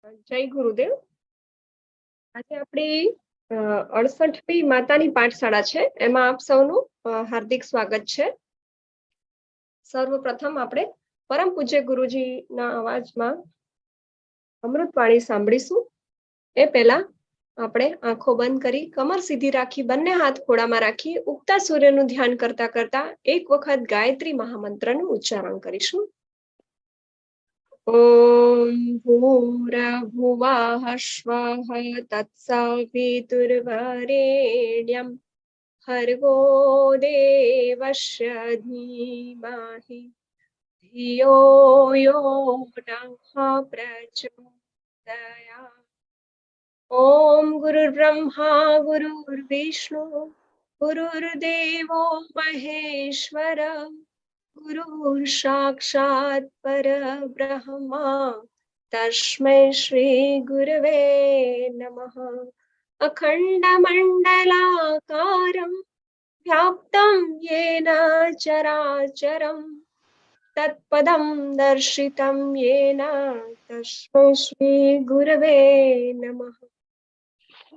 જય ગુરુદેવ. આજે આપણી 68મી માતાની પાઠશાળા છે, એમાં આપ સૌનું હાર્દિક સ્વાગત છે. સર્વપ્રથમ આપણે પરમ પૂજ્ય ગુરુજીના અવાજમાં અમૃતવાણી સાંભળીશું. એ પહેલા આપણે આંખો બંધ કરી કમર સીધી રાખી બંને હાથ ખોળામાં રાખી ઉગતા સૂર્યનું ધ્યાન કરતા કરતા એક વખત ગાયત્રી મહામંત્રનું ઉચ્ચારણ કરીશું. ॐ भूर्भुवः स्वः तत्सवितुर्वरेण्यं भर्गो देवस्य धीमहि धियो यो नः प्रचोदयात्. ॐ गुरुर्ब्रह्मा गुरुर्विष्णु गुरुर्देवो महेश्वर गुरुः साक्षात् परब्रह्मा तस्मै श्री गुरवे नमः. अखण्डमण्डलाकारं व्याप्तं येन चराचरं तत्पदं दर्शितं येन तस्मै श्री गुरवे नमः.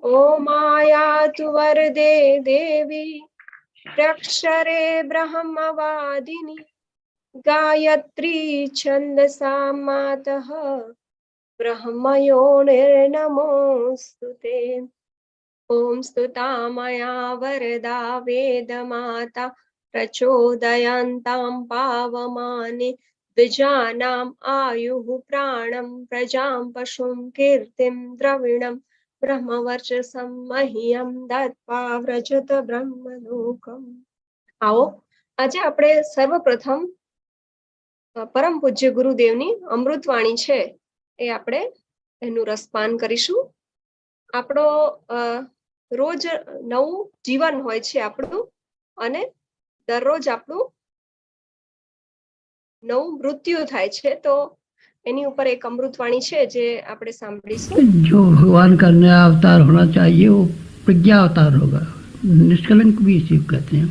ॐ आयातु वरदे देवी प्रक्षरे ब्रह्मवादिनी गायत्री छन्दसा मातः ब्रह्मयोनिर्नमोऽस्तुते. ॐ स्तुता मया वरदा वेदमाता प्रचोदयन्तां पावमाने द्विजानाम् आयुः प्राणं प्रजां पशुं कीर्तिं द्रविणं ब्रह्मवर्चसं मह्यं दत्त्वा व्रजत ब्रह्मलोकम्. आओ આજે આપણે સર્વપ્રથમ પરમ પૂજ્ય ગુરુદેવની અમૃતવાણી છે એ આપણે એનું રસપાન કરીશું. આપણો રોજ નવું જીવન હોય છે આપણું, અને દરરોજ આપણું નવું મૃત્યુ થાય છે. તો એની ઉપર એક અમૃતવાણી છે જે આપણે સાંભળીશું. जो भगवान का नया अवतार होना चाहिए वो प्रज्ञा अवतार होगा. निष्कलंक भी इसी को कहते हैं.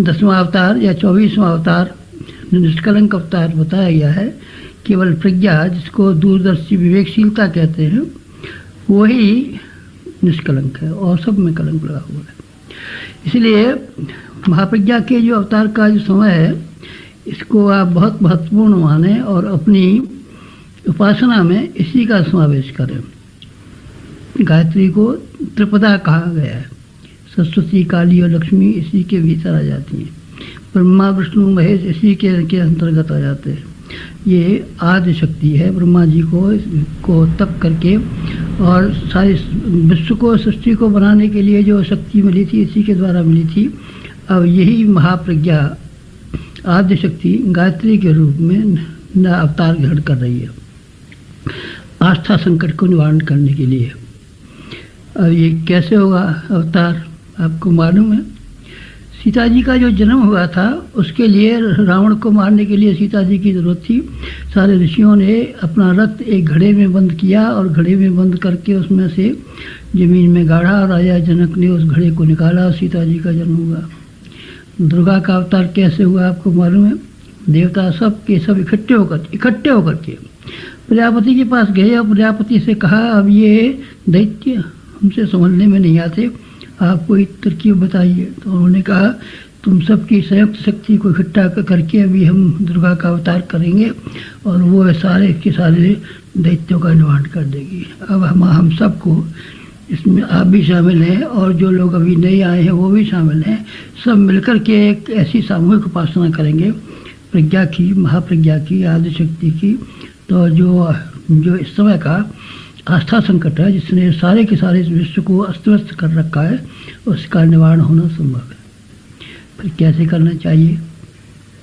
10वां अवतार या 24वां अवतार निष्कलंक अवतार बताया गया है. केवल प्रज्ञा, जिसको दूरदर्शी विवेकशीलता कहते हैं, वही निष्कलंक है और सब में कलंक लगा हुआ है. इसलिए महाप्रज्ञा के जो अवतार का जो समय है, इसको आप बहुत महत्वपूर्ण माने और अपनी उपासना में इसी का समावेश करें. गायत्री को त्रिपदा कहा गया है. सरस्वती, काली और लक्ष्मी इसी के भीतर आ जाती हैं. ब्रह्मा, विष्णु, महेश इसी के अंतर्गत आ जाते हैं. ये आदि शक्ति है. ब्रह्मा जी को तप करके और सारी विश्व को, सृष्टि को बनाने के लिए जो शक्ति मिली थी, इसी के द्वारा मिली थी. अब यही महाप्रज्ञा आद्य शक्ति गायत्री के रूप में नया अवतार ग्रहण कर रही है, आस्था संकट को निवारण करने के लिए. अब ये कैसे होगा अवतार, आपको मालूम है. सीता जी का जो जन्म हुआ था, उसके लिए रावण को मारने के लिए सीता जी की जरूरत थी. सारे ऋषियों ने अपना रक्त एक घड़े में बंद किया और घड़े में बंद करके उसमें से जमीन में गाड़ा. राजा जनक ने उस घड़े को निकाला, सीता जी का जन्म हुआ. दुर्गा का अवतार कैसे हुआ आपको मालूम है. देवता सब के सब इकट्ठे होकर के प्रजापति के पास गए और प्रजापति से कहा, अब ये दैत्य हमसे समझने में नहीं आते, आप कोई तरकीब बताइए. तो उन्होंने कहा, तुम सबकी संयुक्त शक्ति को इकट्ठा करके अभी हम दुर्गा का अवतार करेंगे और वो सारे के सारे दैत्यों का निवारण कर देगी. अब हम सबको इसमें आप भी शामिल हैं और जो लोग अभी नए आए हैं वो भी शामिल हैं. सब मिलकर के एक ऐसी सामूहिक उपासना करेंगे प्रज्ञा की, महाप्रज्ञा की, आदि शक्ति की. तो जो इस समय का आस्था संकट है, जिसने सारे के सारे इस विश्व को अस्त व्यस्त कर रखा है, उसका निवारण होना संभव है. फिर कैसे करना चाहिए,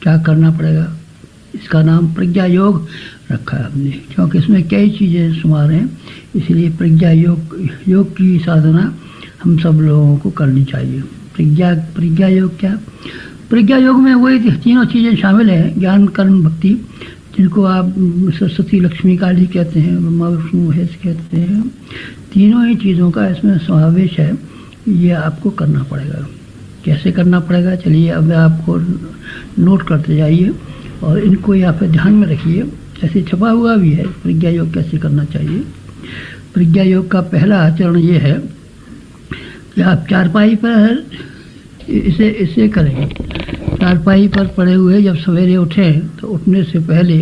क्या करना पड़ेगा, इसका नाम प्रज्ञा योग रखा है हमने, क्योंकि इसमें कई चीज़ें शुमार हैं. इसलिए प्रज्ञा योग की साधना हम सब लोगों को करनी चाहिए. प्रज्ञा योग क्या, प्रज्ञा योग में वही तीनों चीज़ें शामिल हैं. ज्ञान, कर्म, भक्ति, जिनको आप सरस्वती, लक्ष्मी, काली कहते हैं, ब्रह्मा, विष्णु, महेश कहते हैं. तीनों ही चीज़ों का इसमें समावेश है. ये आपको करना पड़ेगा. कैसे करना पड़ेगा, चलिए अब मैं आपको नोट करते जाइए और इनको यहाँ पे ध्यान में रखिए. ऐसे छपा हुआ भी है प्रज्ञा योग कैसे करना चाहिए। प्रज्ञा योग का पहला आचरण ये है कि आप चारपाई पर इसे करें। चारपाई पर पड़े हुए जब सवेरे उठें तो उठने से पहले,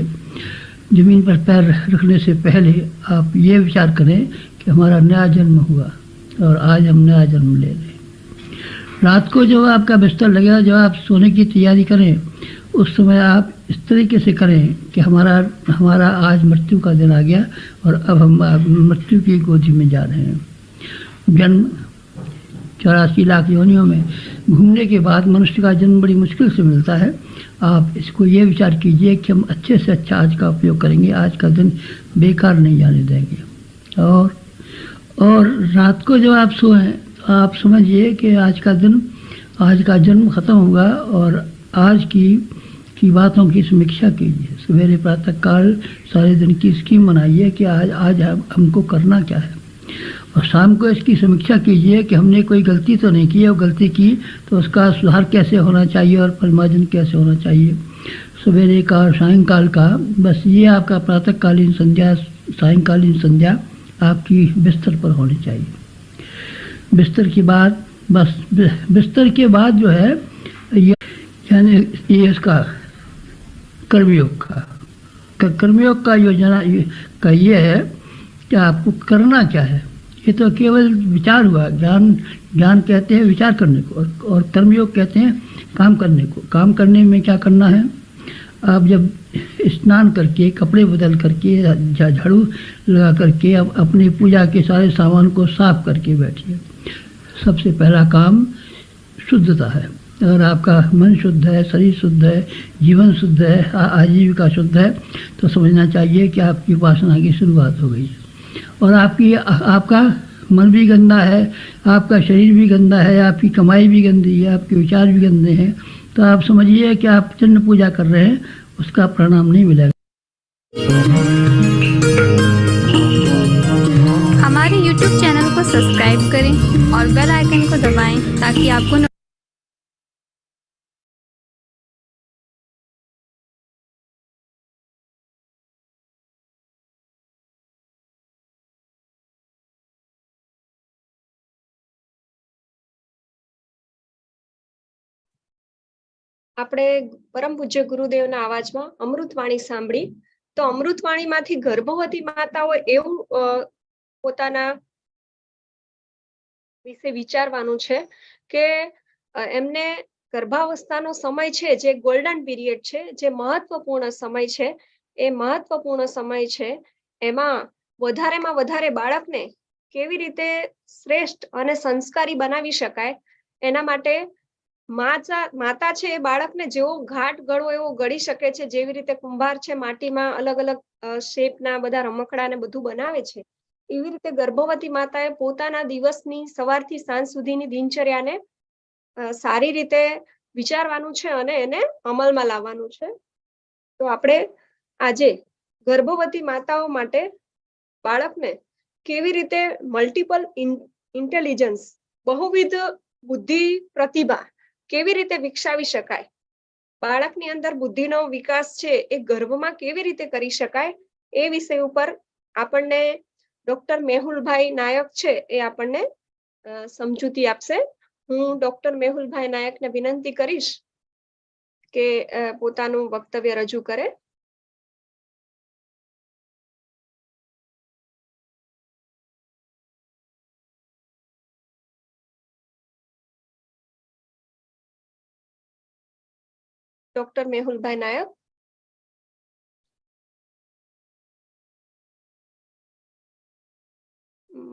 जमीन पर पैर रखने से पहले आप ये विचार करें कि हमारा नया जन्म हुआ और आज हम नया जन्म ले रहे हैं। रात को जब आपका बिस्तर लगेगा, जब आप सोने की तैयारी करें, उस समय आप इस तरीके से करें कि हमारा आज मृत्यु का दिन आ गया और अब हम मृत्यु की गोदी में जा रहे हैं। जन्म 84 लाख योनियों में घूमने के बाद मनुष्य का जन्म बड़ी मुश्किल से मिलता है। आप इसको ये विचार कीजिए कि हम अच्छे से अच्छा आज का उपयोग करेंगे, आज का दिन बेकार नहीं जाने देंगे। और रात को जब आप सोएं तो आप समझिए कि आज का जन्म खत्म हुआ और आज की बातों की समीक्षा कीजिए। सवेरे प्रातः काल सारे दिन की स्कीम बनाइए कि आज हमको करना क्या है, और शाम को इसकी समीक्षा कीजिए कि हमने कोई गलती तो नहीं की है, और गलती की तो उसका सुधार कैसे होना चाहिए और परिमार्जन कैसे होना चाहिए। सवेरे का और सायंकाल का, बस ये आपका प्रातःकालीन संध्या, सायंकालीन संध्या आपकी बिस्तर पर होनी चाहिए। बिस्तर के बाद जो है यानी ये इसका कर्मयोग का योजना का ये है कि आपको करना क्या है। ये तो केवल विचार हुआ। ज्ञान कहते हैं विचार करने को, और कर्मयोग कहते हैं काम करने को। काम करने में क्या करना है, आप जब स्नान करके, कपड़े बदल करके, झाड़ू लगा करके अब अपनी पूजा के सारे सामान को साफ करके बैठिए। सबसे पहला काम शुद्धता है। अगर आपका मन शुद्ध है, शरीर शुद्ध है, जीवन शुद्ध है, आजीविका शुद्ध है, तो समझना चाहिए कि आपकी उपासना की शुरुआत हो गई है। और आपका मन भी गंदा है, आपका शरीर भी गंदा है, आपकी कमाई भी गंदी है, आपके विचार भी गंदे हैं, तो आप समझिए कि आप चंड पूजा कर रहे हैं, उसका परिणाम नहीं मिलेगा। हमारे YouTube चैनल को सब्सक्राइब करें और बेल आइकन को दबाएं ताकि आपको આપણે પરમ પૂજ્ય ગુરુદેવના અવાજમાં અમૃતવાણી સાંભળી. તો અમૃતવાણીમાંથી ગર્ભવતી માતાઓ એવું પોતાના વિશે વિચારવાનું છે કે એમને ગર્ભાવસ્થાનો સમય છે જે ગોલ્ડન પીરિયડ છે, જે મહત્વપૂર્ણ સમય છે, એ મહત્વપૂર્ણ સમય છે. એમાં વધારેમાં વધારે બાળકને કેવી રીતે શ્રેષ્ઠ અને સંસ્કારી બનાવી શકાય, એના માટે માતા છે એ બાળકને જેવો ઘાટ ગળવો એવો ગળી શકે છે. જેવી રીતે કુંભાર છે માટીમાં અલગ અલગ શેપના બધા રમકડા ને બધું બનાવે છે, એવી રીતે ગર્ભવતી માતાએ પોતાના દિવસની સવારથી સાંજ સુધીની દિનચર્યાને સારી રીતે વિચારવાનું છે અને એને અમલમાં લાવવાનું છે. તો આપણે આજે ગર્ભવતી માતાઓ માટે બાળકને કેવી રીતે મલ્ટિપલ ઇન્ટેલિજન્સ, બહુવિધ બુદ્ધિ પ્રતિભા કેવી રીતે વિકસાવી શકાય, બાળકની અંદર બુદ્ધિનો વિકાસ છે એ ગર્ભમાં કેવી રીતે કરી શકાય, એ વિષય ઉપર આપણને ડોક્ટર મેહુલભાઈ નાયક છે એ આપણને સમજૂતી આપશે. હું ડોક્ટર મેહુલભાઈ નાયકને વિનંતી કરીશ કે પોતાનું વક્તવ્ય રજૂ કરે. ડોક્ટર મેહુલભાઈ નાયક.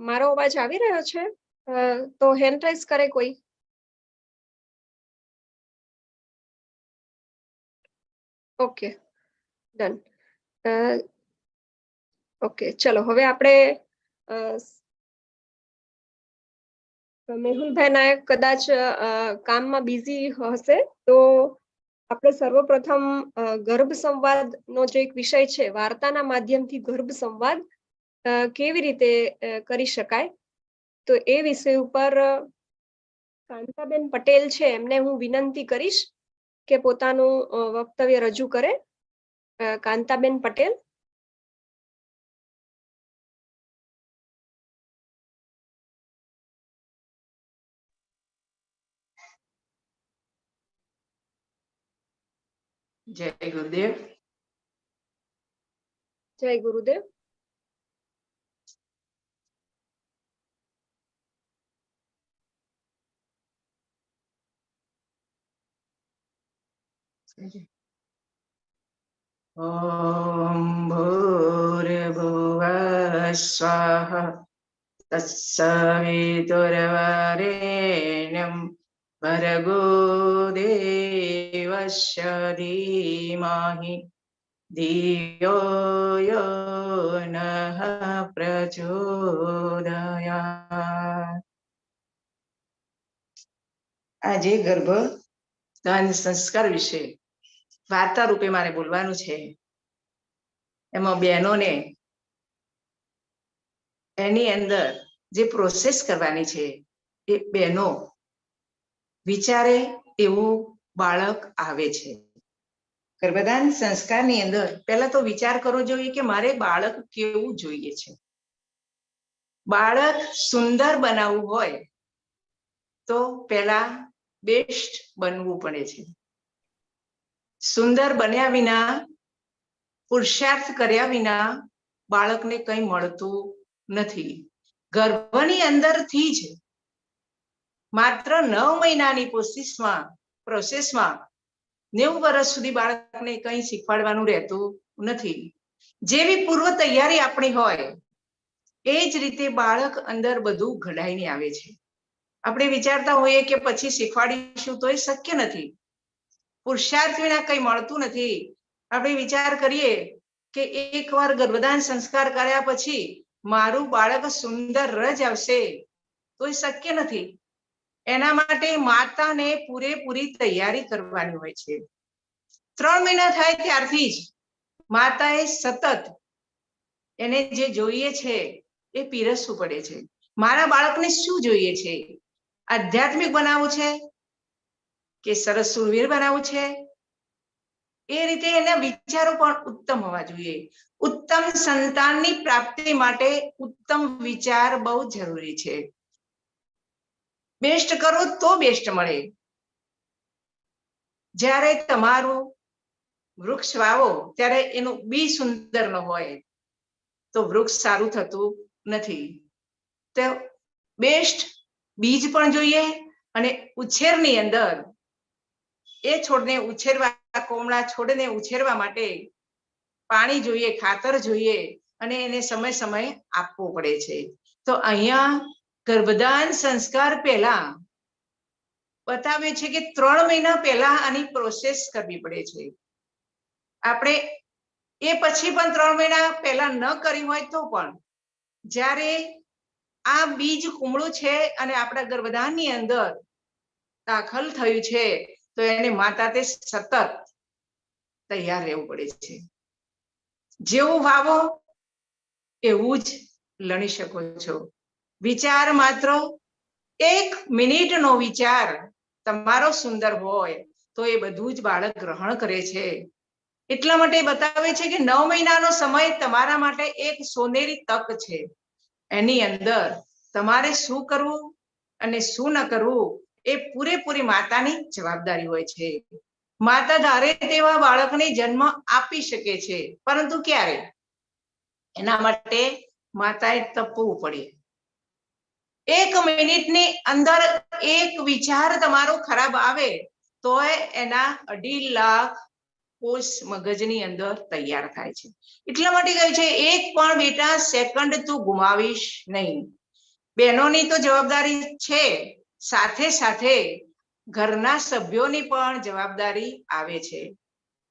મારો અવાજ આવી રહ્યો છે? તો હેન્ડ રાઇઝ કરે કોઈ. Okay, done. ઓકે, ચલો હવે આપણે મેહુલભાઈ નાયક કદાચ કામમાં બિઝી હશે, તો આપણે સર્વપ્રથમ ગર્ભ સંવાદનો જે એક વિષય છે, વાર્તાના માધ્યમથી ગર્ભ સંવાદ કેવી રીતે કરી શકાય, તો એ વિષય ઉપર કાંતાબેન પટેલ છે એમને હું વિનંતી કરીશ કે પોતાનું વક્તવ્ય રજૂ કરે. કાંતાબેન પટેલ. જય ગુરુદેવ. જય ગુરુદેવ. ઓમ ભૂર્ભુવઃ સ્વઃ તત્સવિતુર્વરેણ્યં ભર્ગો દેવસ્ય ધીમહિ ધિયો યો નઃ પ્રચોદયાત. આજે ગર્ભધાન સંસ્કાર વિશે વાર્તા રૂપે મારે બોલવાનું છે. એમાં બહેનોને એની અંદર જે પ્રોસેસ કરવાની છે એ બહેનો વિચારે એવું બાળક આવે છે. ગર્ભધાન સંસ્કારની અંદર પહેલા તો વિચાર કરવો જોઈએ કે મારે બાળક કેવું જોઈએ છે. બાળક સુંદર બનાવવું હોય તો પહેલા બેસ્ટ બનવું પડે છે. સુંદર બન્યા વિના, પુરુષાર્થ કર્યા વિના બાળકને કંઈ મળતું નથી. ગર્ભની અંદરથી જ માત્ર 9 મહિનાની પ્રોસેસમાં 90 વર્ષ સુધી બાળકને કંઈ શીખવાડવાનું રહેતું નથી. જેવી પૂર્વ તૈયારી આપણી હોય એ જ રીતે બાળક અંદર બધું ઘડાઈને આવે છે. આપણે વિચારતા હોઈએ કે પછી શીખવાડીશું તો એ શક્ય નથી. પુરુષાર્થ વિના કંઈ મળતું નથી. આપણે વિચાર કરીએ કે એકવાર ગર્ભધાન સંસ્કાર કર્યા પછી મારું બાળક સુંદર જ આવશે તો એ શક્ય નથી. એના માટે માતાને પૂરેપૂરી તૈયારી કરવાની હોય છે. 3 મહિના થાય ત્યારથી જ માતાએ સતત એને જે જોઈએ છે એ પીરસવું પડે છે. મારા બાળકને શું જોઈએ છે? આધ્યાત્મિક બનાવવું છે કે સરસ સુરવીર બનાવવું છે? એ રીતે એના વિચારો પણ ઉત્તમ હોવા જોઈએ. ઉત્તમ સંતાનની પ્રાપ્તિ માટે ઉત્તમ વિચાર બહુ જરૂરી છે. બેસ્ટ કરો તો બેસ્ટ મળે. જ્યારે તમારું વૃક્ષ વાવો ત્યારે એનું બી સુંદર ન હોય તો વૃક્ષ સારું થતું નથી. તો બેસ્ટ બીજ પણ જોઈએ અને ઉછેરની અંદર એ છોડને ઉછેરવા, કોમળા છોડને ઉછેરવા માટે પાણી જોઈએ, ખાતર જોઈએ અને એને સમય આપવો પડે છે. તો અહીંયા ગર્ભધાન સંસ્કાર પહેલા બતાવે છે કે 3 મહિના પહેલા આની પ્રોસેસ કરવી પડે છે. આપણે એ પછી પણ 3 મહિના પહેલા ન કરી હોય તો પણ જ્યારે આ બીજ કુમળું છે અને આપણા ગર્ભધાનની અંદર દાખલ થયું છે તો એને માતા તે સતત તૈયાર રહેવું પડે છે. જેવું વાવો એવું જ લણી શકો છો. વિચાર માત્ર 1 મિનિટનો વિચાર તમારો સુંદર હોય તો એ બધું જ બાળક ગ્રહણ કરે છે. એટલા માટે બતાવે છે કે 9 મહિનાનો સમય તમારા માટે એક સોનેરી તક છે. એની અંદર તમારે શું કરવું અને શું ન કરવું એ પૂરેપૂરી માતાની જવાબદારી હોય છે. માતા ધારે તેવા બાળકને જન્મ આપી શકે છે, પરંતુ ક્યારે? એના માટે માતાએ તપવું પડે. 1 મિનિટની અંદર એક વિચાર તમારો ખરાબ આવે તો એના 2.5 લાખ કોષ મગજની અંદર તૈયાર થાય છે. એટલા માટે કહે છે એક પણ બેટા સેકન્ડ તું ગુમાવીશ નહીં. બહેનોની તો જવાબદારી છે, સાથે સાથે ઘરના સભ્યોની પણ જવાબદારી આવે છે.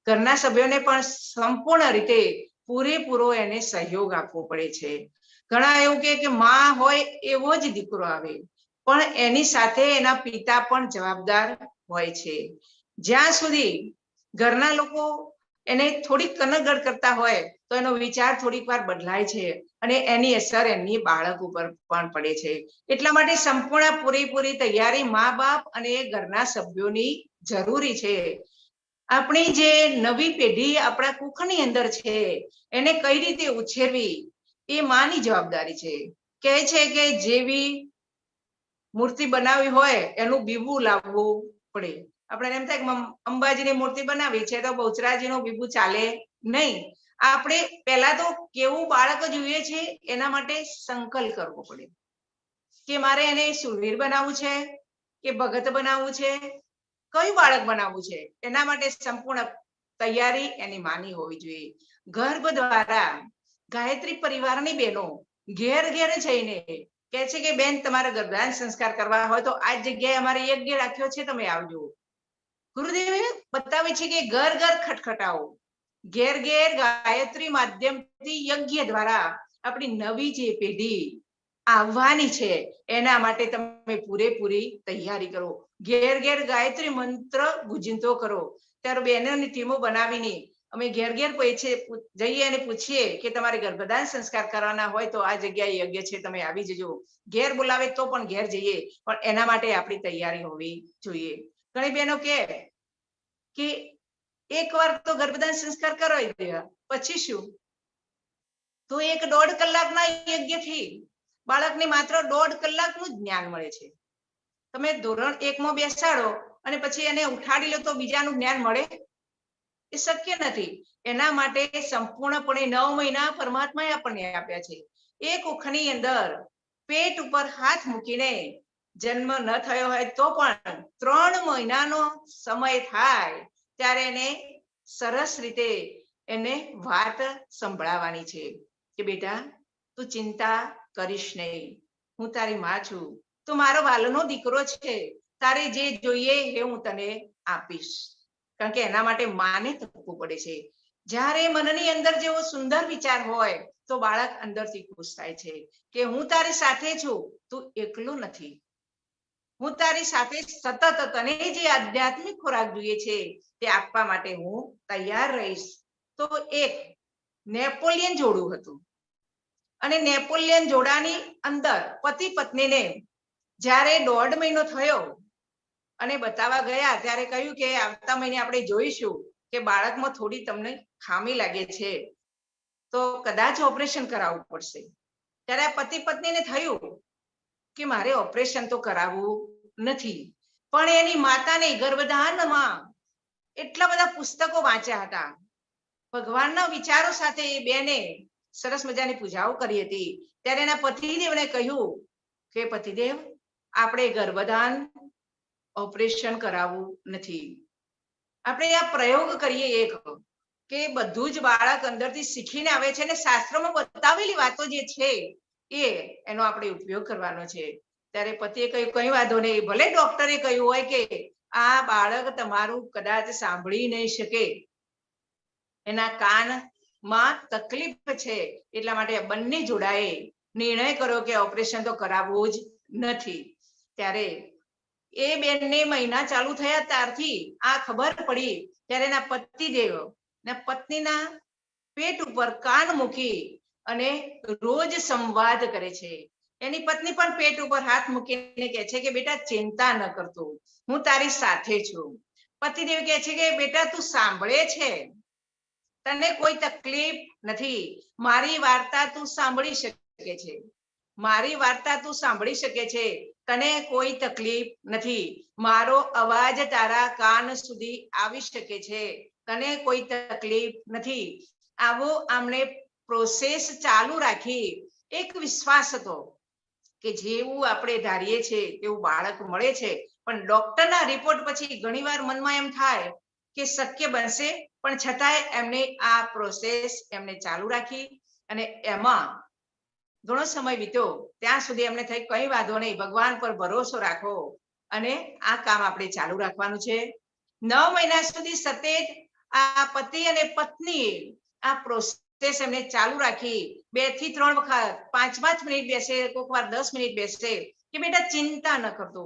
ઘરના સભ્યોને પણ સંપૂર્ણ રીતે પૂરેપૂરો એને સહયોગ આપવો પડે છે. ઘણા એવું કે માં હોય એવો જ દીકરો આવે, પણ એની સાથે એના પિતા પણ જવાબદાર હોય છે. જ્યાં સુધી ઘરના લોકો એને થોડીક કનગડ કરતા હોય તો એનો વિચાર થોડીક વાર બદલાય છે અને એની અસર એમની બાળક ઉપર પણ પડે છે. એટલા માટે સંપૂર્ણ પૂરેપૂરી તૈયારી મા બાપ અને ઘરના સભ્યોની જરૂરી છે. આપણી જે નવી પેઢી આપણા કુખની અંદર છે એને કઈ રીતે ઉછેરવી એ માની જવાબદારી છે. કહે છે કે જેવી મૂર્તિ બનાવી હોય એનું બીબું લાવવું પડે. આપણે એમ થાય કે અંબાજીની મૂર્તિ બનાવી છે તો બહુચરાજીનું બીબું ચાલે નહીં. આપણે પહેલા તો કેવું બાળક જોઈએ છે એના માટે સંકલ્પ કરવો પડે કે મારે એને શૂરવીર બનાવવું છે કે ભગત બનાવવું છે, કયું બાળક બનાવવું છે, એના માટે સંપૂર્ણ તૈયારી એની માની હોવી જોઈએ. ગર્ભ દ્વારા ગાયત્રી પરિવારની બહેનો ઘેર ઘેર જઈને કહે છે કે બેન તમારે ગર્ભધાન સંસ્કાર કરવા હોય તો આ જગ્યાએ અમારે યજ્ઞ રાખ્યો છે, તમે આવજો. ગુરુદેવે બતાવે છે કે ઘર ઘર ખટખટાવો, ઘેર ઘેર ગાયત્રી માધ્યમથી યજ્ઞ દ્વારા આપણી નવી જે પેઢી આવવાની છે એના માટે તમે પૂરેપૂરી તૈયારી કરો. ઘેર ઘેર ગાયત્રી મંત્ર ગુંજતો કરો. ત્યારે બહેનોની ટીમો બનાવીને અમે ઘેર ઘેર જઈએ અને પૂછીએ કે તમારે ગર્ભધાન સંસ્કાર કરવાના હોય તો આ જગ્યાએ યજ્ઞ છે, તમે આવી જજો. ઘેર બોલાવે તો પણ ઘેર જઈએ, પણ એના માટે આપણી તૈયારી હોવી જોઈએ. ઘણી બહેનો કે એકવાર તો ગર્ભધાન સંસ્કાર કરાવી દેવા, પછી શું? તો 1.5 કલાકના યજ્ઞથી બાળકને માત્ર 1.5 કલાકનું જ જ્ઞાન મળે છે. તમે ધોરણ 1માં બેસાડો અને પછી એને ઉઠાડી લો તો બીજાનું જ્ઞાન મળે? એ શક્ય નથી. એના માટે સંપૂર્ણપણે 9 મહિના પરમાત્માએ આપણને આપ્યા છે. એ કુખની અંદર પેટ ઉપર હાથ મૂકીને જન્મ ન થયો હોય તો પણ 3 મહિનાનો સમય થાય ત્યારે એને સરસ રીતે એને વાત સંભળાવવાની છે કે બેટા તું ચિંતા કરીશ નહીં, હું તારી માં છું, તું મારો વાલનો દીકરો છે, તારે જે જોઈએ એ હું તને આપીશ. કારણ કે એના માટે માને તકવું પડે છે. જ્યારે મનની અંદર જેવો સુંદર વિચાર હોય તો બાળક અંદરથી ખુશ થાય છે કે હું તારી સાથે છું, તું એકલું નથી, હું તારી સાથે સતત તને જે આધ્યાત્મિક ખોરાક જોઈએ છે તે આપવા માટે હું તૈયાર રહીશ. તો એક નેપોલિયન જોડું હતું અને નેપોલિયન જોડાની અંદર પતિ પત્નીને જ્યારે 1.5 મહિનો થયો અને બતાવવા ગયા ત્યારે કહ્યું કે આવતા મહિને આપણે જોઈશું કે બાળકમાં થોડી તમને ખામી લાગે છે તો કદાચ ઓપરેશન કરાવવું પડશે. ત્યારે આ પતિ પત્નીને થયું કે મારે ઓપરેશન તો કરાવવું નથી, પણ એની માતાને ગર્ભધાનમાં એટલા બધા પુસ્તકો વાંચ્યા હતા. ભગવાનના વિચારો સાથે એ બેને સરસ મજાની પૂજાઓ કરી હતી. ત્યારે એના પતિદેવને કહ્યું કે પતિદેવ આપણે ગર્ભધાન ઓપરેશન કરાવવું નથી, આપણે આ પ્રયોગ કરીએ એક કે બધું જ બાળક અંદરથી શીખીને આવે છે અને શાસ્ત્રોમાં બતાવેલી વાતો જે છે એનો આપણે ઉપયોગ કરવાનો છે. ત્યારે પતિએ કહ્યું કઈ વાંધો નહીં, ભલે ડોક્ટરે કહ્યું હોય કે આ બાળક તમારું કદાચ સાંભળી નહીં શકે, એના કાનમાં તકલીફ છે, એટલા માટે બંને જોડાએ નિર્ણય કર્યો કે ઓપરેશન તો કરાવવું જ નથી. ત્યારે એ બેનને મહિના ચાલુ થયા ત્યારથી આ ખબર પડી ત્યારે એના પતિદેવ ના પત્નીના પેટ ઉપર કાન મૂકી અને રોજ સંવાદ કરે છે. એની પત્ની પણ પેટ ઉપર હાથ મૂકીને કહે છે કે બેટા ચિંતા ન કરતો, હું તારી સાથે છું. પતિદેવ કહે છે કે બેટા તું સાંભળે છે, તને કોઈ તકલીફ નથી, મારી વાર્તા તું સાંભળી શકે છે, મારી વાર્તા તું સાંભળી શકે છે, તને કોઈ તકલીફ નથી, મારો અવાજ તારા કાન સુધી આવી શકે છે, તને કોઈ તકલીફ નથી. આવો આમણે પ્રોસેસ ચાલુ રાખી. એક વિશ્વાસ હતો કે જેવું આપણે ધારીએ છીએ તેવું બાળક મળે છે, પણ ડોક્ટરના રિપોર્ટ પછી ઘણીવાર મનમાં એમ થાય કે શક્ય બનશે, પણ છતાંય એમને આ પ્રોસેસ એમને ચાલુ રાખી અને એમાં ઘણો સમય વીત્યો. ત્યાં સુધી એમને થઈ કઈ વાંધો નહીં, ભગવાન પર ભરોસો રાખો અને આ કામ આપણે ચાલુ રાખવાનું છે. 9 મહિના સુધી સતત આ પતિ અને પત્ની આ પ્રોસેસ એમને ચાલુ રાખી. 2 થી 3 વખત 5 મિનિટ બેસે, કોઈક વાર 10 મિનિટ બેસે કે બેટા ચિંતા ન કરતો,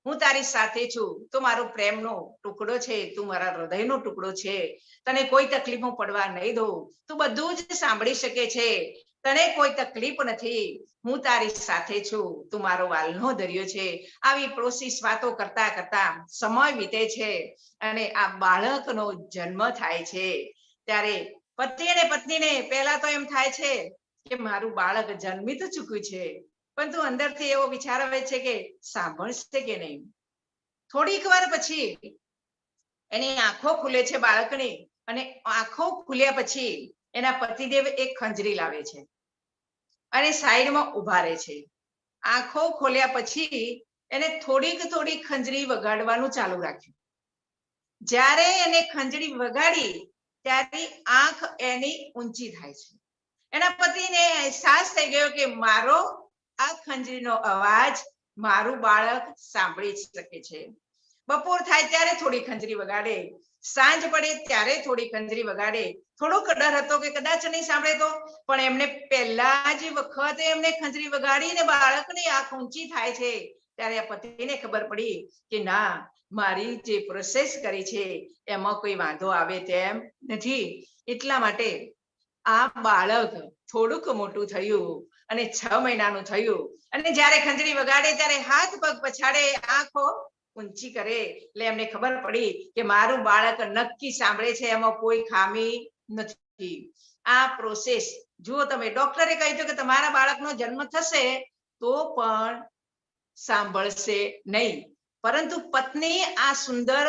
હું તારી સાથે છું, તું મારો પ્રેમનો ટુકડો છે, તું મારા હૃદયનો ટુકડો છે, તને કોઈ તકલીફમાં પડવા નહીં દઉં, તું બધું જ સાંભળી શકે છે, તને કોઈ તકલીફ નથી, હું તારી સાથે છું, તું મારો વાલનો દરિયો છે. આવી પ્રોસેસ વાતો કરતા કરતા સમય વીતે છે અને આ બાળકનો જન્મ થાય છે. ત્યારે પતિ અને પત્નીને પહેલા તો એમ થાય છે કે મારું બાળક જન્મી તો ચૂક્યું છે, પરંતુ અંદરથી એવો વિચાર આવે છે કે સાંભળશે કે નહીં. થોડીક વાર પછી એની આંખો ખુલે છે બાળકની, અને આંખો ખુલ્યા પછી એના પતિદેવ એક ખંજરી લાવે છે અને સાઈડમાં ઉભા રહે છે. આંખો ખોલ્યા પછી એને થોડીક ખંજરી વગાડવાનું ચાલુ રાખ્યું. જ્યારે એને ખંજરી વગાડી ત્યારે આંખ એની ઊંચી થાય છે. એના પતિને અહેસાસ થઈ ગયો કે મારો આ ખંજરીનો અવાજ મારું બાળક સાંભળી શકે છે. બપોર થાય ત્યારે થોડી ખંજરી વગાડે, સાંજ પડે ત્યારે થોડી ખંજરી વગાડે. થોડોક ડર હતો કે કદાચ નહીં સાંભળે તો, પણ એમને પહેલા જ વખતે એમને ખંજરી વગાડીને બાળકની આંખ ઊંચી થાય છે ત્યારે આ પતિને ખબર પડી કે ના, મારી જે પ્રોસેસ કરી છે એમાં કોઈ વાંધો આવે તેમ નથી. એટલા માટે આ બાળક થોડુંક મોટું થયું અને 6 મહિનાનું થયું, અને જ્યારે ખંજરી વગાડે ત્યારે હાથ પગ પછાડે, આંખો ઊંચી કરે, એટલે એમને ખબર પડી કે મારું બાળક નક્કી સાંભળે છે, એમાં કોઈ ખામી નથી. આ પ્રોસેસ જુઓ તમે, ડોક્ટરે કહ્યું કે તમારા બાળકનો જન્મ થશે તો પણ સાંભળશે નહીં, પરંતુ પત્ની આ સુંદર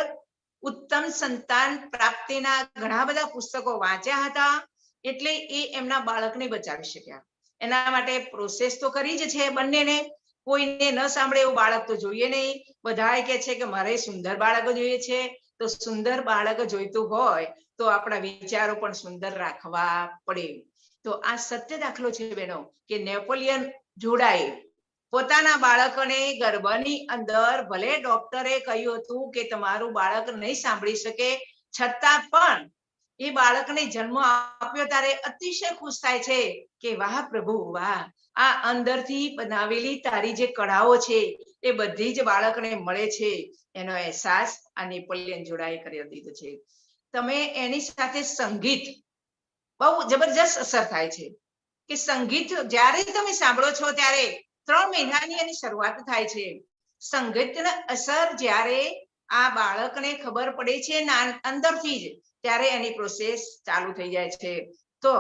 ઉત્તમ સંતાન પ્રાપ્તિના ઘણા બધા પુસ્તકો વાંચ્યા હતા, એટલે એ એમના બાળકને બચાવી શક્યા. એના માટે પ્રોસેસ તો કરી જ છે બંનેને. કોઈને ન સાંભળે એવું બાળક તો જોઈએ નહીં. બધા કહે છે કે મારે સુંદર બાળક જોઈએ છે, તો સુંદર બાળક જોઈતું હોય તો આપણા વિચારો પણ સુંદર રાખવા પડે. તો આ સત્ય દાખલો છે બહેનો કે નેપોલિયન જોડાએ પોતાના બાળકને ગર્ભની અંદર, ભલે ડોક્ટરે કહ્યું હતું કે તમારું બાળક નહીં સાંભળી શકે, છતાં પણ એ બાળકને જન્મ આપ્યો ત્યારે અતિશય ખુશ થાય છે કે વાહ પ્રભુ વાહ, આ અંદરથી બનાવેલી તારી જે કળાઓ છે એ બધી જ બાળકને મળે છે. એનો અહેસાસ આ નેપોલિયન જોડાએ કરી દીધો છે. તમે એની સાથે સંગીત બહુ જબરજસ્ત અસર થાય છે કે સંગીત જ્યારે તમે સાંભળો છો ત્યારે 3 મહિનાની એની શરૂઆત થાય છે. સંગીતની અસર જ્યારે આ બાળકને ખબર પડે છે અંદરથી જ, ત્યારે એની પ્રોસેસ ચાલુ થઈ જાય છે. તો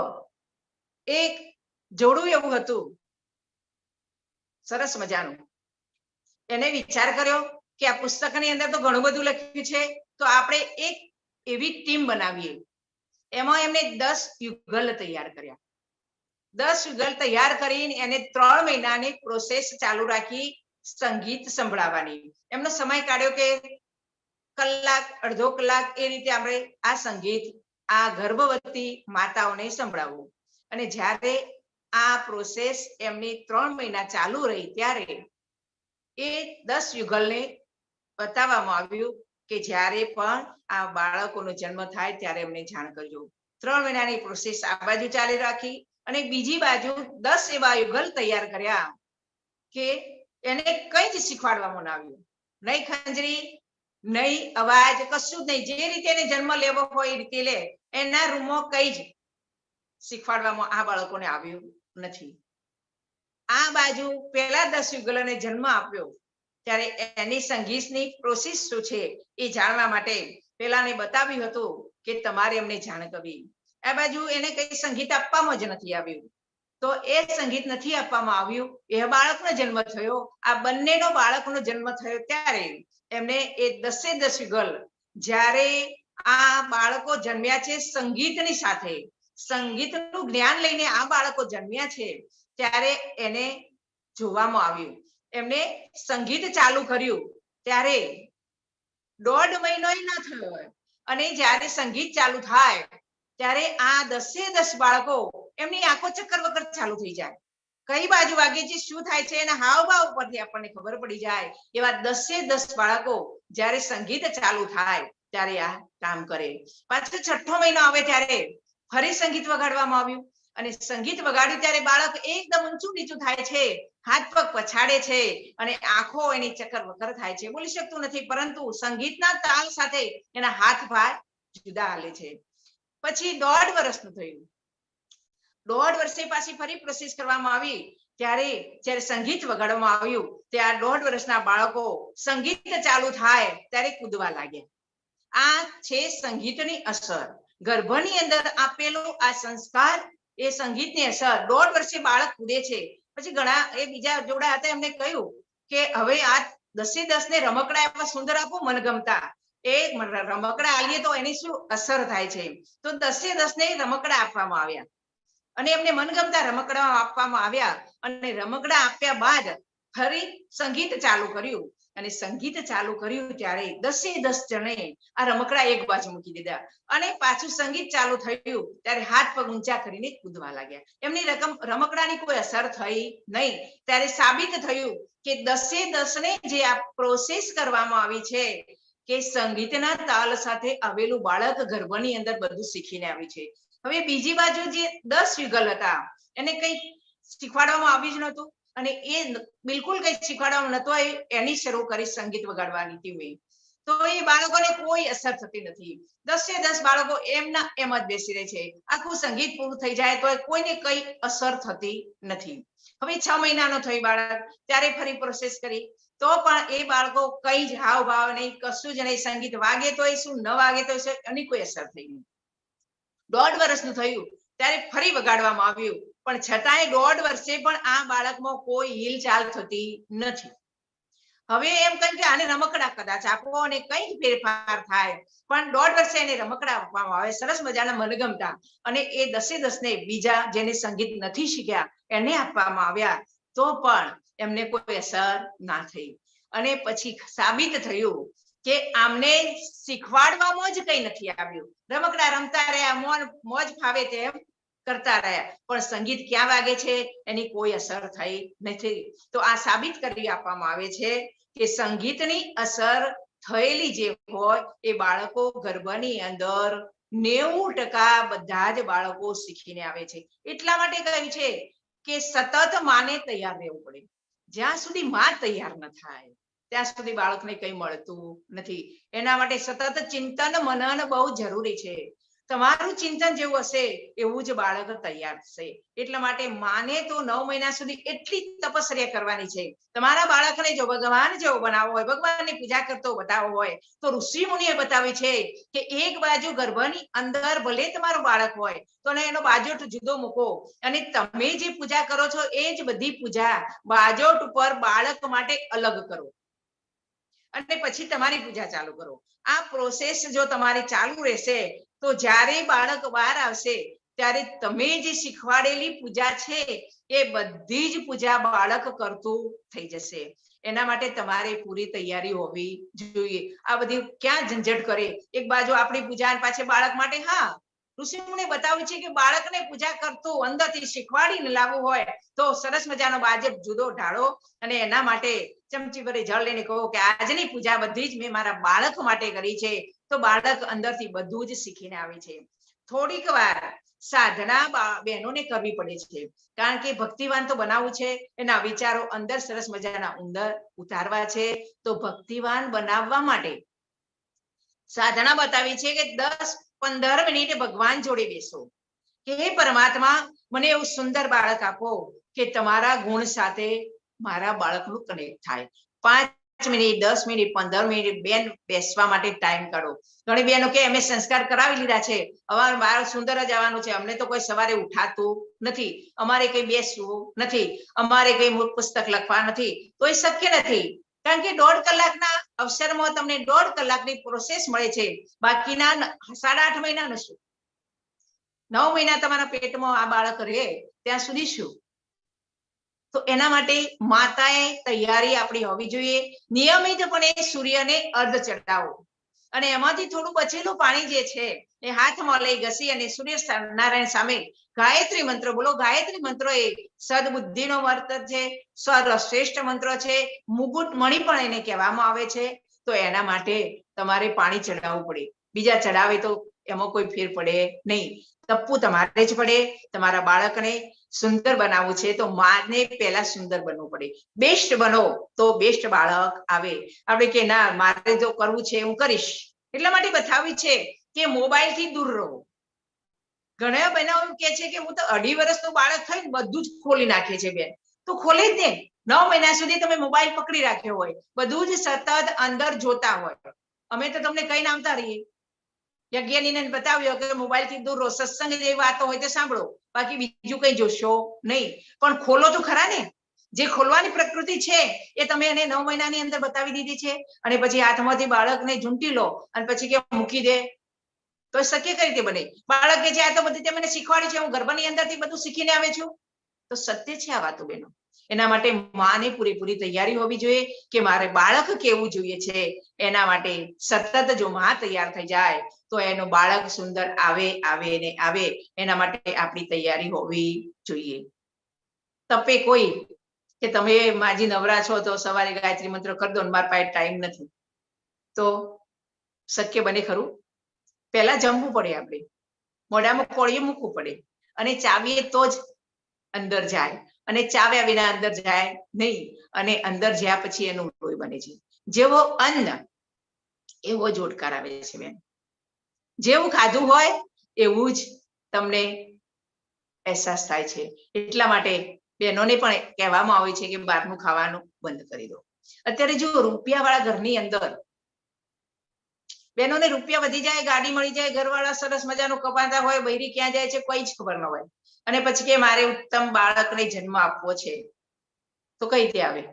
એક જોડું એવું હતું સરસ મજાનું, એને વિચાર કર્યો કે આ પુસ્તકની અંદર તો ઘણું બધું લખ્યું છે, તો આપણે એક એવી ટીમ બનાવીએ. એમાં એમને 10 યુગલ તૈયાર કર્યા. 10 યુગલ તૈયાર કરીને એને 3 મહિનાની પ્રોસેસ ચાલુ રાખી સંગીત સંભળાવવાની. એમનો સમય કાઢ્યો કે કલાક, અડધો કલાક, એ રીતે આપણે આ સંગીત આ ગર્ભવતી માતાઓને સંભળાવવું. અને જ્યારે આ પ્રોસેસ એમની 3 મહિના ચાલુ રહી ત્યારે એ 10 યુગલને બતાવવામાં આવ્યું કે જ્યારે પણ આ બાળકોનો જન્મ થાય ત્યારે એમને જાણ કરજો. 3 મહિનાની પ્રોસેસ આ બાજુ ચાલી રાખી અને બીજી બાજુ 10 એવા યુગલ તૈયાર કર્યા કે એને કંઈ જ શીખવાડવામાં આવ્યું નહીં. ખંજરી નહીં, અવાજ, કશું જ નહીં. જે રીતે એને જન્મ લેવો હોય એ રીતે લે. એના રૂમમાં કંઈ જ શીખવાડવામાં આ બાળકોને આવ્યું નથી. આ બાજુ પહેલા 10 યુગલોને જન્મ આપ્યો ત્યારે એની સંગીતની પ્રોસેસ શું છે એ જાણવા માટે પેલાને બતાવ્યું હતું કે તમારે એમને જાણ કરવી. આ બાજુ એને કઈ સંગીત આપવામાં જ નથી આવ્યું. તો એ સંગીત નથી આપવામાં આવ્યું, એ બાળકનો જન્મ થયો. આ બંનેનો બાળકનો જન્મ થયો ત્યારે એમને એ 10 યુગલ, જ્યારે આ બાળકો જન્મ્યા છે સંગીતની સાથે, સંગીતનું જ્ઞાન લઈને આ બાળકો જન્મ્યા છે, ત્યારે એને જોવામાં આવ્યું. એમને સંગીત ચાલુ કર્યું ત્યારે 1.5 મહિનો ન થયો હોય, અને જ્યારે સંગીત ચાલુ થાય ત્યારે આ 10 બાળકો એમની આંખો ચક્કર વગર ચાલુ થઈ જાય. કઈ બાજુ વાગે છે, શું થાય છે, એના હાવભાવ ઉપરથી આપણને ખબર પડી જાય. એવા 10 બાળકો જ્યારે સંગીત ચાલુ થાય ત્યારે આ કામ કરે. પાછો 6ઠો મહિનો આવે ત્યારે ફરી સંગીત વગાડવામાં આવ્યું, અને સંગીત વગાડ્યું ત્યારે બાળક એકદમ ઊંચું નીચું થાય છે, હાથ પગ પછાડે છે, અને આંખો એની ચક્કર વગર થાય છે, બોલી શકતું નથી, પરંતુ સંગીતના તાલ સાથે એના હાથ ભાર જુદા હાલે છે. પછી 1.5 વર્ષનું થયું. 1.5 વર્ષે પાછી ફરી પ્રોસેસ કરવામાં આવી ત્યારે જ્યારે સંગીત વગાડવામાં આવ્યું ત્યારે 1.5 વર્ષના બાળકો સંગીત ચાલુ થાય ત્યારે કૂદવા લાગ્યા. આ છે સંગીતની અસર. ગર્ભની અંદર આપેલો આ સંસ્કાર, એ સંગીતની અસર. 1.5 વર્ષે બાળક કૂદે છે. પછી ઘણા એ બીજા જોડા હતા, એમને કહ્યું કે હવે આ 10 ને રમકડા એવા સુંદર આપો મનગમતા, એ રમકડા આલીએ તો એની શું અસર થાય છે. તો 10 ને રમકડા આપવામાં આવ્યા અને એમને મનગમતા રમકડા આપવામાં આવ્યા અને રમકડા આપ્યા બાદ ફરી સંગીત ચાલુ કર્યું અને સંગીત ચાલુ કર્યું ત્યારે 10 જણે આ રમકડા એક બાજુ મૂકી દીધા અને પાછું સંગીત ચાલુ થયું ત્યારે હાથ પગ ઊંચા કરીને કૂદવા લાગ્યા. એમની રમકડાની કોઈ અસર થઈ નહીં. ત્યારે સાબિત થયું કે 10 ને જે આ પ્રોસેસ કરવામાં આવી છે કે સંગીતના તાલ સાથે આવેલું બાળક ગર્ભની અંદર બધું શીખીને આવ્યું છે. હવે બીજી બાજુ જે 10 યુગલ હતા એને કંઈ શીખવાડવામાં આવ્યું જ નહોતું અને એ બિલકુલ કંઈ શીખવાડવામાં નહોતું. એની શરૂ કરી સંગીત વગાડવાની ટીમે. તો એ બાળકોને કોઈ અસર થતી નથી. 10 બાળકો એમના એમ જ બેસી રહે છે. આખું સંગીત પૂરું થઈ જાય તો કોઈને કઈ અસર થતી નથી. હવે 6 મહિનાનો થઈ બાળક ત્યારે ફરી પ્રોસેસ કરી તો પણ એ બાળકો કઈ જ હાવ ભાવ નહીં, કશું જ નહીં. સંગીત વાગે તો શું, ન વાગે તો એની કોઈ અસર થઈ નહીં. 1.5 વર્ષનું થયું ત્યારે ફરી વગાડવામાં આવ્યું પણ છતાંય 1.5 વર્ષે પણ આ બાળકમાં કોઈ હિલચાલ થતી નથી. હવે એમ કહ્યું કે આને રમકડા કદાચ આપો અને કંઈક ફેરફાર થાય પણ 1.5 વર્ષે એને રમકડા આપવામાં આવે સરસ મજાના મનગમતા અને એ 10 ને બીજા જેને સંગીત નથી શીખ્યા એને આપવામાં આવ્યા તો પણ એમને કોઈ અસર ના થઈ. અને પછી સાબિત થયું કે આમને શીખવાડવામાં જ કંઈ નથી આવ્યું. રમકડા રમતા રહ્યા, મોજ ફાવે તેમ કરતા રહ્યા પણ સંગીત ક્યાં વાગે છે એની કોઈ અસર થઈ નથી. તો આ સાબિત કરી આપવામાં આવે છે કે સંગીતની અસર થયેલી જે હોય એ બાળકો ગર્ભની અંદર 90% બધા જ બાળકો શીખીને આવે છે. એટલા માટે કહ્યું છે કે સતત માને તૈયાર રહેવું પડે. જ્યાં સુધી માં તૈયાર ન થાય ત્યાં સુધી બાળકને કંઈ મળતું નથી. એના માટે સતત ચિંતન મનન બહુ જરૂરી છે. તમારું ચિંતન જેવું હશે એવું જ બાળક તૈયાર થશે. એટલા માટે માને તો 9 મહિના સુધી એટલી તપશ્ચર્યા કરવાની છે. તમારા બાળકને જો ભગવાન જેવો બનાવવો હોય, ભગવાનની પૂજા કરતો બતાવવો હોય તો ઋષિ મુનિએ બતાવ્યું છે કે એક બાજુ ગર્ભની અંદર ભલે તમારું બાળક હોય તો એનો બાજોટ જુદો મૂકો અને તમે જે પૂજા કરો છો એ જ બધી પૂજા બાજોટ ઉપર બાળક માટે અલગ કરો અને પછી તમારી પૂજા ચાલુ કરો. આ પ્રોસેસ જો તમારી ચાલુ રહેશે તો જ્યારે બાળક બહાર આવશે ત્યારે તમે જે શીખવાડેલી પૂજા છે એ બધી જ પૂજા બાળક કરતું થઈ જશે. એના માટે તમારે પૂરી તૈયારી હોવી જોઈએ. આ બધી ક્યાં ઝંઝટ કરે. એક બાજુ આપણી પૂજા પાછળ બાળક માટે હા ઋષિમુનિએ બતાવ્યું છે કે બાળકને પૂજા કરતું અંદરથી શીખવાડીને લાવવું હોય તો સરસ મજાનો બાજટ જુદો ઢાળો અને એના માટે ચમચી ભરી જળ લઈને કહો કે આજની પૂજા બધી જ મેં મારા બાળક માટે કરી છે તો બાળક અંદરથી બધું જ શીખીને આવે છે. થોડીક વાર સાધના બહેનોને કરવી પડે છે કારણ કે ભક્તિવાન તો બનાવવું છે. એના વિચારો અંદર સરસ મજાના ઉંદર ઉતારવા છે તો ભક્તિવાન બનાવવા માટે સાધના બતાવી છે કે 10-15 મિનિટ ભગવાન જોડે બેસો કે હે પરમાત્મા મને એવું સુંદર બાળક આપો કે તમારા ગુણ સાથે મારા બાળકનું કનેક્ટ થાય. 5 મિનિટ 10 મિનિટ 15 મિનિટ બેન બેસવા માટે ટાઈમ કાઢો. ઘણી બહેનો કે અમે સંસ્કાર કરાવી લીધા છે, અમારું બાળક સુંદર જ આવવાનું છે, અમને તો કોઈ સવારે ઉઠાતું નથી, અમારે કઈ બેસવું નથી, અમારે કઈ પુસ્તક લખવા નથી. તો એ શક્ય નથી કારણ કે 1.5 કલાકના અવસરમાં તમને 1.5 કલાકની પ્રોસેસ મળે છે. બાકીના 8.5 મહિનાનું શું, 9 મહિના તમારા પેટમાં આ બાળક રહે ત્યાં સુધી શું. તો એના માટે માતાએ તૈયારી આપણી હોવી જોઈએ. નિયમિતપણે સૂર્યને અર્ધ ચડાવો અને એમાંથી થોડું બચેલું પાણી જે છે એ હાથમાં લઈ ઘસી અને સૂર્ય નારાયણ સામે ગાયત્રી મંત્ર બોલો. ગાયત્રી મંત્ર એ સદબુદ્ધિનો મંત્ર છે, સર્વશ્રેષ્ઠ મંત્ર છે, મુગુટ મણિ પણ એને કહેવામાં આવે છે. તો એના માટે તમારે પાણી ચડાવવું પડે. બીજા ચડાવે તો એમાં કોઈ ફેર પડે નહીં. તપવું તમારે જ પડે. તમારા બાળકને સુંદર બનાવવું છે તો માને પહેલા સુંદર બનવું પડે. બેસ્ટ બનો તો બેસ્ટ બાળક આવે. આપણે કે ના મારે જો કરવું છે હું કરીશ એટલા માટે બતાવ્યું છે કે મોબાઈલ થી દૂર રહો. ઘણા બહેનો એમ કે છે કે હું તો 2.5 વર્ષનું બાળક થઈને બધું જ ખોલી નાખે છે. બેન તો ખોલે જ ને. 9 મહિના સુધી તમે મોબાઈલ પકડી રાખ્યો હોય, બધું જ સતત અંદર જોતા હોય. અમે તો તમને કઈ નામતા રહીએ. યજ્ઞાનીને બતાવ્યો કે મોબાઈલ થી દૂર રહો, સત્સંગ જેવી વાતો હોય તો સાંભળો, બાકી બીજું કઈ જોશો નહીં. પણ ખોલો તો ખરા ને. જે ખોલવાની પ્રકૃતિ છે એ તમે એને 9 મહિનાની અંદર બતાવી દીધી છે, અને પછી હાથમાંથી બાળકને ઝૂંટી લો અને પછી કે મૂકી દે, તો શક્ય કઈ રીતે બને? બાળક કે છે આ તો બધું તે મને શીખવાડ્યું છે, હું ગર્ભની અંદરથી બધું શીખીને આવે છું. તો સત્ય છે આ વાતો બહેનો. એના માટે માને પૂરેપૂરી તૈયારી હોવી જોઈએ કે મારે બાળક કેવું જોઈએ છે. એના માટે સતત જો માં તૈયાર થઈ જાય તો એનું બાળક સુંદર આવે ને આવે. એના માટે આપણી તૈયારી હોવી જોઈએ. તપે કોઈ કે તમે માજી નવરા છો તો સવારે ગાયત્રી મંત્ર કરી દો, મારા પાસે ટાઈમ નથી, તો શક્ય બને ખરું? પહેલા જમવું પડે, આપણે મોઢામાં કોળીએ મૂકવું પડે, અને ચાવીએ તો જ અંદર જાય, અને ચાવ્યા વિના અંદર જાય નહીં. અને અંદર જ્યાં પછી એનું લોહી બને છે. જેવો અન્ન એવો જ ઓડકાર આવે છે બેન. જેવું ખાધું હોય એવું જ તમને અહેસાસ થાય છે. એટલા માટે બહેનોને પણ કહેવામાં આવે છે કે બહારનું ખાવાનું બંધ કરી દો. અત્યારે જો રૂપિયાવાળા ઘરની અંદર બહેનોને રૂપિયા વધી જાય, ગાડી મળી જાય, ઘરવાળા સરસ મજાનું કમાતા હોય, બૈરી ક્યાં જાય છે કોઈ જ ખબર ન હોય, અને પછી કે મારે ઉત્તમ બાળકને જન્મ આપવો છે, તો કઈ રીતે આવે?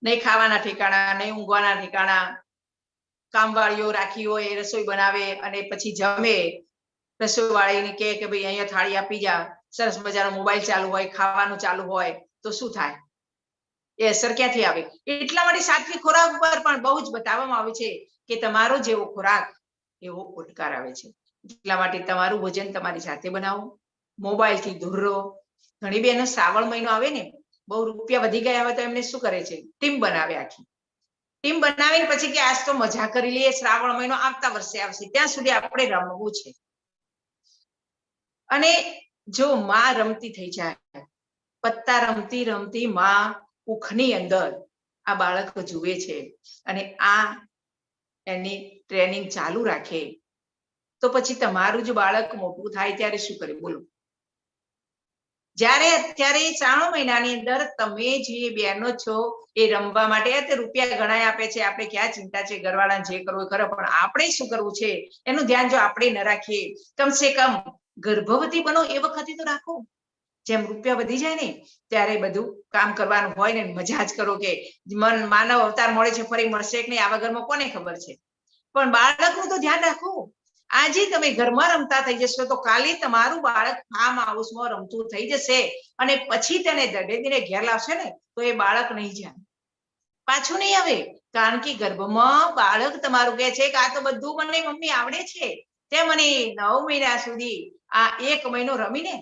નહીં ખાવાના ઠેકાણા, નહીં ઊંઘવાના ઠેકાણા. કામવાળીઓ રાખી હોય એ રસોઈ બનાવે અને પછી જમે. રસોઈવાળીને કહે કે ભાઈ અહીંયા થાળી આપી જા, સરસ મજાનો મોબાઈલ ચાલુ હોય, ખાવાનું ચાલુ હોય, તો શું થાય? એ અસર ક્યાંથી આવે? એટલા માટે સાત્વિક ખોરાક ઉપર પણ બહુ જ બતાવવામાં આવે છે કે તમારો જેવો ખોરાક એવો ઓડકાર આવે છે. એટલા માટે તમારું ભોજન તમારી જાતે બનાવો, મોબાઈલથી દૂર રહો. ઘણી બહેનો શ્રાવણ મહિનો આવે ને, બહુ રૂપિયા વધી ગયા હોય તો એમને શું કરે છે? ટીમ બનાવે, આખી ટીમ બનાવીને પછી કે આજ તો મજા કરી લઈએ, શ્રાવણ મહિનો આવતા વર્ષે આવશે, ત્યાં સુધી આપણે રમવું છે. અને જો માં રમતી થઈ જાય, પત્તા રમતી રમતી માં ઉખની અંદર આ બાળક જુએ છે, અને આ એની ટ્રેનિંગ ચાલુ રાખે, તો પછી તમારું જ બાળક મોટું થાય ત્યારે શું કરે બોલો? જ્યારે અત્યારે શ્રાવણ મહિનાની અંદર તમે જે બહેનો છો એ રમવા માટે રૂપિયા ઘણા આપે છે, આપણે ક્યાં ચિંતા છે, ઘરવાળાને જે કરવું કરે, પણ આપણે શું કરવું છે એનું ધ્યાન જો આપણે ન રાખીએ, કમસે કમ ગર્ભવતી બનો એ વખતે તો રાખો. જેમ રૂપિયા વધી જાય ને ત્યારે બધું કામ કરવાનું હોય ને મજા જ કરો, કે મન માનવ અવતાર મળે છે, ફરી મળશે કે નહીં આ વગરમાં કોને ખબર છે. પણ બાળકનું તો ધ્યાન રાખો. આજે તમે ઘરમાં રમતા થઈ જશો તો કાલે તમારું બાળક ફાર્મ હાઉસમાં રમતું થઈ જશે, અને પછી તેને દડેદીને ઘેર લાવશે ને તો એ બાળક નહીં જાય, પાછું નહીં આવે. કારણ કે ગર્ભમાં બાળક તમારું કહે છે કે આ તો બધું મને મમ્મી આવડે છે, તે મને 9 મહિના સુધી આ 1 મહિનો રમીને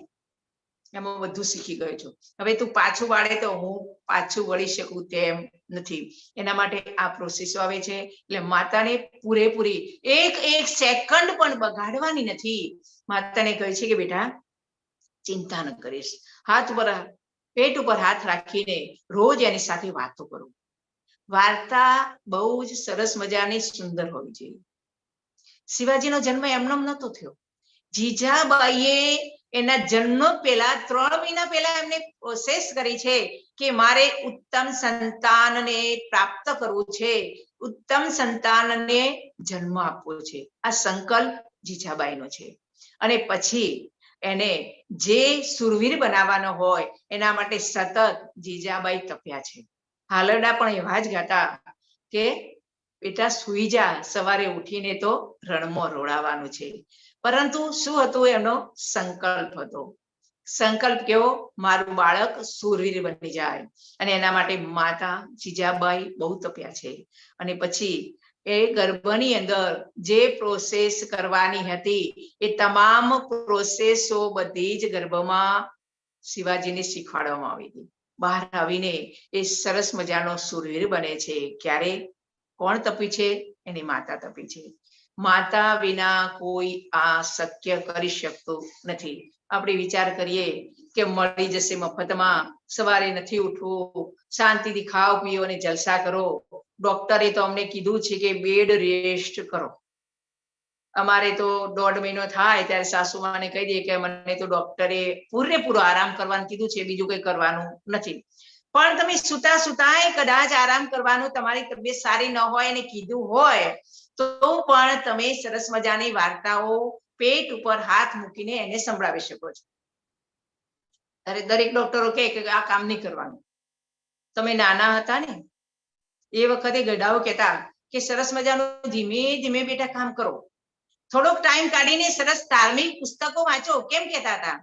એમાં બધું શીખી ગયો છું, હવે તું પાછું વાળે તો હું પાછું વળી શકું તેમ નથી. એના માટે આ પ્રોસેસ આવે છે. એટલે માતાને પૂરેપૂરી એક સેકન્ડ પણ બગાડવાની નથી. માતાને કહે છે કે બેટા ચિંતા ન કરીશ, હાથ પર પેટ ઉપર હાથ રાખીને રોજ એની સાથે વાતો કરો. વાર્તા બહુ જ સરસ મજાની સુંદર હોવી જોઈએ. શિવાજીનો જન્મ એમનેમ નહોતો થયો. જીજાબાઈએ એના જન્મ પહેલા 3 મહિના પહેલા એમને પ્રોસેસ કરી છે કે મારે ઉત્તમ સંતાનને પ્રાપ્ત કરવું છે, ઉત્તમ સંતાનને જન્મ આપવો છે. આ સંકલ્પ જીજાબાઈનો છે. અને પછી એને જે સુરવીર બનાવવાનો હોય એના માટે સતત જીજાબાઈ તપ્યા છે. હાલરડા પણ એવા જ ગાતા કે બેટા સુઈ જા, સવારે ઉઠીને તો રણમાં રોડાવાનું છે. પરંતુ શું હતું? એનો સંકલ્પ હતો. સંકલ્પ કેવો? મારું બાળક સુરવીર બની જાય. અને એના માટે માતા જીજાબાઈ બહુ તપ્યા છે. અને પછી એ ગર્ભની અંદર જે પ્રોસેસ કરવાની હતી એ તમામ પ્રોસેસો બધી જ ગર્ભમાં શિવાજીને શીખવાડવામાં આવી હતી. બહાર આવીને એ સરસ મજાનો સુરવીર બને છે. ક્યારે? કોણ તપી છે? એની માતા તપી છે. માતા વિના કોઈ આ શક્ય કરી શકતું નથી. આપણે વિચાર કરીએ કે મળી જશે મફતમાં, સવારે નથી ઉઠવું, શાંતિથી ખાઓ પીઓ અને જલસા કરો. ડોક્ટરે તો અમને કીધું છે કે બેડ રેસ્ટ કરો. અમારે તો 1.5 મહિનો થાય ત્યારે સાસુમાને કહી દે કે મને તો ડોક્ટરે પૂરેપૂરો આરામ કરવાનું કીધું છે, બીજું કંઈ કરવાનું નથી. પણ તમે સુતા સુતાય કદાચ આરામ કરવાનું તમારી તબિયત સારી ન હોય અને કીધું હોય તો પણ તમે સરસ મજાની વાર્તાઓ પેટ ઉપર હાથ મૂકીને એને સંભળાવી શકો છો. દરેક ડોક્ટરો કહે કે આ કામ નહીં કરવાનું, તમે નાના હતા ને એ વખતે ગઢાઓ કહેતા કે સરસ મજાનું ધીમે ધીમે બેટા કામ કરો, થોડોક ટાઈમ કાઢીને સરસ ધાર્મિક પુસ્તકો વાંચો. કેમ કહેતા હતા?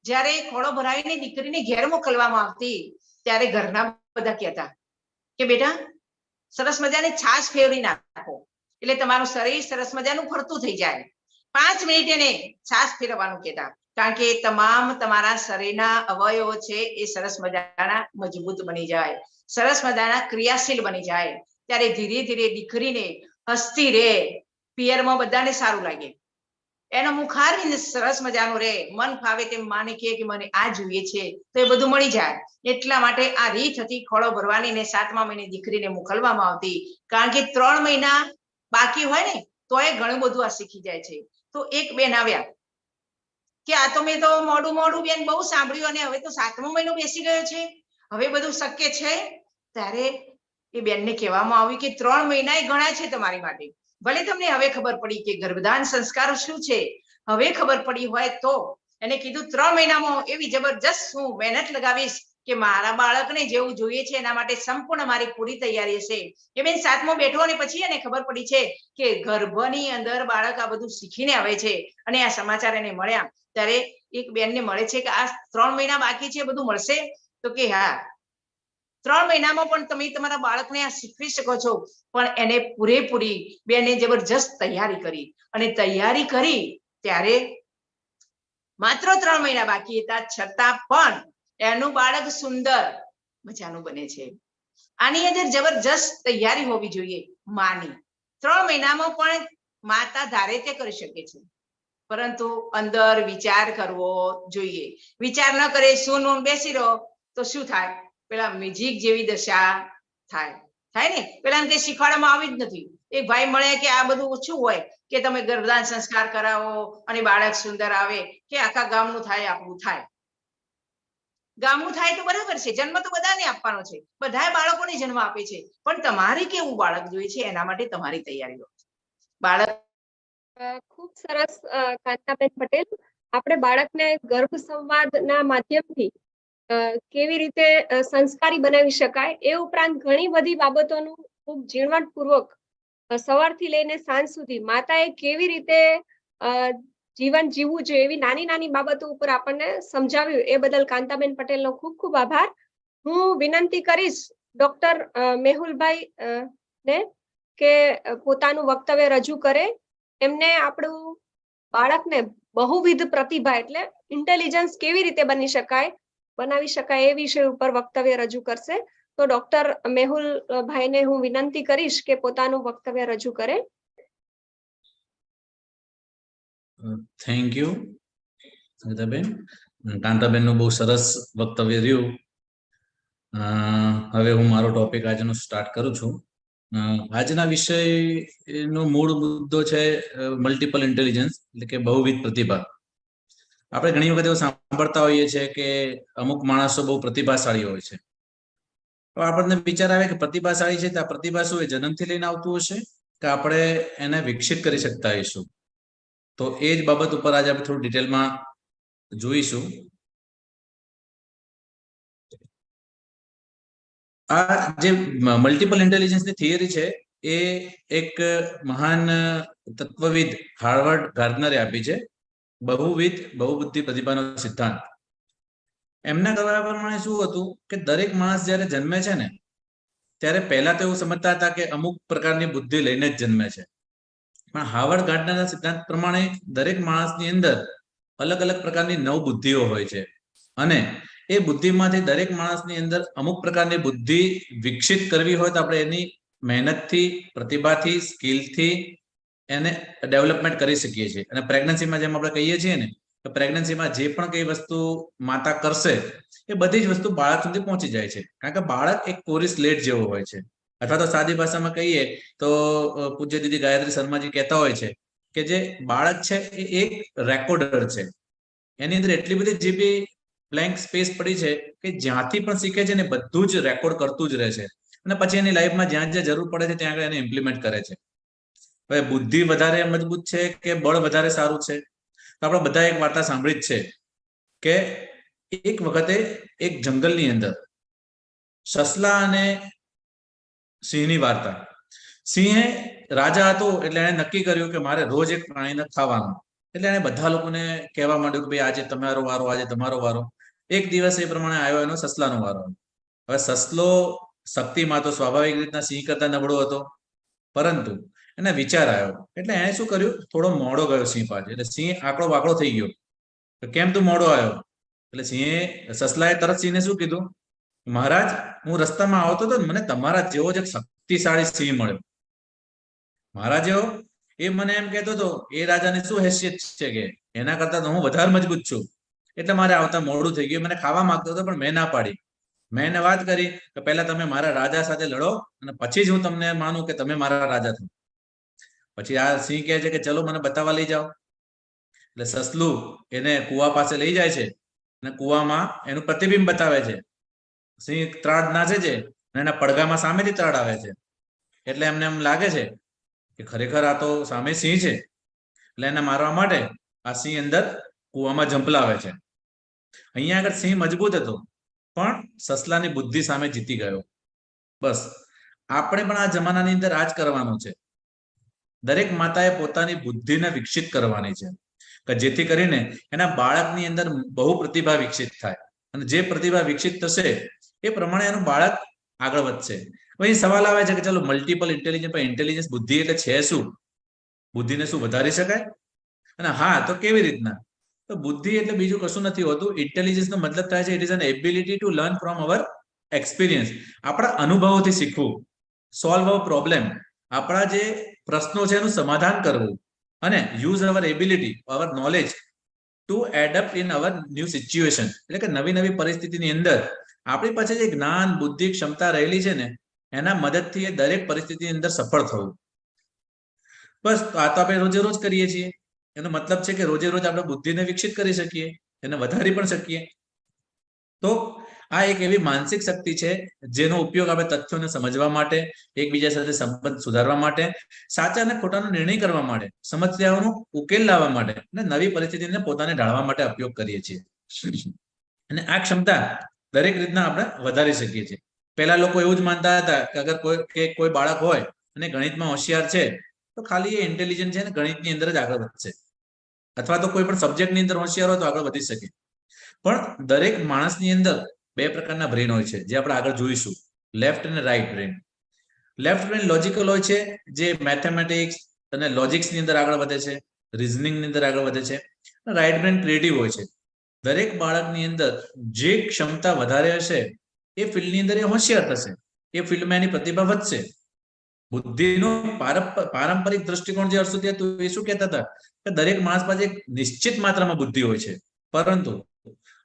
જ્યારે ખોળો ભરાવીને દીકરીને ઘેર મોકલવામાં આવતી ત્યારે ઘરના બધા કહેતા કે બેટા સરસ મજાની છાશ ફેરવી નાખો એટલે તમારું શરીર સરસ મજાનું ફરતું થઈ જાય. 5 મિનિટ એને છાશ ફેરવવાનું કહેતા, કારણ કે તમામ તમારા શરીરના અવયવો છે એ સરસ મજાના મજબૂત બની જાય, સરસ મજાના ક્રિયાશીલ બની જાય. ત્યારે ધીરે ધીરે દીકરીને હસતી રહે, પિયરમાં બધાને સારું લાગે, એનો મુખારવિંદ સરસ મજાનું રહે, મન ફાવે તેમ માને કે મને આ જોઈએ છે તો એ બધું મળી જાય. એટલા માટે આ રીત હતી ખોળો ભરવાની ને 7મા મહિને દીકરીને મોકલવામાં આવતી, કારણ કે 3 મહિના બાકી હોય ને તો એ ઘણું બધું આ શીખી જાય છે. તો એક બેન આવ્યા કે આ તો મેં તો મોડું મોડું બેન બહુ સાંભળ્યું અને હવે તો 7મો મહિનો બેસી ગયો છે, હવે બધું શક્ય છે. ત્યારે એ બેનને કહેવામાં આવ્યું કે 3 મહિના એ ઘણા છે તમારી માટે. ભલે તમને હવે ખબર પડી કે ગર્ભધાન સંસ્કાર શું છે, હવે ખબર પડી હોય તો એને કીધું 3 મહિનામાં એવી જબરજસ્ત હું મહેનત લગાવીશ કે મારા બાળકને જેવું જોઈએ છે એના માટે સંપૂર્ણ મારી પૂરી તૈયારી હશે. એ બેન 7મો બેઠો અને પછી એને ખબર પડી છે કે ગર્ભની અંદર બાળક આ બધું શીખીને આવે છે. અને આ સમાચાર એને મળ્યા ત્યારે એક બેનને મળે છે કે આ 3 મહિના બાકી છે, બધું મળશે? તો કે હા, 3 મહિનામાં પણ તમે તમારા બાળકને આ શીખવી શકો છો. પણ એને પૂરેપૂરી બેને જબરજસ્ત તૈયારી કરી અને તૈયારી કરી ત્યારે માત્ર 3 મહિના બાકી હતા છતાં પણ એનું બાળક સુંદર મજાનું બને છે. આની અંદર જબરજસ્ત તૈયારી હોવી જોઈએ માની. 3 મહિનામાં પણ માતા ધારે તે કરી શકે છે, પરંતુ અંદર વિચાર કરવો જોઈએ. વિચાર ન કરે સૂનું બેસી રહો તો શું થાય? પેલા મ્યુઝિક જેવી દશા થાય ને. પેલા તે શીખવાડવામાં આવી જ નથી. એક ભાઈ મળે કે આ બધું ઓછું હોય કે તમે ગર્ભધાન સંસ્કાર કરાવો અને બાળક સુંદર આવે કે આખા ગામનું થાય આપણું થાય. ગામનું થાય તો બરાબર છે, જન્મ તો બધાને આપવાનો છે, બધા બાળકોને જન્મ આપે છે, પણ તમારે કેવું બાળક જોઈએ છે એના માટે તમારી તૈયારી હોય. બાળક ખૂબ સરસ કાંતાબેન પટેલ, આપણે બાળકને ગર્ભ સંવાદના માધ્યમથી કેવી રીતે સંસ્કારી બનાવી શકાય એ ઉપરાંત ઘણી બધી બાબતોનું ખૂબ ઝીણવટપૂર્વક સવારથી લઈને સાંજ સુધી માતાએ કેવી રીતે જીવન જીવવું જોઈએ એવી નાની નાની બાબતો ઉપર આપણને સમજાવ્યું, એ બદલ કાંતાબેન પટેલનો ખૂબ ખૂબ આભાર. હું વિનંતી કરીશ ડોક્ટર મેહુલભાઈ ને કે પોતાનું વક્તવ્ય રજૂ કરે. એમને આપણું બાળકને બહુવિધ પ્રતિભા એટલે ઇન્ટેલિજન્સ કેવી રીતે બનાવી શકાય એ વિષય ઉપર વક્તવ્ય રજૂ કરશે. તો ડોક્ટર મેહુલભાઈને હું વિનંતી કરીશ કે પોતાનું વક્તવ્ય રજૂ કરે. Thank you Sangitaben. કાંતાબેનનું બહુ સરસ વક્તવ્ય રહ્યું. હવે હું મારો ટોપિક આજનો સ્ટાર્ટ કરું છું. આજના વિષયનો મૂળ મુદ્દો છે મલ્ટિપલ ઇન્ટેલિજન્સ એટલે કે બહુવિધ પ્રતિભા. આપણે ઘણી વખત એવું સાંભળતા હોઈએ છીએ કે અમુક માણસો બહુ પ્રતિભાશાળી હોય છે. તો આપણને વિચાર આવે કે પ્રતિભાશાળી છે તો આ પ્રતિભા શું એ જન્મથી લઈને આવતું હશે કે આપણે એને વિકસિત કરી શકતા હોઈશું? તો એ જ બાબત ઉપર આજે આપણે થોડું ડિટેલમાં જોઈશું. આ જે મલ્ટિપલ ઇન્ટેલિજન્સની થિયરી છે એ એક મહાન તત્વવિદ હાર્વર્ડ ગાર્ડનરે આપી છે, બહુબુદ્ધિ પ્રતિભાનો સિદ્ધાંત. એમના કહેવા પ્રમાણે શું હતું કે દરેક માણસ જ્યારે જન્મે છે ને ત્યારે પહેલા તો એવું સમજતા હતા કે અમુક પ્રકારની બુદ્ધિ લઈને જ જન્મે છે, પણ હાર્વર્ડ ગાર્ડનરના સિદ્ધાંત પ્રમાણે દરેક માણસની અંદર અલગ અલગ પ્રકારની 9 બુદ્ધિઓ હોય છે અને એ બુદ્ધિમાંથી દરેક માણસની અંદર અમુક પ્રકારની બુદ્ધિ વિકસિત કરવી હોય તો આપણે એની મહેનતથી, પ્રતિભાથી, સ્કિલથી એને ડેવલપમેન્ટ કરી શકીએ છીએ. અને પ્રેગ્નન્સીમાં જેમ આપણે કહીએ છીએ ને કે પ્રેગ્નન્સીમાં જે પણ કઈ વસ્તુ માતા કરશે એ બધી જ વસ્તુ બાળક સુધી પહોંચી જાય છે, કારણ કે બાળક એક કોરી સ્લેટ જેવો હોય છે. અથવા તો સાદી ભાષામાં કહીએ તો પૂજ્ય દીદી ગાયત્રી શર્માજી કહેતા હોય છે કે જે બાળક છે એ એક રેકોર્ડર છે. એની અંદર એટલી બધી જીબી બ્લેન્ક સ્પેસ પડી છે કે જ્યાંથી પણ શીખે છે ને બધું જ રેકોર્ડ કરતું જ રહે છે અને પછી એની લાઈફમાં જ્યાં જ્યાં જરૂર પડે છે ત્યાં આગળ એને ઇમ્પ્લિમેન્ટ કરે છે. હવે બુદ્ધિ વધારે મજબૂત છે કે બળ વધારે સારું છે? તો આપણે બધા એક વાર્તા સાંભળી જ છે કે એક વખતે એક જંગલની અંદર સસલા અને સિંહની વાર્તા. સિંહે રાજા હતો એટલે એને નક્કી કર્યું કે મારે રોજ એક પ્રાણીને ખાવાનું. એટલે એને બધા લોકોને કહેવા માંડ્યું કે ભાઈ આજે તમારો વારો, આજે તમારો વારો. એક દિવસ એ પ્રમાણે આવ્યો એનો સસલાનો વારો. હવે સસલો શક્તિમાં તો સ્વાભાવિક રીતના સિંહ કરતા નબળો હતો, પરંતુ એને વિચાર આવ્યો એટલે એને શું કર્યું, થોડો મોડો ગયો સિંહ પાસે. એટલે સિંહ આકડો વાકડો થઈ ગયો. કેમ તું મોડો આવ્યો? એટલે સસલાએ તરત સિંહને શું કીધું, મહારાજ હું રસ્તામાં આવતો હતો, મને તમારા જેવો જ એક શક્તિશાળી સિંહ મળ્યો. મારા જેવો? એ મને એમ કહેતો હતો એ રાજાની શું હેસિયત છે કે એના કરતા તો હું વધારે મજબૂત છું, એટલે મારે આવતા મોડું થઈ ગયું. મને ખાવા માંગતો હતો પણ મેં ના પાડી. મેં એને વાત કરી કે પહેલા તમે મારા રાજા સાથે લડો અને પછી જ હું તમને માનું કે તમે મારા રાજા છો. પછી આ સિંહ કહે છે કે ચલો મને બતાવવા લઈ જાઓ. એટલે સસલું એને કુવા પાસે લઈ જાય છે અને કુવામાં એનું પ્રતિબિંબ બતાવે છે. સિંહ ત્રાડ નાચે છે અને એના પડઘામાં સામેથી ત્રાડ આવે છે. એટલે એમને એમ લાગે છે કે ખરેખર આ તો સામે સિંહ છે. એટલે એને મારવા માટે આ સિંહ અંદર કુવામાં ઝંપલાવે છે. અહીંયા આગળ સિંહ મજબૂત હતો પણ સસલાની બુદ્ધિ સામે જીતી ગયો. બસ આપણે પણ આ જમાનાની અંદર આ જ કરવાનું છે. દરેક માતાએ પોતાની બુદ્ધિને વિકસિત કરવાની છે કે જેથી કરીને એના બાળકની અંદર બહુ પ્રતિભા વિકસિત થાય, અને જે પ્રતિભા વિકસિત થશે એ પ્રમાણે એનું બાળક આગળ વધશે. હવે સવાલ આવે છે કે ચલો મલ્ટિપલ ઇન્ટેલિજન્સ, પણ ઇન્ટેલિજન્સ બુદ્ધિ એટલે છે શું? બુદ્ધિને શું વધારી શકાય? અને હા, તો કેવી રીતના? તો બુદ્ધિ એટલે બીજું કશું નથી હોતું. ઇન્ટેલિજન્સનો મતલબ થાય છે it is an ability to learn from hour experience. આપણા અનુભવોથી શીખવું, સોલ્વ અવર પ્રોબ્લેમ, આપણા જે પ્રશ્નો છે એનું સમાધાન કરવું, અને use our ability, our knowledge to adapt in our new situation. એટલે કે નવી નવી પરિસ્થિતિની અંદર આપણી પાસે જે જ્ઞાન, બુદ્ધિ, ક્ષમતા રહેલી છે ને એના મદદથી એ દરેક પરિસ્થિતિની અંદર સફળ થવું. બસ આ તો આપણે રોજે રોજ કરીએ છીએ. એનો મતલબ છે કે રોજે રોજ આપણે બુદ્ધિને વિકસિત કરી શકીએ, એને વધારી પણ શકીએ. તો આ એક એવી માનસિક શક્તિ છે જેનો ઉપયોગ આપણે તથ્યોને સમજવા માટે, એકબીજા સાથે સંબંધ સુધારવા માટે, સાચા અને ખોટાનો નિર્ણય કરવા માટે, સમસ્યાઓનો ઉકેલ લાવવા માટે અને નવી પરિસ્થિતિને પોતાને ઢાળવા માટે ઉપયોગ કરીએ છીએ. અને આ ક્ષમતા દરેક રીતના આપણે વધારી શકીએ છીએ. પહેલા લોકો એવું જ માનતા હતા કે અગર કોઈ બાળક હોય અને ગણિતમાં હોશિયાર છે તો ખાલી એ ઇન્ટેલિજન્ટ છે ને ગણિતની અંદર જ આગળ વધશે, અથવા તો કોઈ પણ સબ્જેક્ટની અંદર હોશિયાર હોય તો આગળ વધી શકે. પણ દરેક માણસની અંદર બે પ્રકારના બ્રેન હોય છે જે આપણે આગળ જોઈશું, લેફ્ટ અને right brain. Left brain logical હોય છે, જે મેથેમેટિક્સ અને લોજિક્સની અંદર આગળ વધે છે, રિઝનિંગની અંદર આગળ વધે છે. રાઈટ બ્રેન ક્રિએટિવ હોય છે. દરેક બાળકની અંદર જે ક્ષમતા વધારે હશે એ ફિલ્ડની અંદર એ હોશિયાર થશે, એ ફિલ્ડમાં એની પ્રતિભા વધશે. બુદ્ધિનો પારંપરિક દ્રષ્ટિકોણ જે અર્થસૂત્ર હતું એ શું કહેતા હતા કે દરેક માણસ પાસે એક નિશ્ચિત માત્રામાં બુદ્ધિ હોય છે. પરંતુ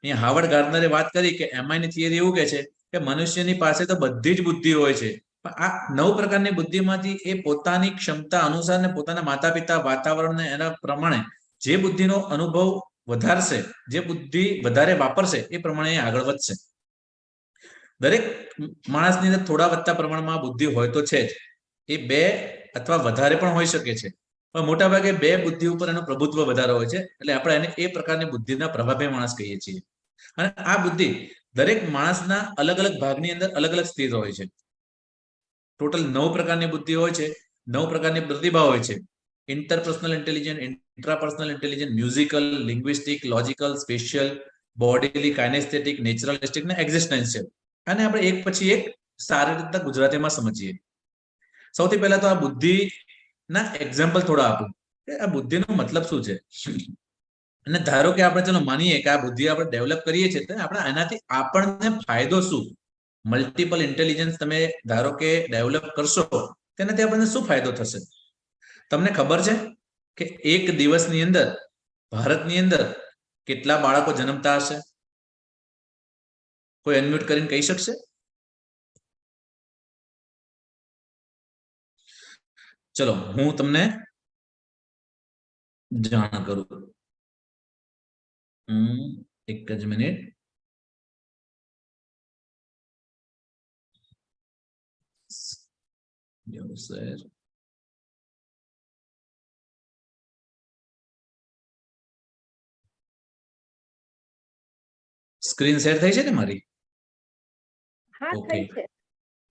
અહીંયા હાર્વર્ડ ગાર્ડનરે વાત કરી કે એમઆઈની થિયરી એવું કહે છે કે મનુષ્યની પાસે તો બધી જ બુદ્ધિ હોય છે, પણ આ 9 પ્રકારની બુદ્ધિમાંથી એ પોતાની ક્ષમતા અનુસાર ને પોતાના માતા પિતા, વાતાવરણને એના પ્રમાણે જે બુદ્ધિનો અનુભવ વધારશે, જે બુદ્ધિ વધારે વાપરશે એ પ્રમાણે આગળ વધશે. દરેક માણસની અંદર થોડા વધતા પ્રમાણમાં બુદ્ધિ હોય તો છે જ. એ 2 અથવા વધારે પણ હોઈ શકે છે, પણ મોટાભાગે 2 બુદ્ધિ ઉપર એનું પ્રભુત્વ વધારે હોય છે. એટલે આપણે એને એ પ્રકારની બુદ્ધિના પ્રભાવી માણસ કહીએ છીએ. અને આ બુદ્ધિ દરેક માણસના અલગ અલગ ભાગની અંદર અલગ અલગ સ્થિત હોય છે. ટોટલ 9 પ્રકારની બુદ્ધિ હોય છે, 9 પ્રકારની પ્રતિભા હોય છે. Interpersonal intelligence, intrapersonal intelligence, musical, linguistic, logical, spatial, bodily, kinesthetic, naturalistic ને એક્ઝિસ્ટેન્શિયલ. અને આપણે એક પછી એક સારી રીતે ગુજરાતીમાં સમજીએ. સૌથી પહેલા તો આ બુદ્ધિના એક્ઝામ્પલ થોડા આપું કે આ બુદ્ધિનો મતલબ શું છે. અને ધારો કે આપણે ચલો માનીએ કે આ બુદ્ધિ આપણે ડેવલપ કરીએ છીએ તો આપણે એનાથી આપણને ફાયદો શું? મલ્ટિપલ ઇન્ટેલિજન્સ તમે ધારો કે ડેવલપ કરશો તેનાથી આપણને શું ફાયદો થશે? તમને ખબર છે કે એક દિવસની અંદર ભારતની અંદર કેટલા બાળકો જન્મતા હશે? કોઈ અનમ્યુટ કરીને કહી શકશે? ચલો હું તમને જાણ કરું. એક જ મિનિટ. સ્ક્રીન શેર થઈ છે ને મારી? હા ઓકે, થઈ છે.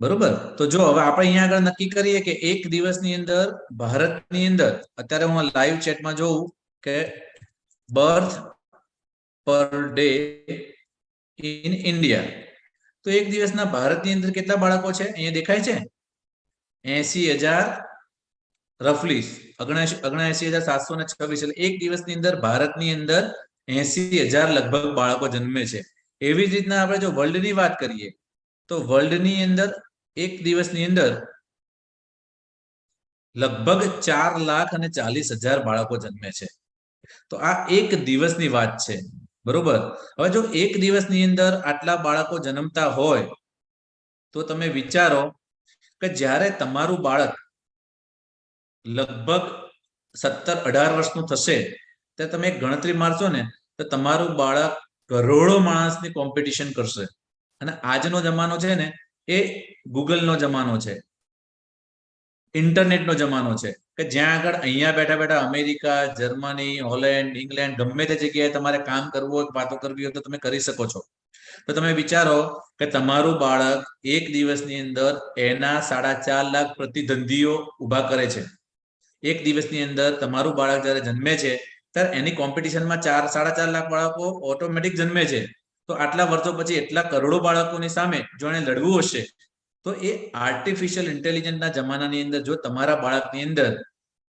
બરોબર. તો જો હવે આપણે અહીંયા આગળ નક્કી કરીએ કે એક દિવસની અંદર ભારતની અંદર, અત્યારે હું લાઈવ ચેટમાં જોઉં કે birth per day in India, તો એક દિવસના ભારતની અંદર કેટલા બાળકો છે અહીંયા દેખાય છે? 80,000 રફલી 79,726. એટલે એક દિવસની અંદર ભારતની અંદર 80,000 લગભગ બાળકો જન્મે છે. એવી જ રીતના આપણે જો વર્લ્ડની વાત કરીએ તો વર્લ્ડની અંદર એક દિવસની અંદર લગભગ 4,40,000 બાળકો જન્મે છે. તો આ એક દિવસની વાત છે, બરોબર. હવે જો એક દિવસની અંદર આટલા બાળકો જન્મતા હોય તો તમે વિચારો કે જ્યારે તમારું બાળક લગભગ 17-18 વર્ષનું થશે ત્યારે તમે એક ગણતરી મારશો ને તો તમારું બાળક કરોડો માણસની કોમ્પિટિશન કરશે. અને આજનો જમાનો છે ને એ ગૂગલનો જમાનો છે, ઇન્ટરનેટનો જમાનો છે, કે જ્યાં આગળ અહીંયા બેઠા બેઠા અમેરિકા, જર્મની, હોલેન્ડ, ઇંગ્લેન્ડ ગમે તે જગ્યાએ તમારે કામ કરવું હોય, વાતો કરવી હોય તો તમે કરી શકો છો. તો તમે વિચારો કે તમારું બાળક એક દિવસની અંદર એના 4.5 લાખ પ્રતિદ્વંદીઓ ઉભા કરે છે. એક દિવસની અંદર તમારું બાળક જ્યારે જન્મે છે ત્યારે એની કોમ્પિટિશનમાં 4-4.5 લાખ બાળકો ઓટોમેટિક જન્મે છે. તો આટલા વર્ષો પછી એટલા કરોડો બાળકોની સામે જો એને લડવું હશે તો એ આર્ટિફિશિયલ ઇન્ટેલિજન્સના જમાનાની અંદર જો તમારા બાળકની અંદર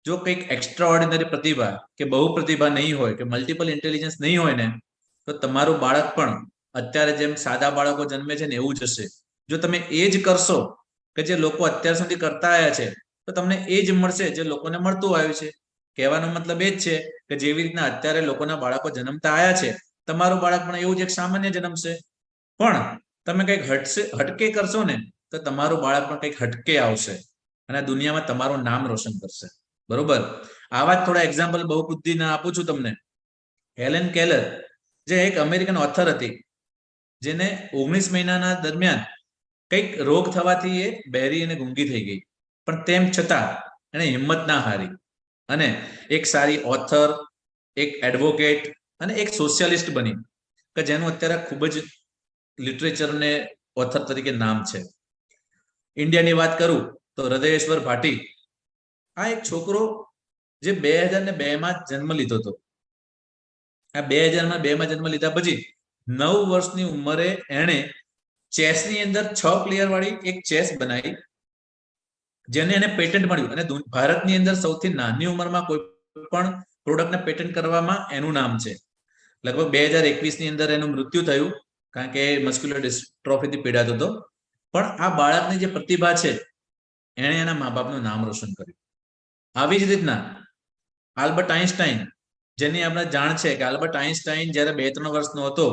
જો કંઈક એક્સ્ટ્રા ઓર્ડિનરી પ્રતિભા કે બહુ પ્રતિભા નહીં હોય કે મલ્ટિપલ ઇન્ટેલિજન્સ નહીં હોય ને તો તમારું બાળક પણ અત્યારે જેમ સાદા બાળકો જન્મે છે ને એવું જ હશે. જો તમે એ જ કરશો કે જે લોકો અત્યાર સુધી કરતા આવ્યા છે તો તમને એ જ મળશે જે લોકોને મળતું આવ્યું છે. કહેવાનો મતલબ એ જ છે કે જેવી રીતના અત્યારે લોકોના બાળકો જન્મતા આવ્યા છે તમારું બાળક પણ એવું જ એક સામાન્ય જન્મશે. પણ તમે કંઈક હટકે કરશો ને તો તમારું બાળક પણ કંઈક હટકે આવશે અને દુનિયામાં તમારું નામ રોશન કરશે, બરોબર. આવા જ થોડા એક્ઝામ્પલ બહુ બુદ્ધિના આપું છું તમને. હેલેન કેલર જે એક અમેરિકન ઓથર હતી જેને 19 મહિનાના દરમિયાન કંઈક રોગ થવાથી એ બહેરી અને ગૂંગી થઈ ગઈ, પણ તેમ છતાં એને હિંમત ના હારી અને એક સારી ઓથર, એક એડવોકેટ અને એક સોશિયલિસ્ટ બની કે જેનું અત્યારે ખૂબ જ લિટરેચર ને ઓથર તરીકે નામ છે. ઇન્ડિયાની વાત કરું તો હૃદયેશ્વર ભાટી, આ એક છોકરો જે 2002માં જન્મ લીધો હતો. આ 2002માં જન્મ લીધા પછી 9 વર્ષની ઉંમરે એણે ચેસની અંદર 6 પ્લેયર વાળી એક ચેસ બનાવી જેને એને પેટન્ટ મળ્યું. અને ભારતની અંદર સૌથી નાની ઉંમરમાં કોઈ પણ પ્રોડક્ટને પેટન્ટ કરવામાં એનું નામ છે. લગભગ 2021ની અંદર એનું મૃત્યુ થયું કારણ કે મસ્ક્યુલર ડિસ્ટ્રોફીથી પીડાતો હતો. પણ આ બાળકની જે પ્રતિભા છે એણે એના મા બાપનું નામ રોશન કર્યું. આવી જ રીતના આલ્બર્ટ આઇન્સ્ટાઈન, જેની આપણે જાણ છે કે આલ્બર્ટ આઇન્સ્ટાઈન જ્યારે 2-3 વર્ષનો હતો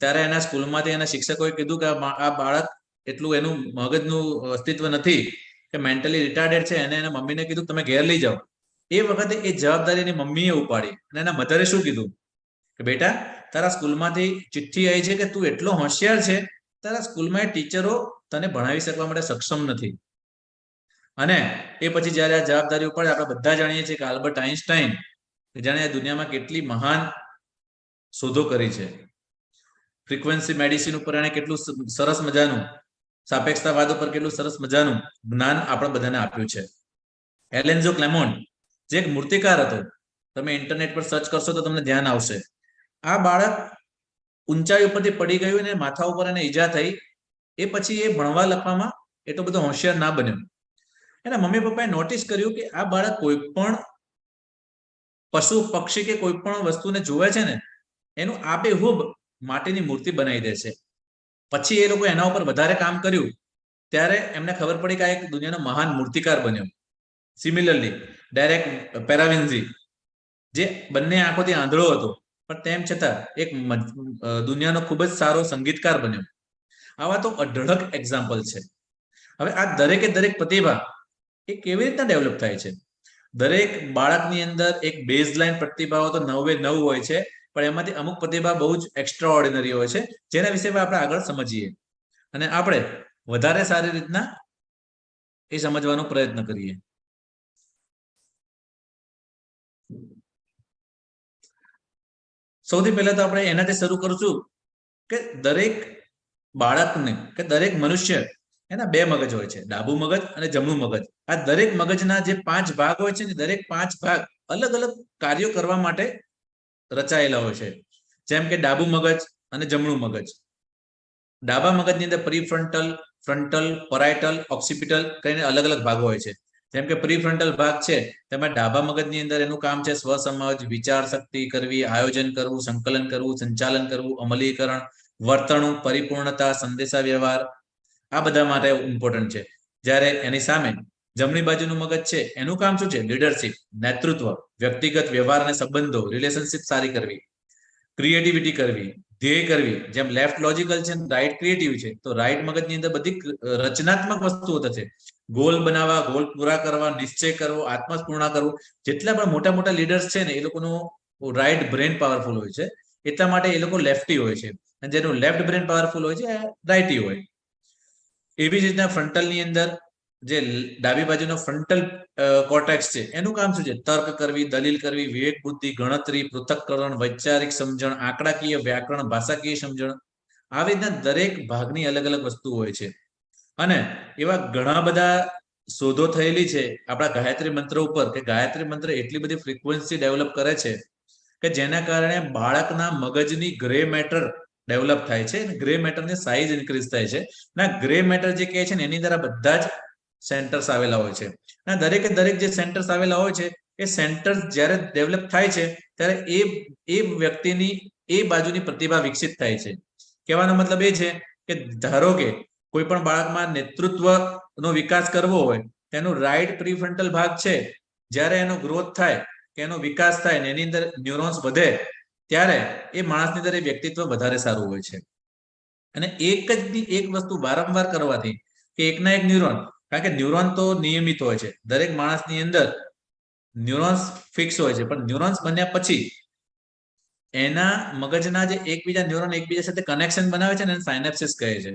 ત્યારે એના સ્કૂલમાંથી એના શિક્ષકોએ કીધું કે આ બાળક એટલું એનું મગજનું અસ્તિત્વ નથી કે મેન્ટલી રિટાર્ડેડ છે, અને એના મમ્મીને કીધું તમે ઘેર લઈ જાઓ. એ વખતે એ જવાબદારી એની મમ્મીએ ઉપાડી અને એના મધરે શું કીધું કે બેટા તારા સ્કૂલમાંથી ચિઠ્ઠી આવી છે કે તું એટલો હોશિયાર છે, તારા સ્કૂલમાં ટીચરો તને ભણાવી શકવા માટે સક્ષમ નથી. અને એ પછી જ્યારે આ જવાબદારી ઉપાડે, આપણે બધા જાણીએ છીએ કે આલ્બર્ટ આઇન્સ્ટાઈન જેણે આ દુનિયામાં કેટલી મહાન શોધો કરી છે. ફ્રીક્વન્સી મેડિસિન ઉપર એણે કેટલું સરસ મજાનું, સાપેક્ષતાવાદ ઉપર કેટલું સરસ મજાનું જ્ઞાન આપણે બધાને આપ્યું છે. એલેન્ઝો ક્લેમોન્ટ જે એક મૂર્તિકાર હતો, તમે ઇન્ટરનેટ પર સર્ચ કરશો તો તમને ધ્યાન આવશે. આ બાળક ઊંચાઈ ઉપરથી પડી ગયું અને માથા ઉપર એને ઈજા થઈ. એ પછી એ ભણવા લખવામાં એટલો બધો હોશિયાર ના બન્યો. એના મમ્મી પપ્પાએ નોટિસ કર્યું કે આ બાળક કોઈ પણ પશુ પક્ષી કે કોઈ પણ વસ્તુને જોવે છે ને એનું આબેહૂબ માટીની મૂર્તિ બનાવી દે છે. પછી એ લોકો એના ઉપર વધારે કામ કર્યું ત્યારે એમને ખબર પડી કે આ એક દુનિયાનો મહાન મૂર્તિકાર બન્યો. સિમિલરલી ડાયરેક્ટ પેરાવિન્ઝી જે બંને આંખોથી આંધળો હતો પણ તેમ છતાં એક દુનિયાનો ખૂબ જ સારો સંગીતકાર બન્યો. આવા તો અઢળક એક્ઝામ્પલ છે. હવે આ દરેકે દરેક પ્રતિભા એ કેવી રીતના ડેવલપ થાય છે? દરેક બાળકની અંદર એક બેઝલાઇન પ્રતિભાઓ તો 9 હોય છે, પણ એમાંથી અમુક પ્રતિભા બહુ જ એક્સ્ટ્રા ઓર્ડિનરી હોય છે, જેના વિશે આપણે આગળ સમજીએ અને આપણે વધારે સારી રીતના એ સમજવાનો પ્રયત્ન કરીએ. સૌથી પહેલા તો આપણે એનાથી શરૂ કરશું કે દરેક બાળકને કે દરેક મનુષ્ય એના બે મગજ હોય છે, ડાબુ મગજ અને જમણું મગજ. આ દરેક મગજના જે 5 ભાગ હોય છે ને, દરેક 5 ભાગ અલગ અલગ કાર્યો કરવા માટે રચાયેલા હોય છે. જેમ કે ડાબુ મગજ અને જમણું મગજ. ડાબા મગજની અંદર પ્રીફ્રન્ટલ, ફ્રન્ટલ, પેરાઇટલ, ઓક્સિપિટલ કરીને અલગ અલગ ભાગો હોય છે. જેમ કે પ્રીફ્રન્ટલ ભાગ છે તેમાં ડાબા મગજની અંદર એનું કામ છે સ્વસમજ, વિચાર શક્તિ કરવી, આયોજન કરવું, સંકલન કરવું, સંચાલન કરવું, અમલીકરણ, વર્તણૂક, પરિપૂર્ણતા, સંદેશા વ્યવહાર, આ બધા માટે ઇમ્પોર્ટન્ટ છે. જ્યારે એની સામે જમણી બાજુનું મગજ છે એનું કામ શું છે? લીડરશિપ, નેતૃત્વ, વ્યક્તિગત વ્યવહાર અને સંબંધો, રિલેશનશિપ સારી કરવી, ક્રિએટિવિટી કરવી, ધ્યેય કરવી. જેમ લેફ્ટ લોજિકલ છે, રાઈટ ક્રિએટિવ છે, તો રાઈટ મગજની અંદર બધી રચનાત્મક વસ્તુઓ થશે. ગોલ બનાવવા, ગોલ પૂરા કરવા, નિશ્ચય કરવો, આત્મપૂર્ણ કરવું. જેટલા પણ મોટા મોટા લીડર્સ છે ને એ લોકોનું રાઈટ બ્રેન પાવરફુલ હોય છે, એટલા માટે એ લોકો લેફ્ટી હોય છે, અને જેનું લેફ્ટ બ્રેન પાવરફુલ હોય છે એ રાઈટી હોય. એવી જ રીતના ફ્રન્ટલની અંદર જે ડાબી બાજુનો ફ્રન્ટલ કોર્ટેક્સ છે એનું કામ શું છે? તર્ક કરવી, દલીલ કરવી, વિવેક બુદ્ધિ, ગણતરી, પૃથક્કરણ, વૈચારિક સમજણ, આંકડાકીય વ્યાકરણ, ભાષાકીય સમજણ. આવી રીતના દરેક ભાગની અલગ અલગ વસ્તુ હોય છે. અને એવા ઘણા બધા શોધો થયેલી છે આપણા ગાયત્રી મંત્ર ઉપર, કે ગાયત્રી મંત્ર એટલી બધી ફ્રીક્વન્સી ડેવલપ કરે છે કે જેના કારણે બાળકના મગજની ગ્રે મેટર ડેવલપ થાય છે, ગ્રે મેટરની સાઇઝ ઇન્ક્રીઝ થાય છે. ના ગ્રે મેટર જે કહે છે ને એની અંદર આ બધા જ સેન્ટર્સ આવેલા હોય છે. અને દરેકે દરેક જે સેન્ટર્સ આવેલા હોય છે એ સેન્ટર્સ જ્યારે ડેવલપ થાય છે ત્યારે એ વ્યક્તિની એ બાજુની પ્રતિભા વિકસિત થાય છે. કહેવાનો મતલબ એ છે કે ધારો કે કોઈ પણ બાળકમાં નેતૃત્વનો વિકાસ કરવો હોય, તેનું રાઈટ પ્રીફ્રન્ટલ ભાગ છે, જ્યારે એનો ગ્રોથ થાય કે એનો વિકાસ થાય ને એની અંદર ન્યુરોન્સ વધે, ત્યારે એ માણસની અંદર એ વ્યક્તિત્વ વધારે સારું હોય છે. અને એક વસ્તુ વારંવાર કરવાથી કે એકના એક ન્યુરોન, કારણ કે ન્યુરોન તો નિયમિત હોય છે, દરેક માણસની અંદર ન્યુરોન્સ ફિક્સ હોય છે, પણ ન્યુરોન્સ બન્યા પછી એના મગજના જે એકબીજા ન્યુરોન એકબીજા સાથે કનેક્શન બનાવે છે ને એને સાયનેપ્સિસ કહે છે.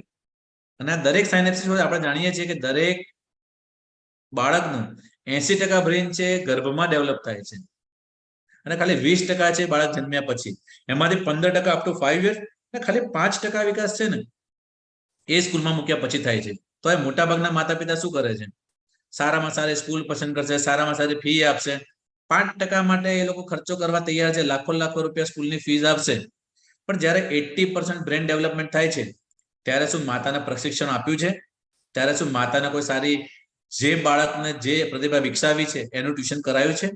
અને આ દરેક સાયનેપ્સિસ આપણે જાણીએ છીએ કે દરેક બાળકનું 80% બ્રેન છે ગર્ભમાં ડેવલપ થાય છે, અને ખાલી 20% છે બાળક જન્મ્યા પછી. એમાંથી 15% અપ ટુ 5 years, અને ખાલી 5% વિકાસ છે ને એ સ્કૂલમાં મૂક્યા પછી થાય છે. તો એ મોટા ભાગના માતા પિતા શું કરે છે? સારામાં સારી સ્કૂલ પસંદ કરશે, સારામાં સારી ફી આપશે, 5% માટે એ લોકો ખર્ચો કરવા તૈયાર છે, લાખો રૂપિયા સ્કૂલની ફીસ આપશે. પણ જ્યારે 80% બ્રેન ડેવલપમેન્ટ થાય છે ત્યારે શું માતાને પ્રશિક્ષણ આપ્યું છે? ત્યારે શું માતાને કોઈ સારી જે બાળકને જે પ્રતિભા વિકસાવી છે એનું ટ્યુશન કરાયું છે?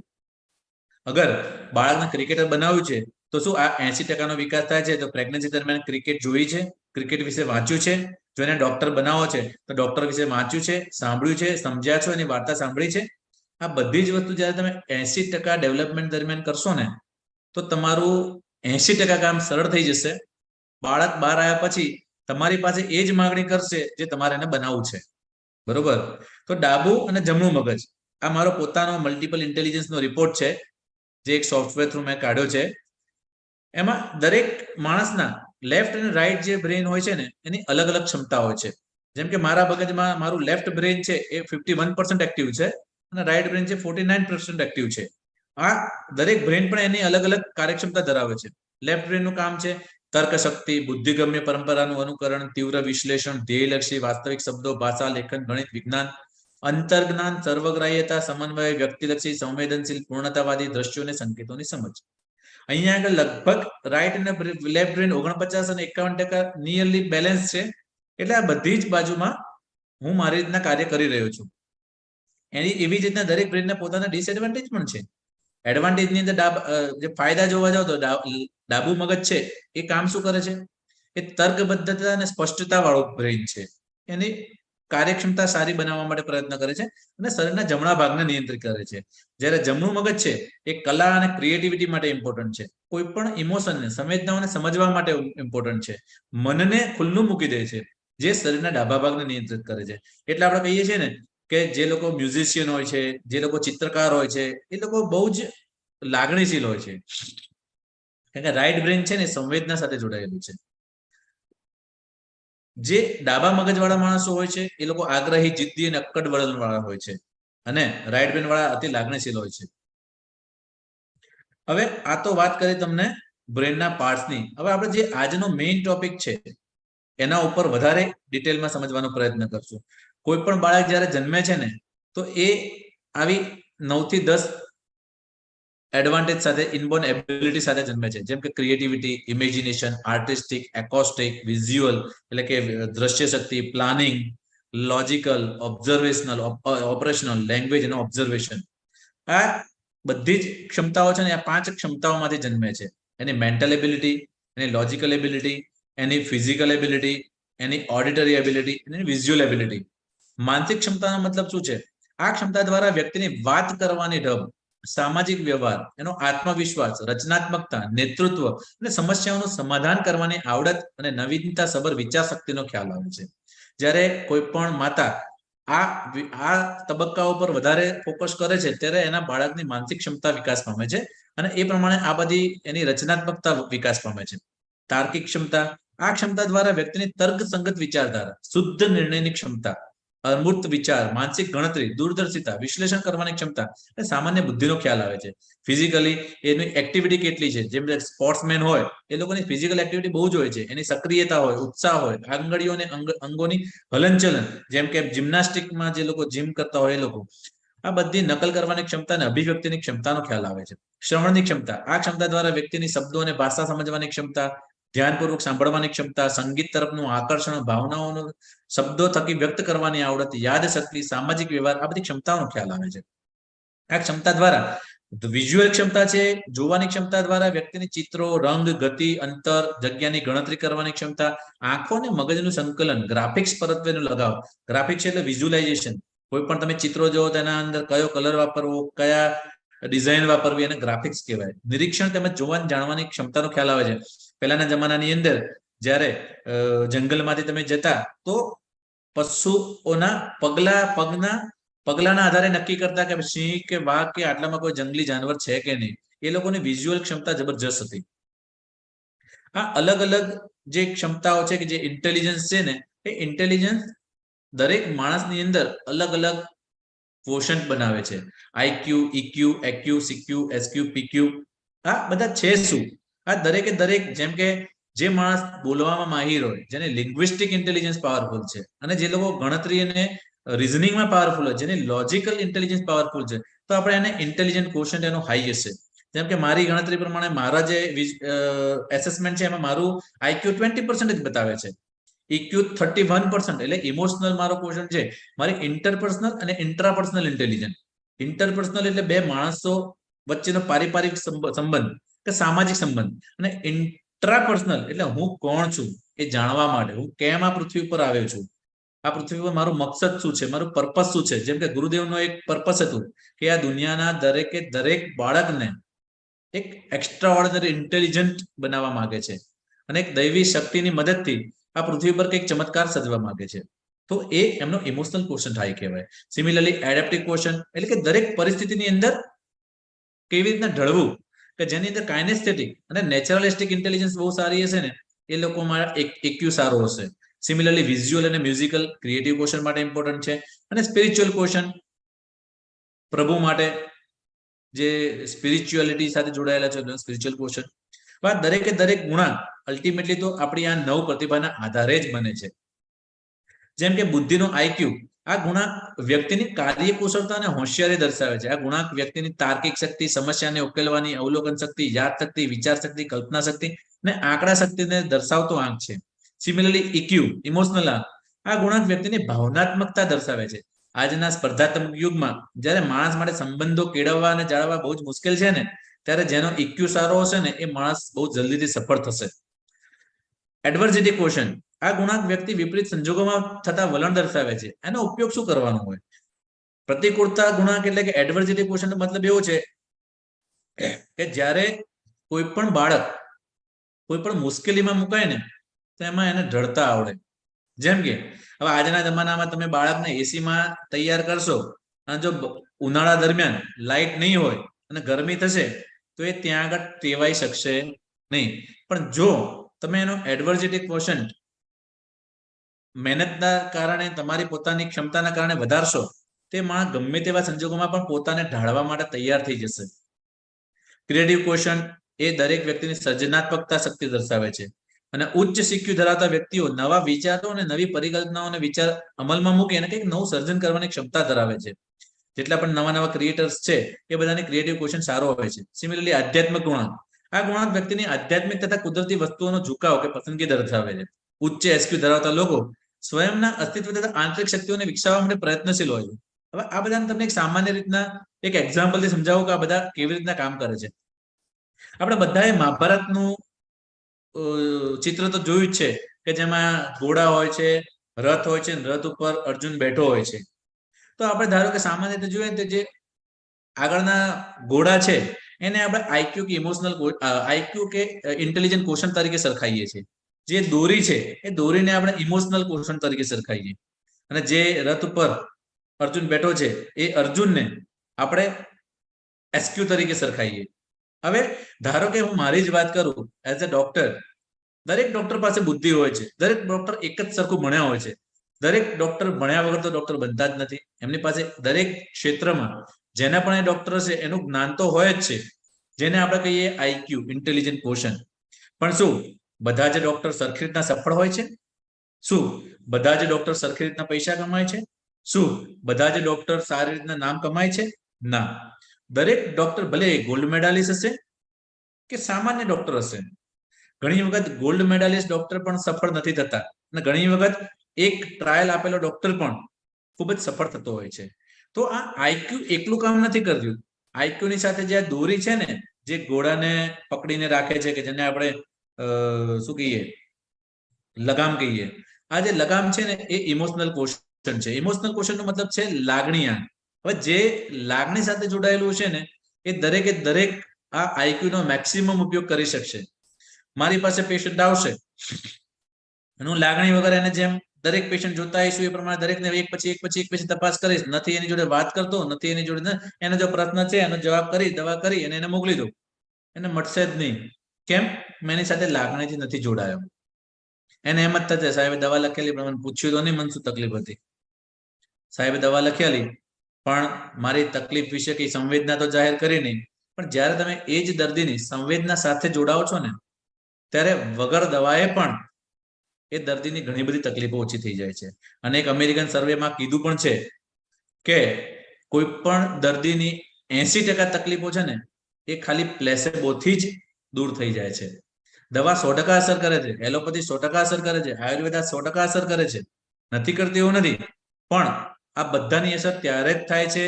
અગર બાળકને ક્રિકેટર બનાવ્યું છે તો શું આ 80%નો વિકાસ થાય છે? તો પ્રેગ્નન્સી દરમિયાન ક્રિકેટ જોઈ છે, ક્રિકેટ વિશે વાંચ્યું છે? જો એને ડોક્ટર બનાવો છે તો ડોક્ટર વિશે વાંચ્યું છે, સાંભળ્યું છે, સમજ્યા છો, એની વાર્તા સાંભળી છે? આ બધી જ વસ્તુ જ્યારે તમે 80% ડેવલપમેન્ટ દરમિયાન કરશો ને તો તમારું 80% કામ સરળ થઈ જશે. બાળક બહાર આવ્યા પછી તમારી પાસે એ જ માંગણી કરશે જે તમારે એને બનાવવું છે. બરોબર? તો ડાબુ અને જમણું મગજ, આ મારો પોતાનો મલ્ટિપલ ઇન્ટેલિજન્સનો રિપોર્ટ છે જે એક સોફ્ટવેર થ્રુ મેં કાઢ્યો છે. એમાં દરેક માણસના લેફ્ટ અને રાઈટ જે બ્રેન હોય છે ને એની અલગ અલગ ક્ષમતા હોય છે. જેમ કે મારા મગજમાં મારું લેફ્ટ બ્રેન છે એ 51% એક્ટિવ છે અને રાઈટ બ્રેન છે 49% એક્ટિવ છે. આ દરેક બ્રેન પણ એની અલગ અલગ કાર્યક્ષમતા ધરાવે છે. લેફ્ટ બ્રેનનું કામ છે તર્ક શક્તિ, બુદ્ધિગમ્ય પરંપરાનું અનુકરણ, તીવ્ર વિશ્લેષણ, ધ્યેયલક્ષી, વાસ્તવિક શબ્દો, ભાષા, લેખન, ગણિત, વિજ્ઞાન, અંતર્જ્ઞાન, સર્વગ્રાહ્યતા, સમન્વય, વ્યક્તિલક્ષી, સંવેદનશીલ, પૂર્ણતાવાદી, દ્રશ્યોને સંકેતોની સમજ. અહીંયા આગળ લગભગ રાઈટ અને લેફ્ટ બ્રેન 49 અને 51% નિયરલી બેલેન્સ છે. એટલે આ બધી જ બાજુમાં હું મારી રીતના કાર્ય કરી રહ્યો છું. એવી જ રીતના દરેક બ્રેનના પોતાના ડિસએડવાન્ટેજ પણ છે. એડવાન્ટેજની અંદર જે ફાયદા જોવા જાવ તો ડાબુ મગજ છે એ કામ શું કરે છે? એ તર્કબદ્ધતા અને સ્પષ્ટતા વાળું બ્રેન છે. એની કાર્યક્ષમતા સારી બનાવવા માટે પ્રયત્ન કરે છે અને શરીરના જમણા ભાગને નિયંત્રિત કરે છે. જ્યારે જમણું મગજ છે એ કલા અને ક્રિએટિવિટી માટે ઇમ્પોર્ટન્ટ છે. કોઈ પણ ઇમોશનને, સંવેદનાઓને સમજવા માટે ઇમ્પોર્ટન્ટ છે. મનને ખુલ્લું મૂકી દે છે, જે શરીરના ડાબા ભાગને નિયંત્રિત કરે છે. એટલે આપણે કહીએ છીએ ને કે જે લોકો મ્યુઝિશિયન હોય છે, જે લોકો ચિત્રકાર હોય છે, એ લોકો બહુ જ લાગણીશીલ હોય છે, કારણ કે રાઈટ બ્રેન છે ને સંવેદના સાથે જોડાયેલું છે. જે ડાબા મગજ વાળા માણસો હોય છે એ લોકો આગ્રહી, જિદ્દી અને અક્કડ વલણ વાળા હોય છે, અને રાઈટ બ્રેન વાળા અતિ લાગણીશીલ હોય છે. હવે આ તો વાત કરી તમને બ્રેનના પાર્ટ્સની. હવે આપણે જે આજનો મેઇન ટોપિક છે એના ઉપર વધારે ડિટેલમાં સમજવાનો પ્રયત્ન કરશું. કોઈ પણ બાળક જ્યારે જન્મે છે ને તો એ આવી 9 થી 10 એડવાન્ટેજ સાથે, ઇનબોર્ન એબિલિટી સાથે જન્મે છે, જેમ કે creativity, imagination, artistic, acoustic, visual એટલે કે દ્રશ્ય શક્તિ, planning, logical, observational, operational, language અને ઓબ્ઝર્વેશન. આ બધી જ ક્ષમતાઓ છે ને આ 5 ક્ષમતાઓમાંથી જન્મે છે. એની મેન્ટલ એબિલિટી, એની લોજિકલ એબિલિટી, એની ફિઝિકલ એબિલિટી, એની ઓડિટરી એબિલિટી, એની વિઝ્યુઅલ એબિલિટી. માનસિક ક્ષમતાનો મતલબ શું છે? આ ક્ષમતા દ્વારા વ્યક્તિની વાત કરવાની ઢબ, સામાજિક વ્યવહાર, એનો આત્મવિશ્વાસ, રચનાત્મકતા, નેતૃત્વ અને સમસ્યાઓનું સમાધાન કરવાની આવડત અને નવીનતા સભર વિચાર શક્તિનો ખ્યાલ આવે છે. જ્યારે કોઈ પણ માતા આ તબક્કાઓ પર વધારે ફોકસ કરે છે ત્યારે એના બાળકની માનસિક ક્ષમતા વિકાસ પામે છે અને એ પ્રમાણે આ બધી એની રચનાત્મકતા વિકાસ પામે છે. તાર્કિક ક્ષમતા, આ ક્ષમતા દ્વારા વ્યક્તિની તર્કસંગત વિચારધારા, શુદ્ધ નિર્ણયની ક્ષમતા, અમૂર્ત વિચાર, માનસિક ગણતરી, દૂરદર્શિતા, વિશ્લેષણ કરવાની ક્ષમતા અને સામાન્ય બુદ્ધિનો ખ્યાલ આવે છે. ફિઝિકલી એની એક્ટિવિટી કેટલી છે, જેમ કે સ્પોર્ટ્સમેન હોય એ લોકોની ફિઝિકલ એક્ટિવિટી બહુ જ હોય છે, એની સક્રિયતા હોય, ઉત્સાહ હોય, આંગળીઓ અને અંગોની હલનચલન, જેમ કે જિમ્નાસ્ટિકમાં જે લોકો જીમ કરતા હોય એ લોકો, આ બધી નકલ કરવાની ક્ષમતા અને અભિવ્યક્તિની ક્ષમતાનો ખ્યાલ આવે છે. શ્રવણની ક્ષમતા, આ ક્ષમતા દ્વારા વ્યક્તિની શબ્દો અને ભાષા સમજવાની ક્ષમતા, ધ્યાનપૂર્વક સાંભળવાની ક્ષમતા, સંગીત તરફનું આકર્ષણ, ભાવનાઓનું શબ્દો થકી વ્યક્ત કરવાની આવડત, યાદશક્તિ, સામાજિક વ્યવહાર, આ બધી ક્ષમતાઓનો ખ્યાલ આવે છે. આ ક્ષમતા દ્વારા વિઝ્યુઅલ ક્ષમતા છે, જોવાની ક્ષમતા દ્વારા વ્યક્તિની ચિત્રો, રંગ, ગતિ, અંતર, જગ્યાની ગણતરી કરવાની ક્ષમતા, આંખો અને મગજનું સંકલન, ગ્રાફિક્સ પરત્વેનો લગાવ. ગ્રાફિક્સ એટલે વિઝ્યુલાઇઝેશન. કોઈ પણ તમે ચિત્રો જોવો તેના અંદર કયો કલર વાપરવો, કયા ડિઝાઇન વાપરવી, એને ગ્રાફિક્સ કહેવાય. નિરીક્ષણ તેમજ જોવાની જાણવાની ક્ષમતાનો ખ્યાલ આવે છે. પહેલાના જમાનાની અંદર જ્યારે જંગલમાંથી તમે જતા તો પશુઓના પગલાના આધારે નક્કી કરતા કે સિંહ કે વાઘ કે આટલામાં કોઈ જંગલી જાનવર છે કે નહીં. એ લોકોની વિઝ્યુઅલ ક્ષમતા જબરજસ્ત હતી. આ અલગ અલગ જે ક્ષમતાઓ છે કે જે ઇન્ટેલિજન્સ છે ને, એ ઇન્ટેલિજન્સ દરેક માણસની અંદર અલગ અલગ ક્વોશન્ટ બનાવે છે. IQ, EQ, AQ, CQ, SQ, PQ, આ બધા છે શું? આ દરેકે દરેક, જેમ કે જે માણસ બોલવામાં માહિર હોય, જેને લિંગ્વિસ્ટિક ઇન્ટેલિજન્સ પાવરફુલ છે, અને જે લોકો ગણતરી અને રિઝનિંગમાં પાવરફુલ હોય, જેને લોજિકલ ઇન્ટેલિજન્સ પાવરફુલ છે, તો આપણે એને ઇન્ટેલિજન્ટ ક્વોશન્ટ એનો હાઈ હશે. જેમ કે મારી ગણતરી પ્રમાણે મારા જે એસેસમેન્ટ છે એમાં મારું આઈક્યુ 20% જ બતાવે છે, ઇક્યુ 31%, એટલે ઇમોશનલ મારો ક્વોશન્ટ છે. મારી ઇન્ટરપર્સનલ અને ઇન્ટ્રાપર્સનલ ઇન્ટેલિજન્સ. ઇન્ટરપર્સનલ એટલે બે માણસો વચ્ચેનો પારિવારિક સંબંધ કે સામાજિક સંબંધ, અને ઇન્ટ્રાપર્સનલ એટલે હું કોણ છું એ જાણવા માટે, હું કેમ આ પૃથ્વી ઉપર આવ્યો છું, આ પૃથ્વી પર મારું મકસદ શું છે, મારું પર્પસ શું છે. જેમ કે ગુરુદેવનો એક પર્પસ હતું કે આ દુનિયાના દરેકે દરેક બાળકને એક એક્સ્ટ્રા ઓર્ડિનરી ઇન્ટેલિજન્ટ બનાવવા માંગે છે અને એક દૈવી શક્તિની મદદથી આ પૃથ્વી પર કંઈક ચમત્કાર સર્જવા માંગે છે. તો એ એમનો ઇમોશનલ ક્વોશન્ટ હાઈ કહેવાય. સિમિલરલી એડેપ્ટિવ ક્વોશન્ટ એટલે કે દરેક પરિસ્થિતિની અંદર કેવી રીતના ઢળવું, કે જેની અંદર કાઇનેસ્થેટિક અને નેચરલિસ્ટિક ઇન્ટેલિજન્સ બહુ સારી હશે ને એ લોકોમાં એક્યુ સારો હશે. સિમિલરલી વિઝ્યુઅલ અને મ્યુઝિકલ ક્રિએટિવ ક્વોશન્ટ માટે ઇમ્પોર્ટન્ટ છે. અને સ્પિરિચ્યુઅલ ક્વોશન્ટ પ્રભુ માટે, જે સ્પિરિચ્યુઆલિટી સાથે જોડાયેલા છે, સ્પિરિચ્યુઅલ ક્વોશન્ટ. દરેકે દરેક ગુણાંક અલ્ટિમેટલી તો આપણી આ 9 પ્રતિભાના આધારે જ બને છે. જેમ કે બુદ્ધિનો આઈક્યુ, આ ગુણાંક વ્યક્તિની કાર્યકુશળતા અને હોશિયારી દર્શાવે છે. આ ગુણાંક વ્યક્તિની તાર્કિક શક્તિ, સમસ્યાને ઉકેલવાની અવલોકન શક્તિ, યાદ શક્તિ, વિચાર શક્તિ, કલ્પના શક્તિ અને આંકડા શક્તિને દર્શાવતો આંક છે. સિમિલરલી ઇક્યુ, ઇમોશનલ આંક, આ ગુણાંક વ્યક્તિની ભાવનાત્મકતા દર્શાવે છે. આજના સ્પર્ધાત્મક યુગમાં જ્યારે માણસ માટે સંબંધો કેળવવા અને જાળવવા બહુ જ મુશ્કેલ છે ને, ત્યારે જેનો ઇક્યુ સારો હશે ને એ માણસ બહુ જલ્દીથી સફળ થશે. એડવર્સિટી ક્વોશન્ટ, આ ગુણાંક વ્યક્તિ વિપરીત સંજોગોમાં થતા વલણ દર્શાવે છે. એનો ઉપયોગ શું કરવાનો હોય? પ્રતિકૂળતા ગુણાંક એટલે કે એડવર્સિટી ક્વોશન્ટ મતલબ એવો છે કે જ્યારે કોઈ પણ બાળક કોઈ પણ મુશ્કેલીમાં મુકાય ને તો એમાં એને ઢળતા આવડે. જેમ કે હવે આજના જમાનામાં તમે બાળકને એસીમાં તૈયાર કરશો અને જો ઉનાળા દરમિયાન લાઇટ નહીં હોય અને ગરમી થશે તો એ ત્યાં આગળ ટેવાઈ શકશે નહીં. પણ જો તમે એનો એડવર્સિટી ક્વોશન્ટ મહેનતના કારણે, તમારી પોતાની ક્ષમતાના કારણે વધારશો, તે માણસ ગમે તેવા સંજોગોમાં પણ પોતાને ઢાળવા માટે તૈયાર થઈ જશે. ક્રિએટિવ ક્વોશન્ટ એ દરેક વ્યક્તિની સર્જનાત્મકતા શક્તિ દર્શાવે છે. અને ઉચ્ચ સિક્યુ ધરાવતા વ્યક્તિઓ નવા વિચારો અને નવી પરિકલ્પનાઓને વિચાર અમલમાં મૂકી અને કંઈક નવું સર્જન કરવાની ક્ષમતા ધરાવે છે. જેટલા પણ નવા નવા ક્રિએટર્સ છે એ બધાની ક્રિએટિવ ક્વેશ્ચન સારો હોય છે. સિમિલરલી આધ્યાત્મિક ગુણાંક, આ ગુણાંક વ્યક્તિની આધ્યાત્મિક તથા કુદરતી વસ્તુઓનો ઝુકાવ કે પસંદગી દર્શાવે છે. ઉચ્ચ એસક્યુ ધરાવતા લોકો સ્વયંના અસ્તિત્વ તથા આંતરિક શક્તિઓને વિકસાવવા માટે પ્રયત્નશીલ હોય છે. હવે આ બધાને તમને એક સામાન્ય રીતના એક એક્ઝામ્પલથી સમજાવું કે આ બધા કેવી રીતના કામ કરે છે. આપણે બધાએ મહાભારતનું ચિત્ર તો જોયું જ છે કે જેમાં ઘોડા હોય છે, રથ હોય છે, રથ ઉપર અર્જુન બેઠો હોય છે. તો આપણે ધારો કે સામાન્ય રીતે જોઈએ તો જે આગળના ઘોડા છે એને આપણે આઈક્યુ કે ઇમોશનલ આઈક્યુ કે ઇન્ટેલિજન્ટ ક્વેશ્ચન તરીકે સરખાઈએ છીએ. જે દોરી છે એ દોરીને આપણે ઇમોશનલ ક્વેશ્ચન તરીકે સરખાઈએ, અને જે રથ ઉપર અર્જુન બેઠો છે એ અર્જુનને આપણે એસક્યુ તરીકે સરખાઈએ. હવે ધારો કે હું મારી જ વાત કરું, એઝ અ ડોક્ટર, દરેક ડોક્ટર પાસે બુદ્ધિ હોય છે. દરેક ડોક્ટર એક જ સરખું ભણ્યા હોય છે. દરેક ડોક્ટર ભણ્યા વગર તો ડોક્ટર બનતા જ નથી. એમની પાસે દરેક ક્ષેત્રમાં જેના પણ એ ડોક્ટર છે એનું જ્ઞાન તો હોય જ છે, જેને આપણે કહીએ આઈક્યુ, ઇન્ટેલિજન્ટ ક્વેશ્ચન. પણ શું બધા જ ડોક્ટર સરખી રીતના સફળ હોય છે? શું બધા જ ડોક્ટર સરખી રીતના પૈસા કમાય છે? શું બધા જ ડોક્ટર સારી રીતના નામ કમાય છે? ના. દરેક ડોક્ટર ભલે ગોલ્ડ મેડાલિસ્ટ હશે કે સામાન્ય ડોક્ટર હશે, ઘણી વખત ગોલ્ડ મેડાલિસ્ટ ડોક્ટર પણ સફળ નથી થતા, અને ઘણી વખત એક ટ્રાયલ આપેલો ડોક્ટર પણ ખૂબ જ સફળ થતો હોય છે. તો આ આઈક્યુ એકલું કામ નથી કરતું. આઈક્યુ ની સાથે જે આ દોરી છે ને, જે ઘોડાને પકડીને રાખે છે, કે જેને આપણે શું કહીએ, લગામ કહીએ. આ જે લગામ છે ને એ ઇમોશનલ ક્વેશ્ચન છે. ઇમોશનલ ક્વેશ્ચન નો મતલબ છે લાગણીયા. હવે જે લાગણી સાથે જોડાયેલું છે ને એ દરેકે દરેક આ આઈક્યુ નો મેક્સિમમ ઉપયોગ કરી શકશે. મારી પાસે પેશન્ટ આવશે અને હું લાગણી વગર એને જેમ દરેક પેશન્ટ જોતા આવીશું એ પ્રમાણે દરેકને એક પછી તપાસ કરીશ, નથી એની જોડે વાત કરતો, નથી એની જોડે, એનો જો પ્રશ્ન છે એનો જવાબ કરી, દવા કરી અને એને મોકલી દઉં, એને મળશે જ નહીં. કેમ? મેં એની સાથે લાગણીથી નથી જોડાયો. એને એમ જ થશે સાહેબે દવા લખેલી પણ મને પૂછ્યું તો નહીં મને શું તકલીફ હતી. સાહેબે દવા લખેલી પણ મારી તકલીફ વિશે કઈ સંવેદના તો જાહેર કરી નહીં. પણ જ્યારે તમે એ જ દર્દીની સંવેદના સાથે જોડાઓ છો ને, ત્યારે વગર દવાએ પણ એ દર્દીની ઘણી બધી તકલીફો ઓછી થઈ જાય છે. અને એક અમેરિકન સર્વેમાં કીધું પણ છે કે કોઈ પણ દર્દીની 80% તકલીફો છે ને એ ખાલી પ્લેસેબોથી જ દૂર થઈ જાય છે. દવા 100% અસર કરે છે, એલોપેથી 100% અસર કરે છે, આયુર્વેદા 100% અસર કરે છે, નથી કરતી એવું નથી. પણ આ બધાની અસર ત્યારે જ થાય છે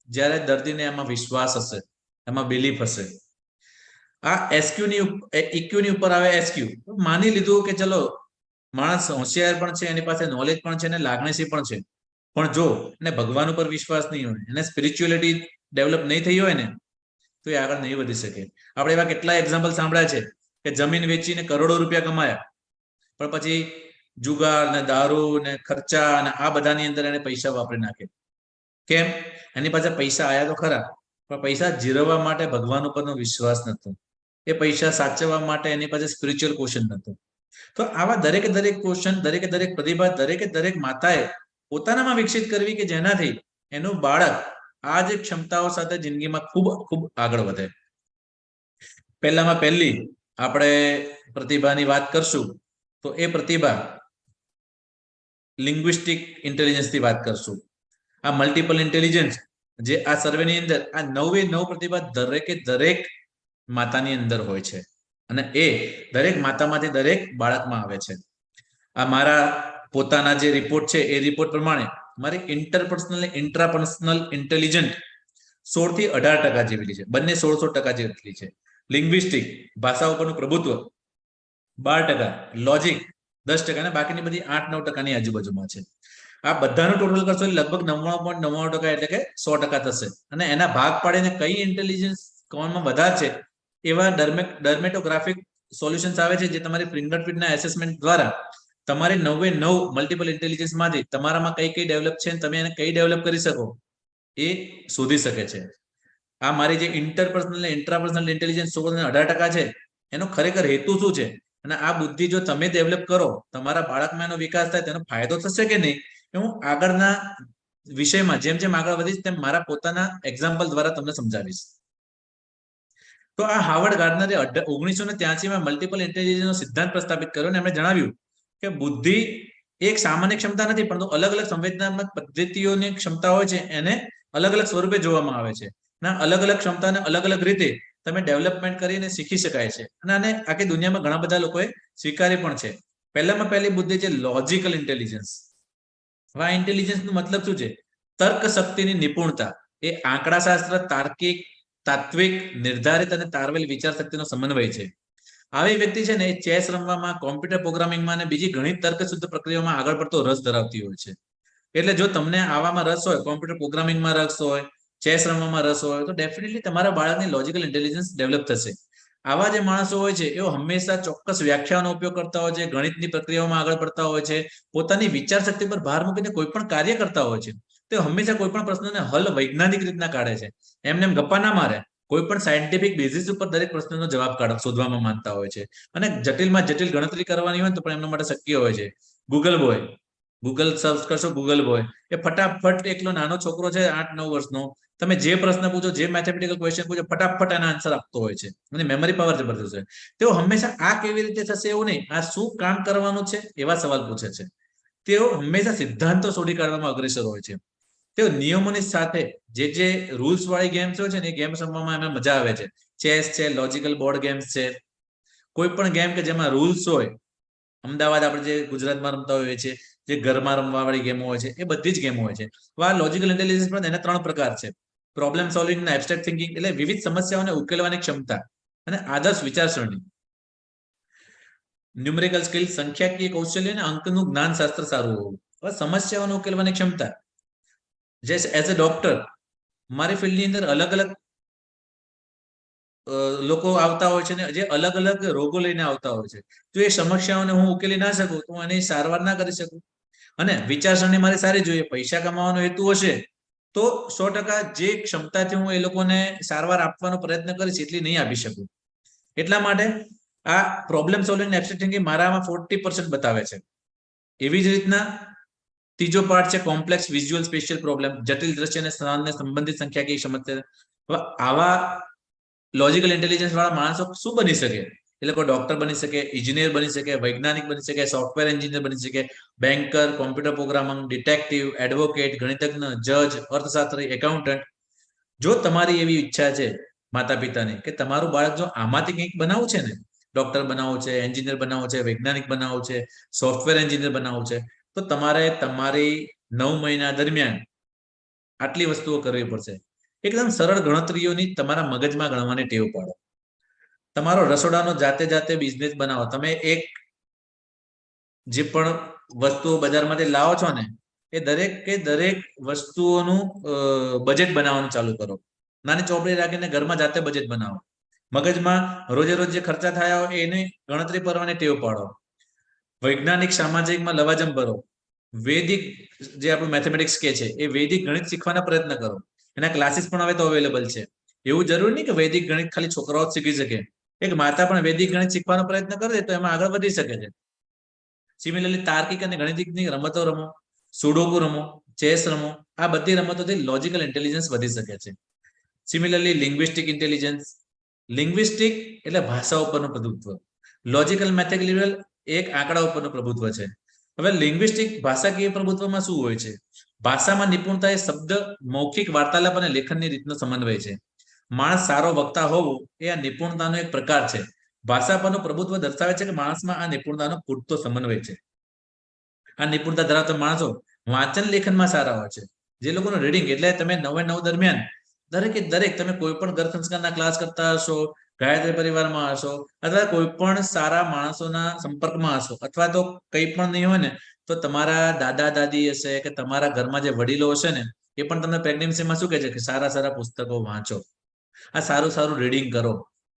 જ્યારે દર્દીને એમાં વિશ્વાસ હશે, એમાં બિલીફ હશે. આ એસક્યુ ની ઇક્યુ ની ઉપર આવે એસક્યુ. માની લીધું કે ચલો માણસ હોશિયાર પણ છે, એની પાસે નોલેજ પણ છે, અને લાગણીશીલ પણ છે, પણ જો એને ભગવાન ઉપર વિશ્વાસ નહીં હોય, એને સ્પિરિચ્યુઅલિટી ડેવલપ નહીં થઈ હોય ને, તો એ આગળ નહીં વધી શકે. આપણે એવા કેટલા એક્ઝામ્પલ સાંભળ્યા છે કે જમીન વેચીને કરોડો રૂપિયા કમાયા, પણ પછી જુગાર ને દારૂ ને ખર્ચા અને આ બધાની અંદર એને પૈસા વાપરી નાખે. કેમ? એની પાસે પૈસા આયા તો ખરા, પણ પૈસા જીરવવા માટે ભગવાન ઉપરનો વિશ્વાસ નતો. એ પૈસા સાચવવા માટે એની પાસે સ્પિરિચ્યુઅલ ક્વેશ્ચન નતો. તો આવા દરેકે દરેક ક્વેશ્ચન, દરેકે દરેક પ્રતિભા દરેકે દરેક માતાએ પોતાનામાં વિકસિત કરવી કે જેનાથી એનું બાળક આ જે ક્ષમતાઓ સાથે જિંદગીમાં ખૂબ ખૂબ આગળ વધે. પહેલામાં પહેલી આપણે પ્રતિભાની વાત કરશું તો એ પ્રતિભા લિંગ્વિસ્ટિક ઇન્ટેલિજન્સથી વાત કરશું. આ મલ્ટિપલ ઇન્ટેલિજન્સ જે આ સર્વેની અંદર આ 9 પ્રતિભા દરેકે દરેક માતાની અંદર હોય છે, અને એ દરેક માતામાંથી દરેક બાળકમાં આવે છે. આ મારા પોતાના જે રિપોર્ટ છે એ રિપોર્ટ પ્રમાણે મારી ઇન્ટરપર્સનલ અને ઇન્ટ્રાપર્સનલ ઇન્ટેલિજન્ટ 16 થી 18% જેટલી છે. બંને 16% જેટલી છે. લિંગ્વિસ્ટિક ભાષા ઉપરનું પ્રભુત્વ 12%, લોજિક 10% અને બાકીની બધી 8-9%ની આજુબાજુમાં છે. આ બધાનું ટોટલ કરશો લગભગ 99.99% એટલે કે 100% થશે. અને એના ભાગ પાડીને કઈ ઇન્ટેલિજન્સ કોણમાં વધારે છે એવા ડર્મેટોગ્રાફિક સોલ્યુશન્સ આવે છે, જે તમારી ફિંગરપ્રિન્ટના એસેસમેન્ટ દ્વારા તમારી 9 મલ્ટિપલ ઇન્ટેલિજન્સ માંથી તમારામાં કઈ કઈ ડેવલપ છે, તમે એને કઈ ડેવલપ કરી શકો એ શોધી શકે છે. આ મારી જે ઇન્ટરપર્સનલ અને ઇન્ટ્રાપર્સનલ ઇન્ટેલિજન્સ 16 અને 18% છે, એનો ખરેખર હેતુ શું છે, અને આ બુદ્ધિ જો તમે ડેવલપ કરો, તમારા બાળકમાં એનો વિકાસ થાય, તેનો ફાયદો થશે કે નહીં, એ હું આગળના વિષયમાં જેમ જેમ આગળ વધીશ તેમ મારા પોતાના એક્ઝામ્પલ દ્વારા તમને સમજાવીશ. તો આ હાર્વર્ડ ગાર્ડનરે 1983 મલ્ટિપલ ઇન્ટેલિજન્સનો સિદ્ધાંત પ્રસ્થાપિત કર્યો અને એમણે જણાવ્યું કે બુદ્ધિ એક સામાન્ય ક્ષમતા નથી, પરંતુ અલગ અલગ સંવેદનાત્મક પદ્ધતિઓની ક્ષમતા હોય છે, એને અલગ અલગ સ્વરૂપે જોવામાં આવે છે. ના અલગ અલગ ક્ષમતાને અલગ અલગ રીતે તમે ડેવલપમેન્ટ કરીને શીખી શકાય છે, અને આને આખી દુનિયામાં ઘણા બધા લોકોએ સ્વીકારી પણ છે. પહેલામાં પહેલી બુદ્ધિ છે લોજિકલ ઇન્ટેલિજન્સ. આ ઇન્ટેલિજન્સનો મતલબ શું છે? તર્ક શક્તિની નિપુણતા. એ આંકડાશાસ્ત્ર, તાર્કિક, તાત્વિક, નિર્ધારિત અને તારવેલ વિચાર શક્તિનો સમન્વય છે. આવી વ્યક્તિ છે ને એ ચેસ રમવામાં, કોમ્પ્યુટર પ્રોગ્રામિંગમાં અને બીજી ઘણી તર્કશુદ્ધ પ્રક્રિયાઓમાં આગળ પડતો રસ ધરાવતી હોય છે. એટલે જો તમને આવામાં રસ હોય, કોમ્પ્યુટર પ્રોગ્રામિંગમાં રસ હોય, ચેસ રમવામાં રસ હોય, તો ડેફિનેટલી તમારા બાળકની લોજિકલ ઇન્ટેલિજન્સ ડેવલપ થશે. આવા જે માણસો હોય છે એઓ હંમેશા ચોક્કસ વ્યાખ્યાનો ઉપયોગ કરતા હોય છે, ગણિતની પ્રક્રિયાઓમાં આગળ પડતા હોય છે, પોતાની વિચાર શક્તિ પર ભાર મૂકીને કોઈ પણ કાર્ય કરતા હોય છે. તેઓ હંમેશા કોઈ પણ પ્રશ્નને હલ વૈજ્ઞાનિક રીતના કાઢે છે, એમને એમ ગપ્પા ના મારે. કોઈ પણ સાયન્ટિફિક બેઝિસ ઉપર દરેક પ્રશ્નનો જવાબ શોધવામાં માનતા હોય છે, અને જટિલમાં જટિલ ગણતરી કરવાની હોય તો પણ એમના માટે શક્ય હોય છે. ગૂગલ બોય, ગૂગલ સર્ચ કરશો, ગૂગલ બોય એ ફટાફટ એકલો નાનો છોકરો છે 8-9 વર્ષનો, તમે જે પ્રશ્ન પૂછો, જે મેથેમેટિકલ ક્વેશ્ચન પૂછો, ફટાફટ એના આન્સર આપતો હોય છે, અને મેમરી પાવર જબરદસ્ત છે. તેઓ હંમેશા આ કેવી રીતે થશે એવું નહીં, આ શું કામ કરવાનું છે એવા સવાલ પૂછે છે. તેઓ હંમેશા સિદ્ધાંતો શોધી કાઢવામાં અગ્રેસર હોય છે. તેઓ નિયમોની સાથે જે રૂલ્સ વાળી ગેમ્સ હોય છે ને એ ગેમ્સ રમવામાં એમને મજા આવે છે. ચેસ છે, લોજિકલ બોર્ડ ગેમ્સ છે, કોઈ પણ ગેમ કે જેમાં રૂલ્સ હોય. અમદાવાદ આપણે જે ગુજરાતમાં રમતા હોઈએ છીએ, જે ઘરમાં રમવા વાળી ગેમો હોય છે, એ બધી જ ગેમો હોય છે. આ લોજિકલ ઇન્ટેલિજન્સ પણ એના 3 પ્રકાર છે: પ્રોબ્લેમ સોલ્વિંગ અને એબ્સ્ટ્રેક્ટ થિંકિંગ, એટલે વિવિધ સમસ્યાઓને ઉકેલવાની ક્ષમતા, અને આદર્શ વિચારસરણી. ન્યુમેરિકલ સ્કિલ, સંખ્યાકીય કૌશલ્ય અને અંકનું જ્ઞાન શાસ્ત્ર સારું હોવું. હવે સમસ્યાઓને ઉકેલવાની ક્ષમતા. જે એઝ અ ડોક્ટર મારી ફિલ્ડની અંદર અલગ અલગ લોકો આવતા હોય છે ને જે અલગ અલગ રોગો લઈને આવતા હોય છે. તો એ સમસ્યાઓને હું ઉકેલી ના શકું તો એની સારવાર ના કરી શકું. અને વિચારસરણી મારી સારી જોઈએ. પૈસા કમાવાનો હેતુ હશે તો 100% જે ક્ષમતાથી હું એ લોકોને સારવાર આપવાનો પ્રયત્ન કરીશ એટલી નહીં આપી શકું. એટલા માટે આ પ્રોબ્લેમ સોલ્વિંગ અને એબ્સ્ટ્રેક્ટ થિંકિંગ મારામાં 40% બતાવે છે. એવી જ રીતના ત્રીજો પાર્ટ છે કોમ્પ્લેક્સ વિઝ્યુઅલ સ્પેશિયલ પ્રોબ્લેમ, જટિલ દ્રશ્ય અને સ્થાનને સંબંધિત સંખ્યાકીય સમસ્યા. આવા લોજિકલ ઇન્ટેલિજન્સ વાળા માણસો શું બની શકે? એ લોકો ડોક્ટર બની શકે, એન્જિનિયર બની શકે, વૈજ્ઞાનિક બની શકે, સોફ્ટવેર એન્જિનિયર બની શકે, banker, computer programmer, detective, advocate, ગણિતજ્ઞ, જજ, અર્થશાસ્ત્રી, એકાઉન્ટન્ટ. જો તમારી એવી ઈચ્છા છે માતા પિતાની કે તમારું બાળક જો આમાંથી કંઈક બનાવવું છે ને, ડોક્ટર બનાવવું છે, એન્જિનિયર બનાવવું છે, વૈજ્ઞાનિક બનાવવું છે, સોફ્ટવેર એન્જિનિયર બનાવવું છે, તો તમારે તમારી 9 મહિના દરમિયાન આટલી વસ્તુઓ કરવી પડશે. એકદમ સરળ ગણતરીઓની તમારા મગજમાં ગણવાની ટેવ પાડો. તમારો રસોડાનો જાતે બિઝનેસ બનાવો. તમે એક જે પણ વસ્તુઓ બજારમાંથી લાવો છો ને એ દરેક વસ્તુઓનું બજેટ બનાવવાનું ચાલુ કરો. નાની ચોપડી રાખીને ઘરમાં જાતે બજેટ બનાવો. મગજમાં રોજે રોજ જે ખર્ચા થયા હોય એની ગણતરી કરવાની ટેવ પાડો. વૈજ્ઞાનિક સામાજિકમાં લવાજમ ભરો. વૈદિક જે આપણું મેથેમેટિક્સ કે છે એ વૈદિક ગણિત શીખવાના પ્રયત્ન કરો. એના ક્લાસીસ પણ હવે તો અવેલેબલ છે. એવું જરૂરી નહીં કે વૈદિક ગણિત ખાલી છોકરાઓ જ શીખી શકે. એક માતા પણ વૈદિક ગણિત શીખવાનો પ્રયત્ન કરે તો એમાં આગળ વધી શકે છે. સિમિલરલી તાર્કિક અને ગણિતની રમતો રમો, સુડોકુ રમો, ચેસ રમો. આ બધી રમતોથી લોજિકલ ઇન્ટેલિજન્સ વધી શકે છે. Similarly linguistic intelligence. લિંગ્વિસ્ટિક એટલે ભાષા ઉપરનું પ્રભુત્વ. લોજિકલ મેથેમેટિકલ એક આંકડા ઉપરનું પ્રભુત્વ છે. હવે લિંગ્વિસ્ટિક ભાષાકીય પ્રભુત્વમાં શું હોય છે? ભાષામાં નિપુણતા એ શબ્દ, મૌખિક વાર્તાલાપ અને લેખનની રીતનો સમન્વય છે. માણસ સારો વક્તા હોવું એ આ નિપુણતાનો એક પ્રકાર છે. ભાષા પરનું પ્રભુત્વ દર્શાવે છે કે માણસમાં આ નિપુણતાનો પૂરતો સમન્વય છે. આ નિપુણતા ધરાવતા માણસો વાંચન લેખનમાં સારા હોય છે. જે લોકોનું રીડિંગ એટલે તમે 9 દરમિયાન દરેક તમે કોઈ પણ ઘર સંસ્કારના ક્લાસ કરતા હશો, ગાયત્રી પરિવારમાં હશો, અથવા કોઈ પણ સારા માણસોના સંપર્કમાં હશો, અથવા તો કંઈ પણ નહીં હોય ને તો તમારા દાદા દાદી હશે કે તમારા ઘરમાં જે વડીલો હશે ને એ પણ તમને પ્રેગ્નન્સીમાં શું કહે છે કે સારા પુસ્તકો વાંચો, આ સારું રીડિંગ કરો,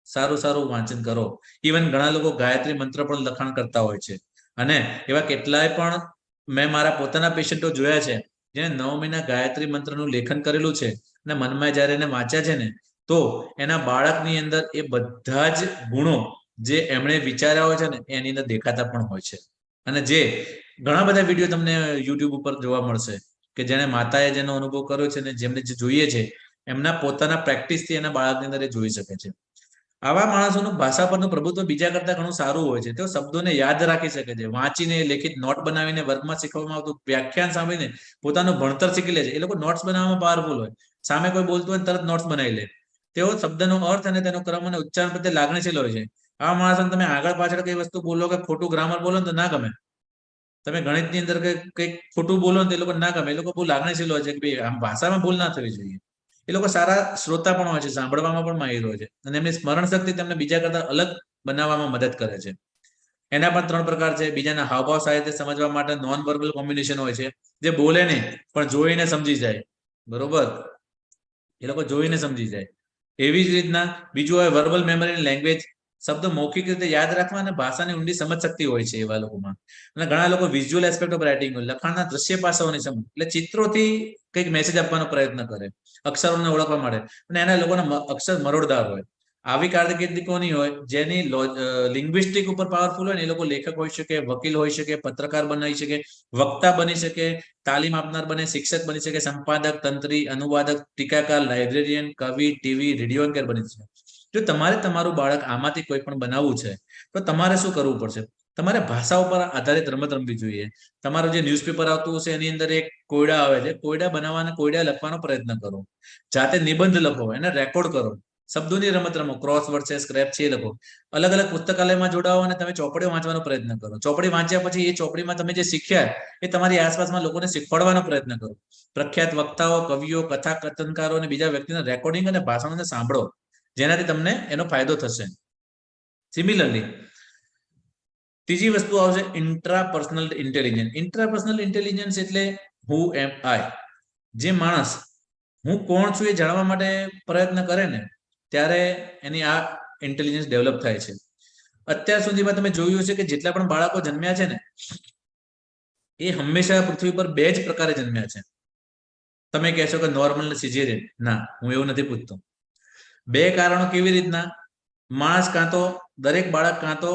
સારું વાંચન કરો. ઇવન ઘણા લોકો ગાયત્રી મંત્ર પણ લખાણ કરતા હોય છે. અને એવા કેટલાય પણ મેં મારા પોતાના પેશન્ટો જોયા છે જેને 9 મહિના ગાયત્રી મંત્રનું લેખન કરેલું છે અને મનમાં જ્યારે એને વાંચ્યા છે ને તો એના બાળકની અંદર એ બધા જ ગુણો જે એમણે વિચાર્યા હોય છે ને એની અંદર દેખાતા પણ હોય છે. અને જે ઘણા બધા વિડીયો તમને યુટ્યુબ ઉપર જોવા મળશે કે જેને માતાએ જેનો અનુભવ કર્યો છે ને જેમને જે જોઈએ છે એમના પોતાના પ્રેક્ટિસથી એના બાળકની અંદર એ જોઈ શકે છે. આવા માણસોનું ભાષા પરનું પ્રભુત્વ બીજા કરતા ઘણું સારું હોય છે. તેઓ શબ્દોને યાદ રાખી શકે છે, વાંચીને લેખિત નોટ બનાવીને વર્ગમાં શીખવવામાં આવતું વ્યાખ્યાન સાંભળીને પોતાનું ભણતર શીખી લે છે. એ લોકો નોટ્સ બનાવવામાં પાવરફુલ હોય, સામે કોઈ બોલતું હોય તરત નોટ્સ બનાવી લે. તેઓ શબ્દનો અર્થ અને તેનો ક્રમ અને ઉચ્ચારણ પ્રત્યે લાગણીશીલ હોય છે. આવા માણસોને તમે આગળ પાછળ કઈ વસ્તુ બોલો કે ખોટું ગ્રામર બોલો ને તો ના ગમે. તમે ગણિતની અંદર કંઈક ખોટું બોલો ને તો એ લોકો ના ગમે. એ લોકો બહુ લાગણીશીલ હોય છે કે ભાઈ આમ ભાષામાં ભૂલ ના થવી જોઈએ. એ લોકો સારા શ્રોતા પણ હોય છે, સાંભળવામાં પણ માહિર હોય છે, અને એમની સ્મરણ શક્તિ તેમને બીજા કરતા અલગ બનાવવામાં મદદ કરે છે. એના પણ 3 પ્રકાર છે. બીજાના હાવભાવ સાહિત્ય સમજવા માટે નોન વર્બલ કોમ્બિનેશન હોય છે, જે બોલે નહીં પણ જોઈને સમજી જાય. બરોબર, એ લોકો જોઈને સમજી જાય. એવી જ રીતના બીજું હોય વર્બલ મેમરી લેંગ્વેજ. શબ્દો મૌખિક રીતે યાદ રાખવા અને ભાષાની ઊંડી સમજ શક્તિ હોય છે એવા લોકોમાં. અને ઘણા લોકો વિઝ્યુઅલ એસ્પેક્ટ ઓફ રાઇટિંગ હોય, લખાણના દ્રશ્ય પાસાઓની સમજ, એટલે ચિત્રોથી કંઈક મેસેજ આપવાનો પ્રયત્ન કરે, અક્ષરોને ઓળખવા માટે, અને એના લોકોના અક્ષર મરોડદાર હોય. આવી કારકિર્દી કોની હોય? જેની લિંગ્વિસ્ટિક ઉપર પાવરફુલ હોય ને એ લોકો લેખક હોઈ શકે, વકીલ હોઈ શકે, પત્રકાર બની શકે, વક્તા બની શકે, તાલીમ આપનાર બને, શિક્ષક બની શકે, સંપાદક, તંત્રી, અનુવાદક, ટીકાકાર, લાઇબ્રેરિયન, કવિ, ટીવી, રેડિયો એન્કર બની શકે. જો તમારે તમારું બાળક આમાંથી કોઈ પણ બનાવવું છે તો તમારે શું કરવું પડશે? તમારે ભાષા ઉપર આધારિત રમત રમવી જોઈએ. તમારું જે ન્યૂઝપેપર આવતું હશે એની અંદર એક કોયડા આવે છે, કોયડા બનાવવાના, કોયડા લખવાનો પ્રયત્ન કરો. જાતે નિબંધ લખો, એને રેકોર્ડ કરો, શબ્દોની રમત રમો, ક્રોસવર્ડ છે, સ્ક્રેપ છે, લખો. અલગ અલગ પુસ્તકાલયમાં જોડાઓ અને તમે ચોપડીઓ વાંચવાનો પ્રયત્ન કરો. ચોપડી વાંચ્યા પછી એ ચોપડીમાં તમે જે શીખ્યા એ તમારી આસપાસમાં લોકોને શીખવાડવાનો પ્રયત્ન કરો. પ્રખ્યાત વક્તાઓ, કવિઓ, કથા કથનકારો અને બીજા વ્યક્તિના રેકોર્ડિંગ અને ભાષણોને સાંભળો, જેનાથી તમને એનો ફાયદો થશે. સિમિલરલી ત્રીજી વસ્તુ આવશે ઇન્ટ્રાપર્સનલ ઇન્ટેલિજન્સ. ઇન્ટ્રાપર્સનલ ઇન્ટેલિજન્સ એટલે હુ એમ આઈ. જે માણસ હું કોણ છું એ જાણવા માટે પ્રયત્ન કરે ને ત્યારે એની આ ઇન્ટેલિજન્સ ડેવલપ થાય છે. અત્યાર સુધીમાં તમે જોયું છે કે જેટલા પણ બાળકો જન્મ્યા છે ને એ હંમેશા પૃથ્વી પર 2 જ પ્રકારે જન્મ્યા છે. તમે કહેશો કે નોર્મલ ને સિઝેરિયન. ના, હું એવું નથી પૂછતો. 2 કારણો કેવી રીતના? માણસ કાં તો દરેક બાળક કાં તો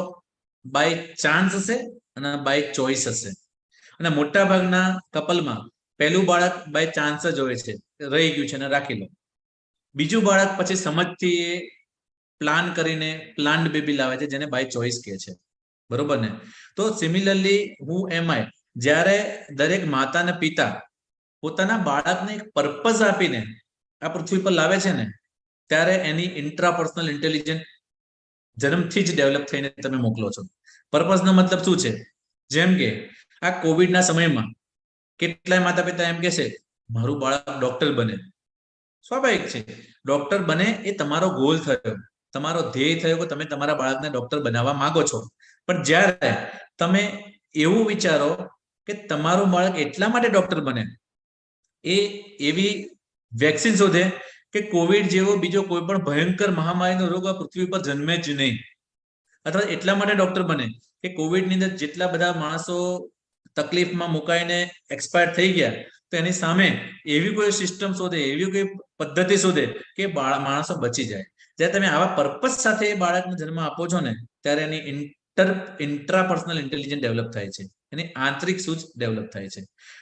બાય ચાન્સ હશે અને બાય ચોઇસ હશે. અને મોટા ભાગના કપલમાં પહેલું બાળક બાય ચાન્સ જ હોય છે, રહી ગયું છે ને રાખી લો. બીજું બાળક પછી સમજથી પ્લાન કરીને પ્લાન્ડ બેબી લાવે છે, જેને બાય ચોઇસ કહે છે. બરોબર ને? તો સિમિલરલી હુ એમ આઈ, જ્યારે દરેક માતા અને પિતા પોતાના બાળકને એક પર્પઝ આપીને આ પૃથ્વી પર લાવે છે ને ત્યારે એની ઇન્ટ્રાપર્સનલ ઇન્ટેલિજન્સ જન્મથી જ ડેવલપ થઈને તમે મોકલો છો. પર્પઝનો મતલબ શું છે? જેમ કે આ કોવિડના સમયમાં કેટલાય માતા પિતા એમ કહેશે મારું બાળક ડોક્ટર બને. સ્વાભાવિક છે, ડોક્ટર બને એ તમારો ગોલ થયો, તમારો ધ્યેય થયો કે તમે તમારા બાળકને ડોક્ટર બનાવવા માંગો છો. પણ જ્યારે તમે એવું વિચારો કે તમારું બાળક એટલા માટે ડોક્ટર બને, એ એવી વેક્સિન શોધે કે કોવિડ જેવો બીજો કોઈ પણ ભયંકર મહામારીનો રોગ આ પૃથ્વી પર જન્મે જ નહીં, અથવા એટલા માટે ડોક્ટર બને કે કોવિડની અંદર જેટલા બધા માણસો તકલીફમાં મુકાઈને એક્સપાયર થઈ ગયા તો એની સામે એવી કોઈ સિસ્ટમ શોધે, એવી કોઈ પદ્ધતિ શોધે કે માણસો બચી જાય. જ્યારે તમે આવા પર્પસ સાથે એ બાળકને જન્મ આપો છો ને ત્યારે એની ઇન્ટ્રાપર્સનલ ઇન્ટેલિજન્સ ડેવલપ થાય છે, એની આંતરિક સૂઝ ડેવલપ થાય છે.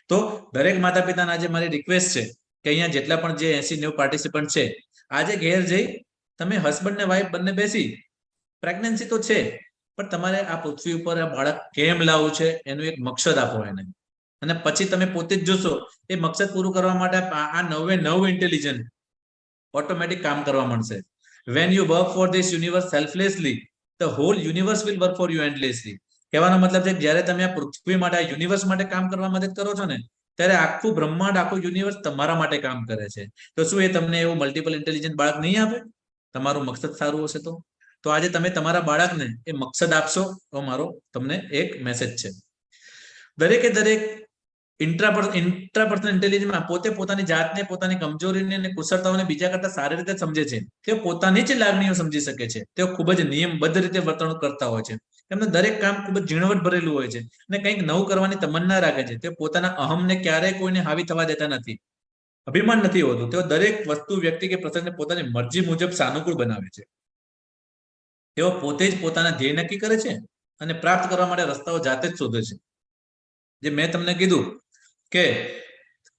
તો દરેક માતા પિતાના આજે મારી રિક્વેસ્ટ છે કે અહીંયા જેટલા પણ જે 80-90 પાર્ટિસિપન્ટ છે, આજે ઘેર જઈ તમે હસબન્ડ ને વાઈફ બંને બેસી, પ્રેગ્નન્સી તો છે પણ તમારે આ પૃથ્વી ઉપર આ બાળક કેમ લાવવું છે એનું એક મકસદ આપો એને, અને પછી તમે પોતે જ જોશો એ મકસદ પૂરું કરવા માટે આ 99 ઇન્ટેલિજન્સ ઓટોમેટિક કામ કરવા માંડશે. when you work for this universe selflessly, the whole universe will work for you endlessly. કહેવાનો મતલબ છે જ્યારે તમે આ પૃથ્વી માટે, આ યુનિવર્સ માટે કામ કરવા મદદ કરો છો ને ત્યારે આખું બ્રહ્માંડ, આખું યુનિવર્સ તમારા માટે કામ કરે છે. તો શું એ તમને એવું મલ્ટિપલ ઇન્ટેલિજન્સ બાળક નહીં આપે? તમારું મકસદ સારું હશે તો આજે તમે તમારા બાળકને એ મકસદ આપશો તો મારો તમને એક મેસેજ છે. દરેકે દરેક ઇન્ટ્રાપર્સનલ ઇન્ટેલિજન્સમાં પોતે પોતાની જાતને, પોતાની કમજોરીને અને કુશળતાઓને બીજા કરતા સારી રીતે સમજે છે. તેઓ પોતાની જ લાગણીઓ સમજી શકે છે. તેઓ ખૂબ જ નિયમબદ્ધ રીતે વર્તણૂક કરતા હોય છે. એમનું દરેક કામ ખૂબ જ ઝીણવટ ભરેલું હોય છે અને કંઈક નવું કરવાની તમન્ના રાખે છે. તેઓ પોતાના અહમને ક્યારેય કોઈને હાવી થવા દેતા નથી. અભિમાન નથી હોતું. તેઓ દરેક વસ્તુ, વ્યક્તિ કે પ્રસંગને પોતાની મરજી મુજબ સાનુકૂળ બનાવે છે. તેઓ પોતે જ પોતાના ધ્યેય નક્કી કરે છે અને પ્રાપ્ત કરવા માટે રસ્તાઓ જાતે જ શોધે છે. જે મેં તમને કીધું કે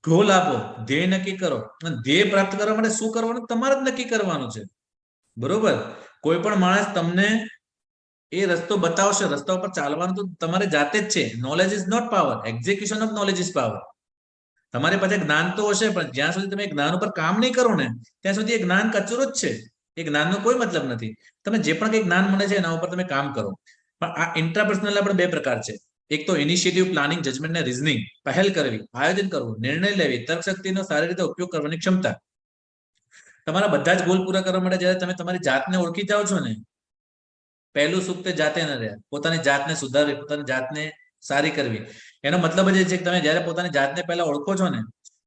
ગોલ આપો, ધ્યેય નક્કી કરો, અને ધ્યેય પ્રાપ્ત કરવા માટે શું કરવાનું તમારે જ નક્કી કરવાનું છે. બરોબર? કોઈ પણ માણસ તમને એ રસ્તો બતાવશે, રસ્તા ઉપર ચાલવાનું તો તમારે જાતે જ છે. Knowledge is not power, execution of knowledge is power. તમારી પાસે જ્ઞાન તો હશે, પણ જ્યાં સુધી તમે જ્ઞાન ઉપર કામ નહીં કરો ને ત્યાં સુધી એ જ્ઞાન કચરો જ છે. એ જ્ઞાનનો કોઈ મતલબ નથી. તમે જે પણ કંઈ જ્ઞાન મળે છે એના ઉપર તમે કામ કરો. પણ આ ઇન્ટ્રાપર્સનલ આપણે બે પ્રકાર છે. એક તો ઇનિશિયેટિવ, પ્લાનિંગ, જજમેન્ટ ને રીઝનિંગ, પહેલ કરવી, આયોજન કરવું, નિર્ણય લેવી, તર્ક શક્તિનો સારી રીતે ઉપયોગ કરવાની ક્ષમતા. તમારા બધા જ ગોલ પૂરા કરવા માટે જ્યારે તમે તમારી જાતને ઓળખી જાઓ છો ને, પહેલું સુખ તે જાતે ન રહ્યા, પોતાની જાતને સુધારવી, પોતાની જાતને સારી કરવી. એનો મતલબ જ એ છે કે તમે જ્યારે પોતાની જાતને પહેલા ઓળખો છો ને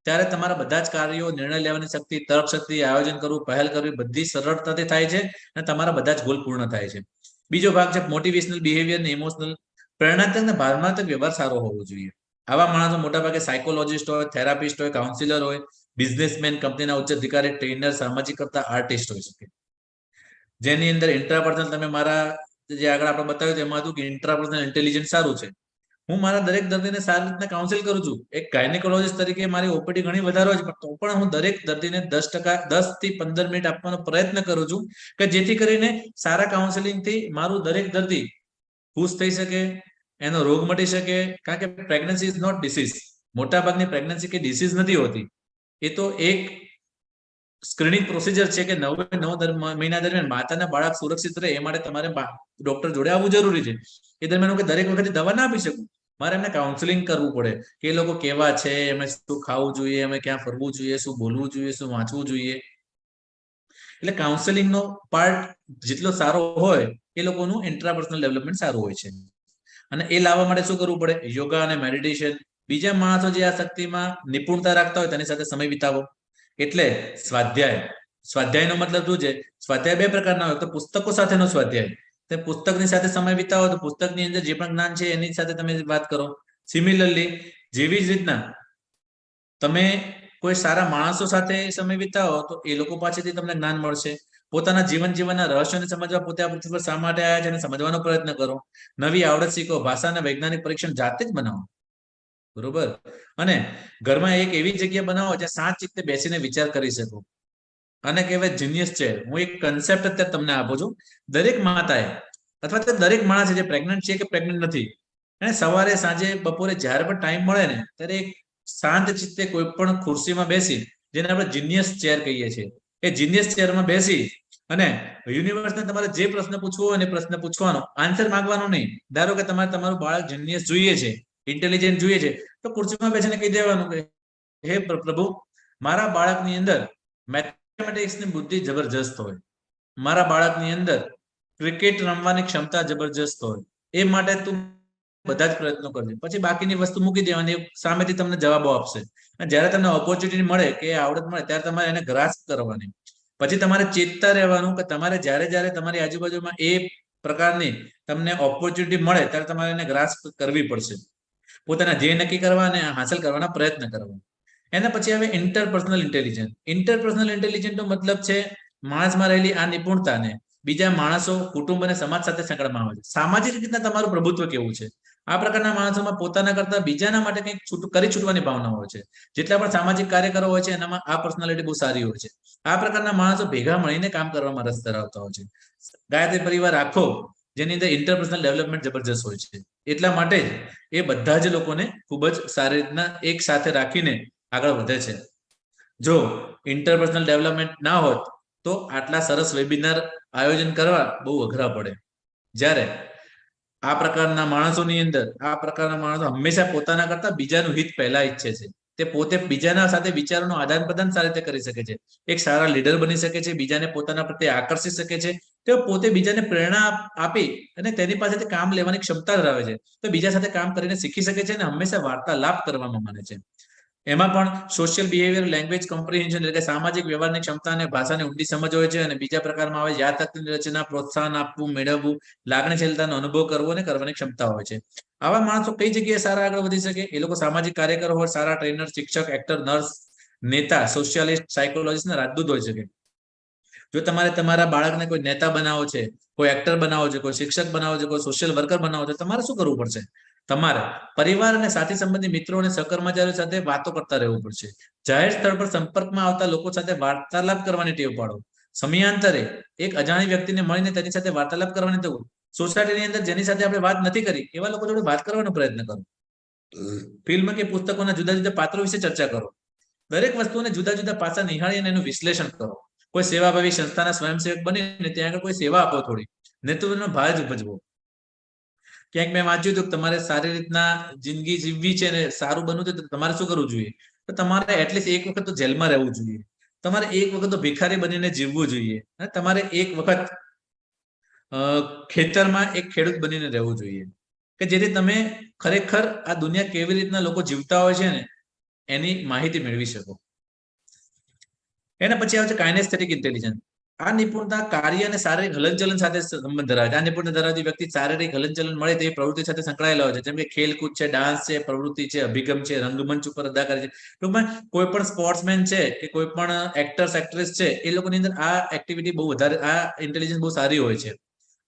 ત્યારે તમારા બધા જ કાર્યો, નિર્ણય લેવાની શક્તિ, તર્ક શક્તિ, આયોજન કરવું, પહેલ કરવી બધી સરળતાથી થાય છે અને તમારા બધા જ ગોલ પૂર્ણ થાય છે. બીજો ભાગ છે મોટિવેશનલ બિહેવિયર ને ઇમોશનલ. પ્રેરણાત્મક ને ભાવનાત્મક વ્યવહાર સારો હોવો જોઈએ. આવા માણસો મોટાભાગે સાયકોલોજીસ્ટ હોય, થેરાપિસ્ટ હોય, કાઉન્સિલર હોય, બિઝનેસમેન, કંપનીના ઉચ્ચ અધિકારી, ટ્રેનર, સામાજિક કરતા આર્ટિસ્ટ હોઈ શકે. જેની અંદર ઇન્ટ્રાપર્સનલ, તમે મારા જે આગળ આપણે બતાવ્યું એમાં હતું કે ઇન્ટ્રાપર્સનલ ઇન્ટેલિજન્સ સારું છે. હું મારા દરેક દર્દીને સારી રીતના કાઉન્સિલ કરું છું. એક ગાયનેકોલોજીસ્ટ તરીકે મારી ઓપીડી ઘણી વધારે છે, તો પણ હું દરેક દર્દીને 10% 10 થી 15 મિનિટ આપવાનો પ્રયત્ન કરું છું કે જેથી કરીને સારા કાઉન્સેલિંગથી મારું દરેક દર્દી ખુશ થઈ શકે, એનો રોગ મટી શકે. કારણ કે પ્રેગ્નન્સી ઇઝ નોટ ડિસીઝ. મોટાભાગની પ્રેગ્નન્સી કે ડિસીઝ નથી હોતી. એ તો એક સ્ક્રીનિંગ પ્રોસિજર છે કે 9 મહિના દરમિયાન માતાના બાળક સુરક્ષિત રહે એ માટે તમારે ડોક્ટર જોડે આવવું જરૂરી છે. એ દરમિયાન હું દરેક વખતે દવા ના આપી શકું. મારે એમને કાઉન્સેલિંગ કરવું પડે કે એ લોકો કેવા છે, એમને શું ખાવું જોઈએ, એમને ક્યાં ફરવું જોઈએ, શું બોલવું જોઈએ, શું વાંચવું જોઈએ. એટલે કાઉન્સેલિંગનો પાર્ટ જેટલો સારો હોય એ લોકોનું ઇન્ટ્રાપર્સનલ ડેવલપમેન્ટ સારું હોય છે. અને એ લાવવા માટે શું કરવું પડે? યોગા અને મેડિટેશન. બીજા માણસો જે આ શક્તિમાં નિપુણતા રાખતા હોય તેની સાથે સમય વિતાવો. એટલે સ્વાધ્યાય. સ્વાધ્યાયનો મતલબ શું છે? સ્વાધ્યાય બે પ્રકારના હોય. તો પુસ્તકો સાથેનો સ્વાધ્યાય, તે પુસ્તકની સાથે સમય વિતાવો તો પુસ્તકની અંદર જે પણ જ્ઞાન છે એની સાથે તમે વાત કરો. સિમિલરલી જેવી જ રીતના તમે કોઈ સારા માણસો સાથે સમય વિતાવો તો એ લોકો પાસેથી તમને જ્ઞાન મળશે. પોતાના જીવનના રહસ્યોને સમજવા પોતે આ પૃથ્વી પર શા માટે આવ્યા છે અને સમજવાનો પ્રયત્ન કરો. નવી આવડત શીખો. ભાષાના વૈજ્ઞાનિક પરીક્ષણ જાતે જ બનાવો. બરોબર. અને ઘરમાં એક એવી જગ્યા બનાવો જ્યાં શાંત ચિત્તે બેસીને વિચાર કરી શકો. અને કહેવાય જીનિયસ છે. હું એક કન્સેપ્ટ અત્યારે તમને આપું છું. દરેક માતાએ અથવા તો દરેક માણસ જે પ્રેગ્નન્ટ છે કે પ્રેગ્નન્ટ નથી, અને સવારે, સાંજે, બપોરે જ્યારે પણ ટાઈમ મળે ને ત્યારે એક શાંત ચિત્તે કોઈ પણ ખુરશીમાં બેસી, જેને આપણે જીનિયસ ચેર કહીએ છીએ, એ જીનિયસ ચેરમાં બેસી અને યુનિવર્સને તમારે જે પ્રશ્ન પૂછવો હોય એ પ્રશ્ન પૂછવાનો, આન્સર માંગવાનો નહીં. ધારો કે તમારે તમારું બાળક જીનિયસ જોઈએ છે, ઇન્ટેલિજન્ટ જોઈએ છે, તો ખુરશીમાં બેસીને કહી દેવાનું કે હે પ્રભુ, મારા બાળકની અંદર મેથેમેટિક્સની બુદ્ધિ જબરજસ્ત હોય, મારા બાળકની અંદર ક્રિકેટ રમવાની ક્ષમતા જબરજસ્ત હોય, એ માટે તું બધા જ પ્રયત્નો કરજે. પછી બાકીની વસ્તુ મૂકી દેવાની, સામેથી તમને જવાબો આપશે. અને જ્યારે તમને ઓપોર્ચ્યુનિટી મળે કે આવડત મળે ત્યારે તમારે એને ગ્રાસ્પ કરવાની. પછી તમારે ચેતતા રહેવાનું કે તમારે જ્યારે તમારી આજુબાજુમાં એ પ્રકારની તમને ઓપોર્ચ્યુનિટી મળે ત્યારે તમારે એને ગ્રાસ્પ કરવી પડશે. પોતાના ધ્યેય નક્કી કરવા અને હાંસલ કરવાના પ્રયત્ન કરવા. એના પછી હવે ઇન્ટરપર્સનલ ઇન્ટેલિજન્સ. ઇન્ટરપર્સનલ ઇન્ટેલિજન્સનો મતલબ છે માણસમાં રહેલી આ નિપુણતાને બીજા માણસો, કુટુંબ અને સમાજ સાથે સંકળામાં આવે છે. સામાજિક રીતના તમારું પ્રભુત્વ કેવું છે. આ પ્રકારના માણસોમાં પોતાના કરતા બીજાના માટે કંઈક કરી છૂટવાની ભાવના હોય છે. જેટલા પણ સામાજિક કાર્યકરો હોય છે એનામાં આ પર્સનાલિટી બહુ સારી હોય છે. આ પ્રકારના માણસો ભેગા મળીને કામ કરવામાં રસ ધરાવતા હોય છે. ગાયત્રી પરિવાર આખો જેની અંદર ઇન્ટરપર્સનલ ડેવલપમેન્ટ જબરજસ્ત હોય છે. એટલા માટે જ એ બધા જ લોકોને ખૂબ જ સારી રીતના એક સાથે રાખીને આગળ વધે છે. જો ઇન્ટરપર્સનલ ડેવલપમેન્ટ ના હોત તો આટલા સરસ વેબિનાર આયોજન કરવા બહુ અઘરા પડે. જ્યારે આ પ્રકારના માણસોની અંદર આ પ્રકારના માણસો હંમેશા પોતાના કરતા બીજાનું હિત પહેલા ઈચ્છે છે. તે પોતે બીજાના સાથે વિચારોનું આદાન પ્રદાન સારી રીતે કરી શકે છે. એક સારા લીડર બની શકે છે. બીજાને પોતાના પ્રત્યે આકર્ષી શકે છે. તેઓ પોતે બીજાને પ્રેરણા આપી અને તેની પાસેથી કામ લેવાની ક્ષમતા ધરાવે છે. તો બીજા સાથે કામ કરીને શીખી શકે છે અને હંમેશા વાર્તાલાપ કરવામાં માને છે. એમાં પણ સોશિયલ બિહેવિયર, લેંગ્વેજ કોમ્પ્રિહેન્શન એટલે કે સામાજિક વ્યવહારની ક્ષમતા અને ભાષાની ઊંડી સમજ હોય છે. અને બીજા પ્રકારમાં આવે યાદશક્તિની રચના, પ્રોત્સાહન આપવું, મેળવવું, લાગણીશીલતાનો અનુભવ કરવો અને કરવાની ક્ષમતા હોય છે. આવા માણસો કઈ જગ્યાએ સારા આગળ વધી શકે? એ લોકો સામાજિક કાર્યકર હોય, સારા ટ્રેનર, શિક્ષક, એક્ટર, નર્સ, નેતા, સોશિયાલિસ્ટ, સાયકોલોજીસ્ટ અને રાજદૂત હોઈ શકે. જો તમારે તમારા બાળકને કોઈ નેતા બનાવો છે, કોઈ એક્ટર બનાવો છે, કોઈ શિક્ષક બનાવો છે, કોઈ સોશિયલ વર્કર બનાવો છે, તમારે શું કરવું પડશે? તમારે પરિવાર અને સાથી સંબંધી મિત્રો અને સહકર્મચારીઓ સાથે વાતો કરતા રહેવું પડશે. જાહેર સ્થળ પર સંપર્કમાં આવતા લોકો સાથે વાર્તાલાપ કરવાની ટેવ પાડો. સમયાંતરે એક અજાણી વ્યક્તિને મળીને તેની સાથે વાર્તાલાપ કરવાની થવું. સોસાયટીની અંદર જેની સાથે આપણે વાત નથી કરી એવા લોકો જોડે વાત કરવાનો પ્રયત્ન કરો. ફિલ્મ કે પુસ્તકોના જુદા જુદા પાત્રો વિશે ચર્ચા કરો. દરેક વસ્તુને જુદા જુદા પાસા નિહાળી અને એનું વિશ્લેષણ કરો. કોઈ સેવાભાવી સંસ્થાના સ્વયંસેવક બનીને ત્યાં આગળ કોઈ સેવા આપો, થોડી નેતૃત્વનો ભાર જ ભજવો. ક્યાંક મેં વાંચ્યું હતું કે તમારે સારી રીતના જિંદગી જીવવી છે અને સારું બનવું છે તો તમારે શું કરવું જોઈએ? તો તમારે એટલીસ્ટ એક વખત તો જેલમાં રહેવું જોઈએ, તમારે એક વખત તો ભિખારી બનીને જીવવું જોઈએ, અને તમારે એક વખત ખેતરમાં એક ખેડૂત બનીને રહેવું જોઈએ, કે જેથી તમે ખરેખર આ દુનિયા કેવી રીતના લોકો જીવતા હોય છે ને એની માહિતી મેળવી શકો. એના પછી આવે છે કાઇનેસ્થેટિક ઇન્ટેલિજન્સ. આ નિપુણતા કાર્ય અને શારીરિક હલનચલન સાથે સંબંધ ધરાવે છે. આ નિપુણતા ધરાવતી વ્યક્તિ શારીરિક હલનચલન મળે તેવી પ્રવૃત્તિ સાથે સંકળાયેલા હોય છે, જેમ કે ખેલકૂદ છે, ડાન્સ છે, પ્રવૃત્તિ છે, અભિગમ છે, રંગમંચ ઉપર અદાકારી છે. ટૂંકમાં કોઈ પણ સ્પોર્ટ્સમેન છે કે કોઈ પણ એક્ટર્સ એક્ટ્રેસ છે એ લોકોની અંદર આ એક્ટિવિટી બહુ વધારે, આ ઇન્ટેલિજન્સ બહુ સારી હોય છે.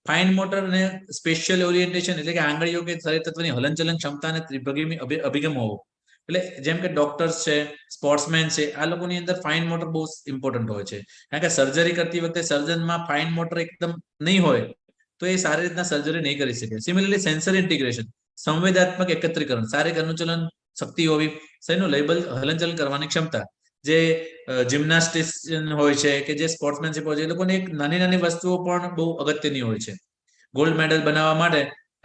ફાઇન મોટર અને સ્પેશિયલ ઓરિએન્ટેશન એટલે કે આંગળીઓ કે શરીર તત્વની હલનચલન ક્ષમતા અને ત્રિભંગી અભિગમ હોવો. એટલે જેમ કે ડોક્ટર્સ છે, સ્પોર્ટ્સમેન છે, આ લોકોની અંદર ફાઇન મોટર બહુ ઇમ્પોર્ટન્ટ હોય છે. કારણ કે સર્જરી કરતી વખતે સર્જનમાં ફાઇન મોટર એકદમ નહીં હોય તો એ સારી રીતના સર્જરી નહીં કરી શકે. સિમિલરલી સેન્સરી ઇન્ટિગ્રેશન, સંવેદાત્મક એકત્રીકરણ, શારીરિક અનુચલન શક્તિ હોવી, શરીરનું લેબલ હલનચલન કરવાની ક્ષમતા. જે જિમ્નાસ્ટિશિયન હોય છે કે જે સ્પોર્ટ્સમેનશિપ હોય છે એ લોકોને એક નાની નાની વસ્તુઓ પણ બહુ અગત્યની હોય છે. ગોલ્ડ મેડલ બનાવવા માટે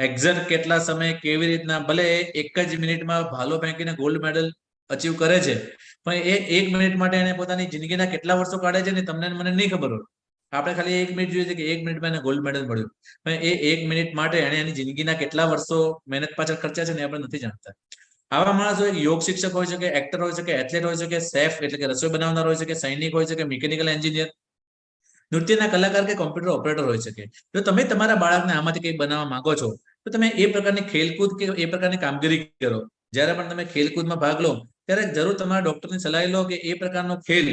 એક્ઝેક્ટ કેટલા સમય કેવી રીતના, ભલે એક જ મિનિટમાં ભાલો ફેંકીને ગોલ્ડ મેડલ અચીવ કરે છે, પણ એ એક મિનિટ માટે એને પોતાની જિંદગીના કેટલા વર્ષો કાઢે છે ને તમને મને નહીં ખબર હોય. આપણે ખાલી એક મિનિટ જોઈએ છે કે એક મિનિટમાં એને ગોલ્ડ મેડલ મળ્યું, પણ એ એક મિનિટ માટે એને એની જિંદગીના કેટલા વર્ષો મહેનત પાછળ ખર્ચા છે ને આપણે નથી જાણતા. આવા માણસો એક યોગ શિક્ષક હોય શકે, એક્ટર હોય શકે, એથ્લેટ હોય શકે, શેફ એટલે કે રસોઈ બનાવનાર હોય શકે, સૈનિક હોય શકે, મિકેનિકલ એન્જિનિયર, નૃત્યના કલાકાર કે કોમ્પ્યુટર ઓપરેટર હોય શકે. જો તમે તમારા બાળકને આમાંથી કંઈક બનાવવા માંગો છો તો તમે એ પ્રકારની ખેલકૂદ કે એ પ્રકારની કામગીરી કરો. જ્યારે પણ તમે ખેલકૂદમાં ભાગ લો ત્યારે જરૂર તમારા ડોક્ટરની સલાહ લો કે એ પ્રકારનો ખેલ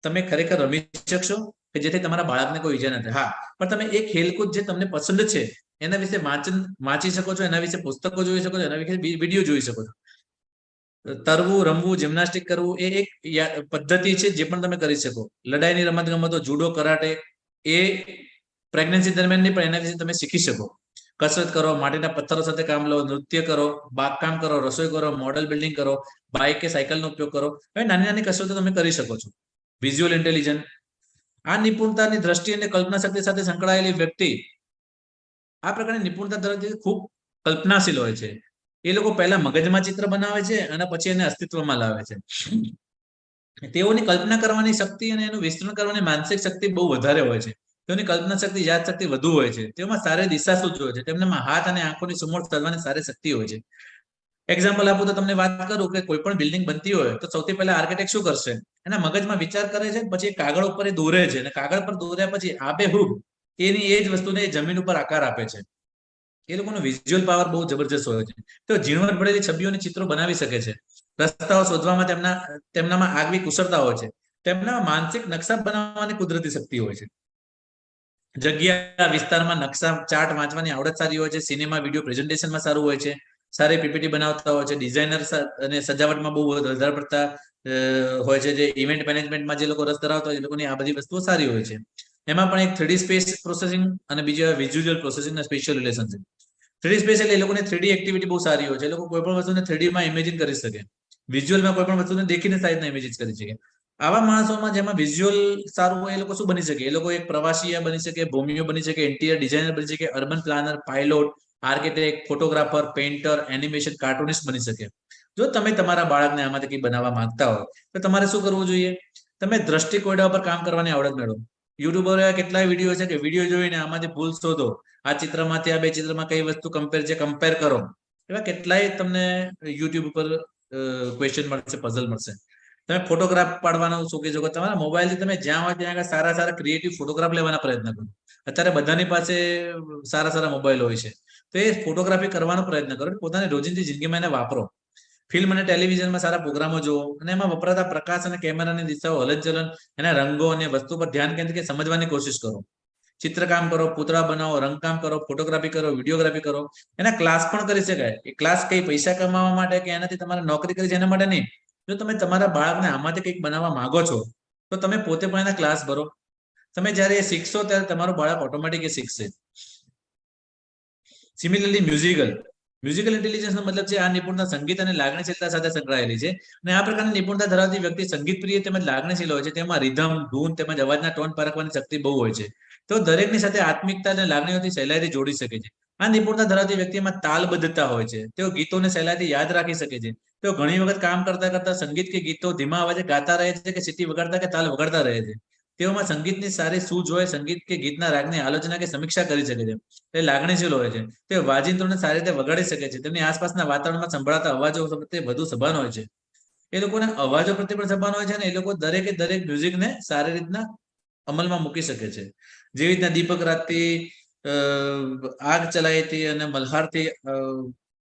તમે ખરેખર રમી શકશો કે જેથી તમારા બાળકને કોઈ ઈજા ન થાય. હા, પણ તમે એ ખેલકૂદ જે તમને પસંદ છે એના વિશે વાંચી શકો છો, એના વિશે પુસ્તકો જોઈ શકો છો, એના વિશે વિડીયો જોઈ શકો છો. તરવું, રમવું, જિમ્નાસ્ટિક કરવું એ એક પદ્ધતિ છે જે પણ તમે કરી શકો. લડાઈની રમત ગમતો, જુડો, કરાટે એ પ્રેગ્નન્સી દરમિયાન નહીં પણ એના વિશે તમે શીખી શકો. કસરત કરો, માટીના પથ્થરો સાથે કામ લો, નૃત્ય કરો, બાગકામ કરો, રસોઈ કરો, મોડલ બિલ્ડિંગ કરો, બાઇક કે સાયકલનો ઉપયોગ કરો. હવે નાની નાની કસરતો તમે કરી શકો છો. વિઝ્યુઅલ ઇન્ટેલિજન્સ, આ નિપુણતાની દ્રષ્ટિ અને કલ્પના શક્તિ સાથે સંકળાયેલી વ્યક્તિ આ પ્રકારની નિપુણતા ધરાવતી ખૂબ કલ્પનાશીલ હોય છે. એ લોકો પહેલા મગજમાં ચિત્ર બનાવે છે અને પછી એને અસ્તિત્વમાં લાવે છે. તેઓની કલ્પના કરવાની શક્તિ અને એનું વિસ્તરણ કરવાની માનસિક શક્તિ બહુ વધારે હોય છે. તેઓની કલ્પના શક્તિ, યાદ શક્તિ વધુ હોય છે. તેઓમાં સારી દિશા સૂચ હોય છે. તેમનામાં હાથ અને આંખોની સુમોટ કરવાની સારી શક્તિ હોય છે. એક્ઝામ્પલ આપું તો તમને વાત કરું કે કોઈ પણ બિલ્ડિંગ બનતી હોય તો સૌથી પહેલા આર્કિટેક્ટ શું કરશે? એના મગજમાં વિચાર કરે છે, પછી કાગળ ઉપર એ દોરે છે, અને કાગળ પર દોર્યા પછી આબેહૂબ એની એ જ વસ્તુને જમીન ઉપર આકાર આપે છે. એ લોકોનો વિઝ્યુઅલ પાવર બહુ જબરજસ્ત હોય છે. તો ઝીણવટ ભરેલી છબીઓની ચિત્રો બનાવી શકે છે. રસ્તાઓ શોધવામાં તેમનામાં આગવી કુશળતા હોય છે. તેમના માનસિક નકશા બનાવવાની કુદરતી શક્તિ હોય છે. જગ્યા વિસ્તારમાં નકશા ચાર્ટ વાંચવાની આવડત સારી હોય છે. સિનેમા, વિડીયો પ્રેઝન્ટેશનમાં સારું હોય છે. સારી પીપીટી બનાવતા હોય છે. ડિઝાઇનર અને સજાવટમાં બહુ વધારે પડતા હોય છે. જે ઇવેન્ટ મેનેજમેન્ટમાં જે લોકો રસ ધરાવતા હોય એ લોકોની આ બધી વસ્તુઓ સારી હોય છે. એમાં પણ એક 3D સ્પેસ પ્રોસેસિંગ અને બીજો વિઝ્યુઅલ પ્રોસેસિંગ અને સ્પેશિયલ રિલેશન છે. 3D સ્પેસ એટલે એ લોકોની 3D એક્ટિવિટી બહુ સારી હોય છે. એ લોકો કોઈ પણ વસ્તુને 3D માં ઇમેજિન કરી શકે. વિઝ્યુઅલમાં કોઈ પણ વસ્તુને દેખીને સારી રીતના ઇમેજિન કરી શકે. આવા માણસોમાં જેમાં વિઝ્યુઅલ સારું હોય એ લોકો શું બની શકે? એ લોકો એક પ્રવાસીયા બની શકે, ભૂમિઓ બની શકે, ઇન્ટિરિયર ડિઝાઇનર બની શકે, urban planner, pilot, architect, photographer, painter, animation, cartoonist બની શકે. જો તમે તમારા બાળકને આમાંથી કંઈ બનાવવા માંગતા હોય તો તમારે શું કરવું જોઈએ? તમે દ્રષ્ટિ કોયડા પર કામ કરવાની આવડત મેળવો. યુટ્યુબર કેટલાય વિડીયો છે કે વિડીયો જોઈને આમાંથી ભૂલ શોધો. આ ચિત્રમાંથી આ બે ચિત્રમાં કઈ વસ્તુ કમ્પેર કરો. એવા કેટલાય તમને યુટ્યુબ ઉપર ક્વેશ્ચન મળશે, પઝલ મળશે. તમે ફોટોગ્રાફ પાડવાનો શોખી શકો. તમારા મોબાઈલથી તમે જ્યાં હોય ત્યાં સારા સારા ક્રિએટિવ ફોટોગ્રાફ લેવાના પ્રયત્ન કરો. અત્યારે બધાની પાસે સારા સારા મોબાઈલ હોય છે. તો એ ફોટોગ્રાફી કરવાનો પ્રયત્ન કરો. પોતાની રોજિંદી જિંદગીમાં એને વાપરો. ફિલ્મ અને ટેલિવિઝનમાં સારા પ્રોગ્રામો જુઓ અને એમાં વપરાતા પ્રકાશ અને કેમેરાની દિશાઓ, હલનચલન, એના રંગો અને વસ્તુ પર ધ્યાન કેન્દ્રિત સમજવાની કોશિશ કરો. ચિત્રકામ કરો, પૂતળા બનાવો, રંગકામ કરો, ફોટોગ્રાફી કરો, વિડીયોગ્રાફી કરો. એના ક્લાસ પણ કરી શકાય. એ ક્લાસ કઈ પૈસા કમાવા માટે કે એનાથી તમારે નોકરી કરી છે એના માટે નહીં. જો તમે તમારા બાળકને આમાંથી કંઈક બનાવવા માંગો છો તો તમે પોતે પણ એના ક્લાસ ભરો. તમે જ્યારે એ શીખશો ત્યારે તમારું બાળક ઓટોમેટિક એ શીખશે. સિમિલરલી મ્યુઝિકલ ઇન્ટેલિજન્સનો મતલબ છે આ નિપુણતા સંગીત અને લાગણીશીલતા સાથે સંકળાયેલી છે. અને આ પ્રકારની નિપુણતા ધરાવતી વ્યક્તિ સંગીત પ્રિય તેમજ લાગણીશીલ હોય છે. તેમાં રિધમ, ધૂન તેમજ અવાજના ટોન પારખવાની શક્તિ બહુ હોય છે. તો દરેકની સાથે આત્મિકતા અને લાગણીઓથી સહેલાઈથી જોડી શકે છે. આ નિપુણતા ધરાવતી વ્યક્તિમાં તાલબદ્ધતા હોય છે. તેઓ ગીતોને સહેલાઈથી યાદ રાખી શકે છે. તેઓ ઘણી વખત કામ કરતા કરતા સંગીત કે ગીતો ધીમા અવાજે ગાતા રહે છે કે સીટી વગાડતા કે તાલ વગાડતા રહે છે. તેઓમાં સંગીતની સારી સૂઝ હોય, સંગીત કે ગીતના રાગની આલોચના કે સમીક્ષા કરી શકે છે. તે લાગણીશીલ હોય છે. તેઓ વાજિંત્રોને સારી રીતે વગાડી શકે છે. તેમની આસપાસના વાતાવરણમાં સંભળાતા અવાજો પ્રત્યે વધુ સભાન હોય છે. એ લોકોને અવાજો પ્રત્યે પણ સભાન હોય છે અને એ લોકો દરેકે દરેક મ્યુઝિકને સારી રીતના અમલમાં મૂકી શકે છે. જેવી રીતના દીપક રાતથી આગ ચલાવી હતી અને મલ્હારથી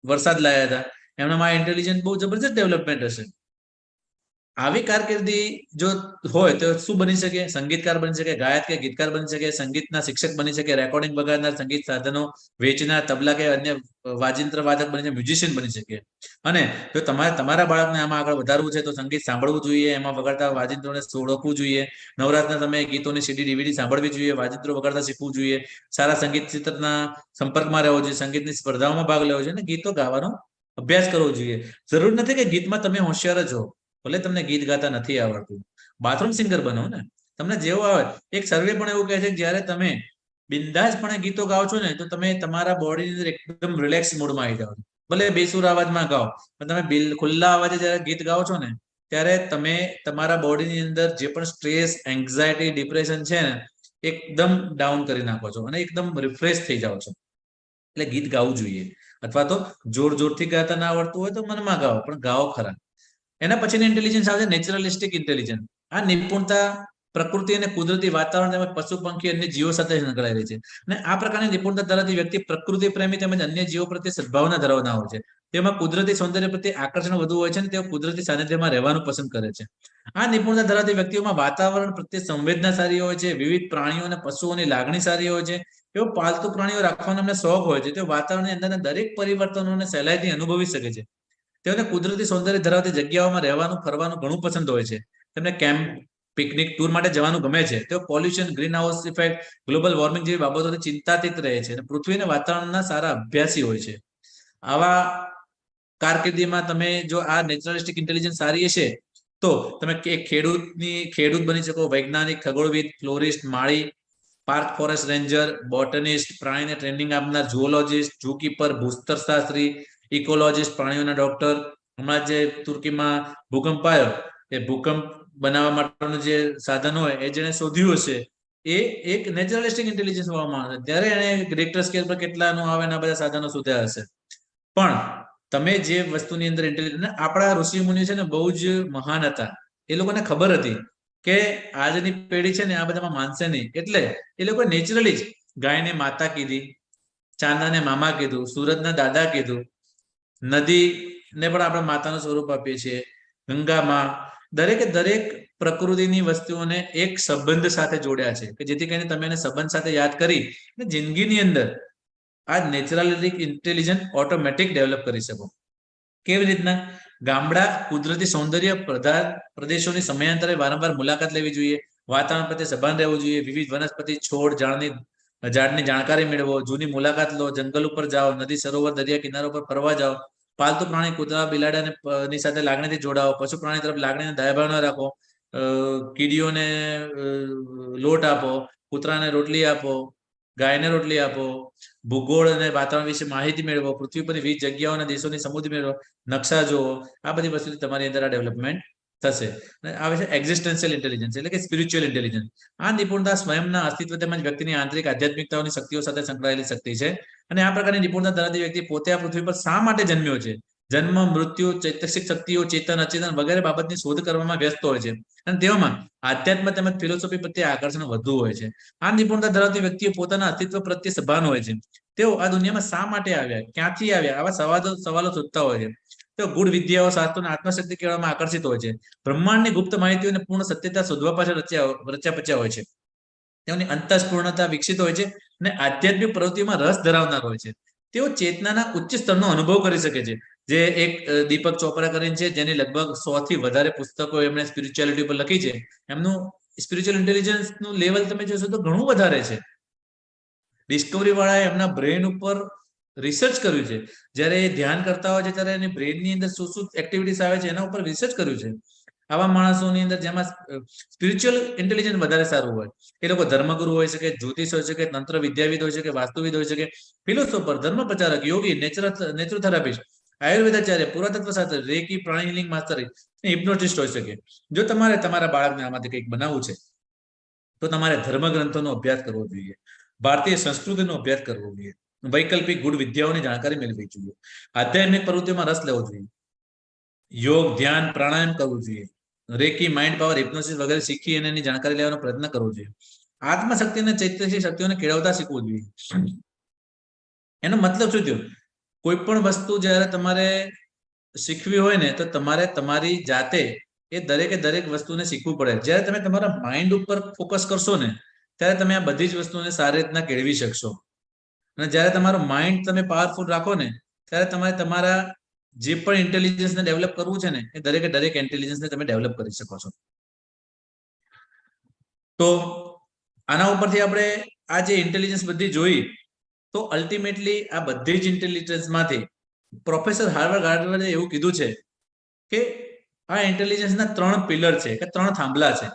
વરસાદ લાયા હતા, એમનામાં ઇન્ટેલિજન્સ બહુ જબરજસ્ત ડેવલપમેન્ટ હશે. આવી કારકિર્દી જો હોય તો શું બની શકે? સંગીતકાર બની શકે, ગાયક કે ગીતકાર બની શકે, સંગીતના શિક્ષક બની શકે, રેકોર્ડિંગ વગાડનાર, સંગીત સાધનો વેચનાર, તબલા કે અન્ય વાજિંત્ર વાદક બની શકે, મ્યુઝિશિયન બની શકે. અને જો તમારા બાળકને આમાં આગળ વધારવું છે તો સંગીત સાંભળવું જોઈએ, એમાં વગાડતા વાજિંત્રોને ઓળખવું જોઈએ, નવરાત્રના સમયે ગીતોની સીડી ડીવીડી સાંભળવી જોઈએ, વાજિંત્રો વગાડતા શીખવું જોઈએ, સારા સંગીત ચિત્રના સંપર્કમાં રહેવો જોઈએ, સંગીતની સ્પર્ધાઓમાં ભાગ લેવો જોઈએ અને ગીતો ગાવાનો અભ્યાસ કરવો જોઈએ. જરૂર નથી કે ગીતમાં તમે હોશિયાર જ હો, ભલે તમને ગીત ગાતા નથી આવડતું, બાથરૂમ સિંગર બનો ને, તમને જેવું આવે. એક સર્વે પણ એવું કહે છે કે જ્યારે તમે બિંદાસપણે ગીતો ગાઓ છો ને તો તમે તમારા બોડીની અંદર એકદમ રિલેક્સ મોડમાં આવી જાઓ છો. ભલે બેસુર અવાજમાં ગાઓ, પણ તમે ખુલ્લા અવાજે જ્યારે ગીત ગાઓ છો ને ત્યારે તમે તમારા બોડીની અંદર જે પણ સ્ટ્રેસ, એન્ઝાયટી, ડિપ્રેશન છે ને એકદમ ડાઉન કરી નાખો છો અને એકદમ રિફ્રેશ થઈ જાઓ છો. એટલે ગીત ગાવું જોઈએ. અથવા તો જોર જોરથી ગાતા ના આવડતું હોય તો મનમાં ગાઓ, પણ ગાઓ ખરા. એના પછીની ઇન્ટેલિજન્સ આવે છે નેચરલિસ્ટિક ઇન્ટેલિજન્સ. આ નિપુણતા પ્રકૃતિ અને કુદરતી વાતાવરણ તેમજ પશુ પંખી અન્ય જીવો સાથે સંકળાયેલી છે. અને આ પ્રકારની નિપુણતા ધરાવતી વ્યક્તિ પ્રકૃતિ પ્રેમી તેમજ અન્ય જીવો પ્રત્યે સદભાવના ધરાવતા હોય છે. તેમાં કુદરતી સૌંદર્ય પ્રત્યે આકર્ષણ વધુ હોય છે અને તેઓ કુદરતી સાનિધ્યમાં રહેવાનું પસંદ કરે છે. આ નિપુણતા ધરાવતી વ્યક્તિઓમાં વાતાવરણ પ્રત્યે સંવેદના સારી હોય છે, વિવિધ પ્રાણીઓ અને પશુઓની લાગણી સારી હોય છે. તેઓ પાલતુ પ્રાણીઓ રાખવાનો એમને શોખ હોય છે. તેઓ વાતાવરણની અંદરના દરેક પરિવર્તનોને સહેલાઈથી અનુભવી શકે છે. તેઓને કુદરતી સૌંદર્ય ધરાવતી જગ્યાઓમાં રહેવાનું, ફરવાનું ઘણું પસંદ હોય છે. તેમને કેમ્પ, પિકનિક, ટૂર માટે જવાનું ગમે છે. તેઓ pollution, green house effect, global warming જેવી બાબતોથી ચિંતાતીત રહે છે અને પૃથ્વી અને વાતાવરણના સારા અભ્યાસી હોય છે. આવા કારકિર્દીમાં તમે જો આ નેચરલિસ્ટિક ઇન્ટેલિજન્સ સારી હશે તો તમે ખેડૂત બની શકો, વૈજ્ઞાનિક, ખગોળવિદ, ફ્લોરિસ્ટ, માળી, પાર્ક ફોરેસ્ટ રેન્જર, બોટનિસ્ટ, પ્રાણીને ટ્રેનિંગ આપનાર, ઝૂઓલોજિસ્ટ, ઝૂકીપર, ભૂસ્તરશાસ્ત્રી, ઇકોલોજિસ્ટ, પ્રાણીઓના ડોક્ટર. હમણાં જે તુર્કીમાં ભૂકંપ આવ્યો, એ ભૂકંપ બનાવવા માટેનું જે સાધન હોય એ જેને શોધ્યું હશે એ એક નેચરલિસ્ટિક ઇન્ટેલિજન્સ વાળો માણસ છે. ત્યારે એને રિક્ટર સ્કેલ પર કેટલાનું આવે એના બધા સાધનો શોધ્યા હશે. પણ તમે જે વસ્તુની અંદર ઇન્ટેલિજન્સ, આપણા ઋષિ મુનિ છે ને બહુ જ મહાન હતા. એ લોકોને ખબર હતી કે આજની પેઢી છે ને આ બધામાં માનશે નહીં, એટલે એ લોકો નેચરલી જ ગાયને માતા કીધી, ચાંદાને મામા કીધું, સૂરજના દાદા કીધું, નદીને પણ આપણે માતાનું સ્વરૂપ આપીએ છીએ, ગંગામાં. દરેકે દરેક પ્રકૃતિની વસ્તુઓને એક સંબંધ સાથે જોડ્યા છે કે જેથી કરીને તમે એને સંબંધ સાથે યાદ કરી જિંદગીની અંદર આ નેચરલિસ્ટિક ઇન્ટેલિજન્સ ઓટોમેટિક ડેવલપ કરી શકો. કેવી રીતના? ગામડા કુદરતી સૌંદર્ય પ્રધાન પ્રદેશોની સમયાંતરે વારંવાર મુલાકાત લેવી જોઈએ, વાતાવરણ પ્રત્યે સભાન રહેવું જોઈએ, વિવિધ વનસ્પતિ, છોડ, ઝાડની જાણકારી મેળવો, જૂની મુલાકાત લો, જંગલ ઉપર જાઓ, નદી, સરોવર, દરિયા કિનારો પર ફરવા જાઓ, પાલતુ પ્રાણી, કૂતરા, બિલાડાની સાથે લાગણીથી જોડાઓ, પશુ પ્રાણી તરફ લાગણીને દયાભાવ ન રાખો, કીડીઓને લોટ આપો, કૂતરાને રોટલી આપો, ગાયને રોટલી આપો, ભૂગોળ અને વાતાવરણ વિશે માહિતી મેળવો, પૃથ્વી પરની વિવિધ જગ્યાઓ અને દેશોની સમૃદ્ધિ મેળવો, નકશા જુઓ. આ બધી વસ્તુથી તમારી અંદર આ ડેવલપમેન્ટ થશે. આવે છે એક્ઝિસ્ટન્શિયલ ઇન્ટેલિજન્સ એટલે કે સ્પિરિચ્યુઅલ ઇન્ટેલિજન્સ. આ નિપુણતા સ્વયંના અસ્તિત્વ તેમજ વ્યક્તિની આંતરિક આધ્યાત્મિકતાઓની શક્તિઓ સાથે સંકળાયેલી શક્તિ છે. અને આ પ્રકારની નિપુણતા ધરાવતી વ્યક્તિ પોતે આ પૃથ્વી પર શા માટે જન્મ્યો છે, જન્મ, મૃત્યુ, ચૈતસિક શક્તિઓ, ચેતન, અચેતન વગેરે બાબતની શોધ કરવામાં વ્યસ્ત હોય છે. અને તેઓમાં આધ્યાત્મ તેમજ ફિલોસોફી પ્રત્યે આકર્ષણ વધુ હોય છે. આ નિપુણતા ધરાવતી વ્યક્તિઓ પોતાના અસ્તિત્વ પ્રત્યે સભાન હોય છે. તેઓ આ દુનિયામાં શા માટે આવ્યા, ક્યાંથી આવ્યા, આવા સવાલો શોધતા હોય છે. તેઓ ગુણ વિદ્યાઓ, શાસ્ત્રો, આત્મશક્તિ કેળવવામાં આકર્ષિત હોય છે. બ્રહ્માંડની ગુપ્ત માહિતીઓને પૂર્ણ સત્યતા શોધવા પાછળ રચ્યા પચ્યા હોય છે. તેઓની અંતસ્ફૂર્ણતા વિકસિત હોય છે અને આધ્યાત્મિક પ્રવૃત્તિઓમાં રસ ધરાવનાર હોય છે. તેઓ ચેતનાના ઉચ્ચ સ્તરનો અનુભવ કરી શકે છે. જે એક દીપક ચોપરા કરીને છે, જેની લગભગ 100 થી વધારે પુસ્તકો એમણે સ્પિરિચ્યુઆલિટી પર લખી છે. એમનું સ્પિરિચ્યુઅલ ઇન્ટેલિજન્સ નું લેવલ તમે જોશો તો ઘણું વધારે છે. ડિસ્કવરી વાળાએ એમના બ્રેન ઉપર રિસર્ચ કર્યું છે. જ્યારે એ ધ્યાન કરતા હોય છે ત્યારે એની બ્રેનની અંદર શું શું એક્ટિવિટીઝ આવે છે એના ઉપર રિસર્ચ કર્યું છે. આવા માણસોની અંદર જેમાં સ્પિરિચ્યુઅલ ઇન્ટેલિજન્સ વધારે સારું હોય, એ લોકો ધર્મગુરુ હોય શકે, જ્યોતિષ હોય શકે, તંત્ર વિદ્યાવિદ હોય શકે, વાસ્તુવિદ હોય શકે, ફિલોસોફર, ધર્મ પ્રચારક, યોગી, નેચરોથેરાપિસ્ટ, આયુર્વેદાચાર્ય, પુરાતત્વ શાસ્ત્ર, રેકી, પ્રાણી હિલિંગ માસ્ટર, હિપ્નોટિસ્ટ હોય શકે. જો તમારે તમારા બાળકને આમાંથી કંઈક બનાવવું છે તો તમારે ધર્મગ્રંથોનો અભ્યાસ કરવો જોઈએ, ભારતીય સંસ્કૃતિનો અભ્યાસ કરવો જોઈએ, વૈકલ્પિક ગુણ વિદ્યાઓની જાણકારી મેળવવી જોઈએ, આધ્યાત્મિક પ્રવૃત્તિઓમાં રસ લેવો જોઈએ, યોગ, ધ્યાન, પ્રાણાયામ કરવું જોઈએ, રેકી, માઇન્ડ પાવર, હિપ્નોસિસ વગેરે શીખી અને એની જાણકારી લેવાનો પ્રયત્ન કરવો જોઈએ. આત્મશક્તિ અને ચૈતન્ય શક્તિઓને કેળવતા શીખવું જોઈએ. એનો મતલબ શું થયો? કોઈ પણ વસ્તુ જ્યારે તમારે શીખવી હોય ને તો તમારે તમારી જાતે એ દરેક વસ્તુને શીખવું પડે. જ્યારે તમે તમારા માઇન્ડ ઉપર ફોકસ કરશો ને ત્યારે તમે આ બધી જ વસ્તુને સારી રીતના કેળવી શકશો. અને જ્યારે તમારું માઇન્ડ તમે પાવરફુલ રાખો ને ત્યારે તમારે તમારા જે પણ ઇન્ટેલિજન્સને ડેવલપ કરવું છે ને એ દરેક ઇન્ટેલિજન્સને તમે ડેવલપ કરી શકો છો. તો આના ઉપરથી આપણે આ જે ઇન્ટેલિજન્સ બધી જોઈ તો અલ્ટિમેટલી આ બધી જ ઇન્ટેલિજન્સમાંથી પ્રોફેસર હાર્વર્ડ એવું કીધું છે કે આ ઇન્ટેલિજન્સના 3 પિલર છે કે 3 થાંભલા છે.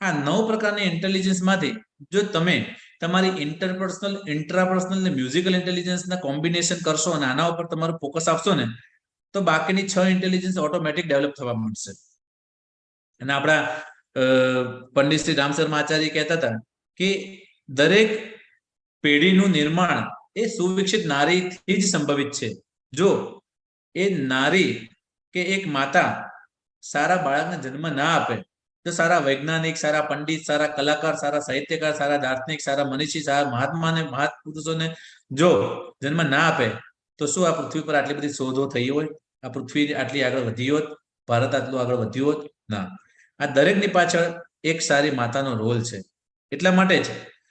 આ 9 પ્રકારની ઇન્ટેલિજન્સમાંથી જો તમે તમારી ઇન્ટરપર્સનલ, ઇન્ટ્રાપર્સનલ ને મ્યુઝિકલ ઇન્ટેલિજન્સના કોમ્બિનેશન કરશો અને આના ઉપર તમારું ફોકસ આપશો ને તો બાકીની 6 ઇન્ટેલિજન્સ ઓટોમેટિક ડેવલપ થવા માંડશે. અને આપણા પંડિત શ્રી રામ શર્મા આચાર્ય કહેતા હતા કે દરેક પેઢીનું નિર્માણ એ સુવિકસિત નારીથી જ સંભવિત છે. જો એ નારી કે એક માતા સારા બાળકને જન્મ ના આપે તો સારા વૈજ્ઞાનિક, સારા પંડિત, સારા કલાકાર, સારા સાહિત્યકાર, સારા દાર્શનિક, સારા મનીષી, સારા મહાત્મા અને મહાપુરુષોને જો જન્મ ના આપે તો શું આ પૃથ્વી પર આટલી બધી શોધો થઈ હોય? આ પૃથ્વી આટલી આગળ વધી હોત? ભારત આટલું આગળ વધ્યું હોત? ના. આ દરેકની પાછળ એક સારી માતાનો રોલ છે. એટલા માટે જ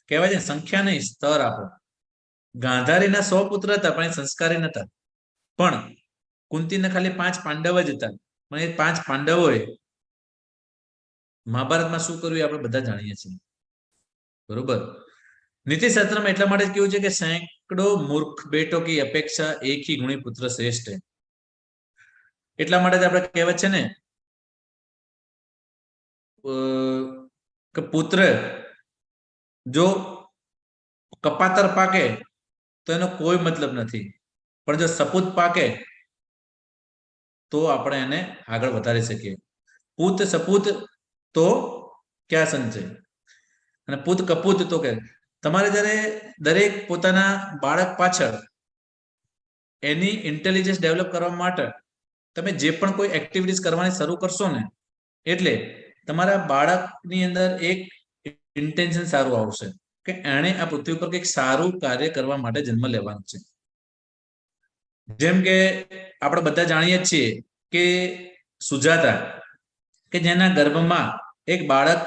કહેવાય છે સંખ્યા નહીં, સ્તર આપો. ગાંધારીના 100 પુત્ર હતા પણ એ સંસ્કારી નતા. પણ કુંતીને ખાલી 5 પાંડવ જ હતા. પણ એ 5 પાંડવોએ મહાભારતમાં શું કર્યું આપણે બધા જાણીએ છીએ. બરોબર. નીતિશાસ્ત્રમાં એટલા માટે કેવું છે કે સેંકડો મૂર્ખ બેટો કી અપેક્ષા એક ही गुणी पुत्र श्रेष्ठ है. એટલા માટે જ આપણે કહેવત છે ને કે પુત્ર જો કપાતર પાકે તો એનો કોઈ મતલબ નથી, પણ જો સપૂત પાકે તો આપણે એને આગળ વધારી શકીએ. પૂત સપૂત તો ક્યાં સંચય, અને પૂત કપૂત તો કે તમારે જ્યારે દરેક પોતાના બાળક પાછળ એની ઇન્ટેલિજન્સ ડેવલપ કરવા માટે તમે જે પણ કોઈ એક્ટિવિટીઝ કરવાની શરૂ કરશો ને એટલે તમારા બાળકની અંદર એક ઇન્ટેન્શન સારું આવશે કે એણે આ પૃથ્વી પર કંઈક સારું કાર્ય કરવા માટે જન્મ લેવાનો છે. જેમ કે આપણે બધા જાણીએ છીએ કે સુજાતા કે જેના ગર્ભમાં એક બાળક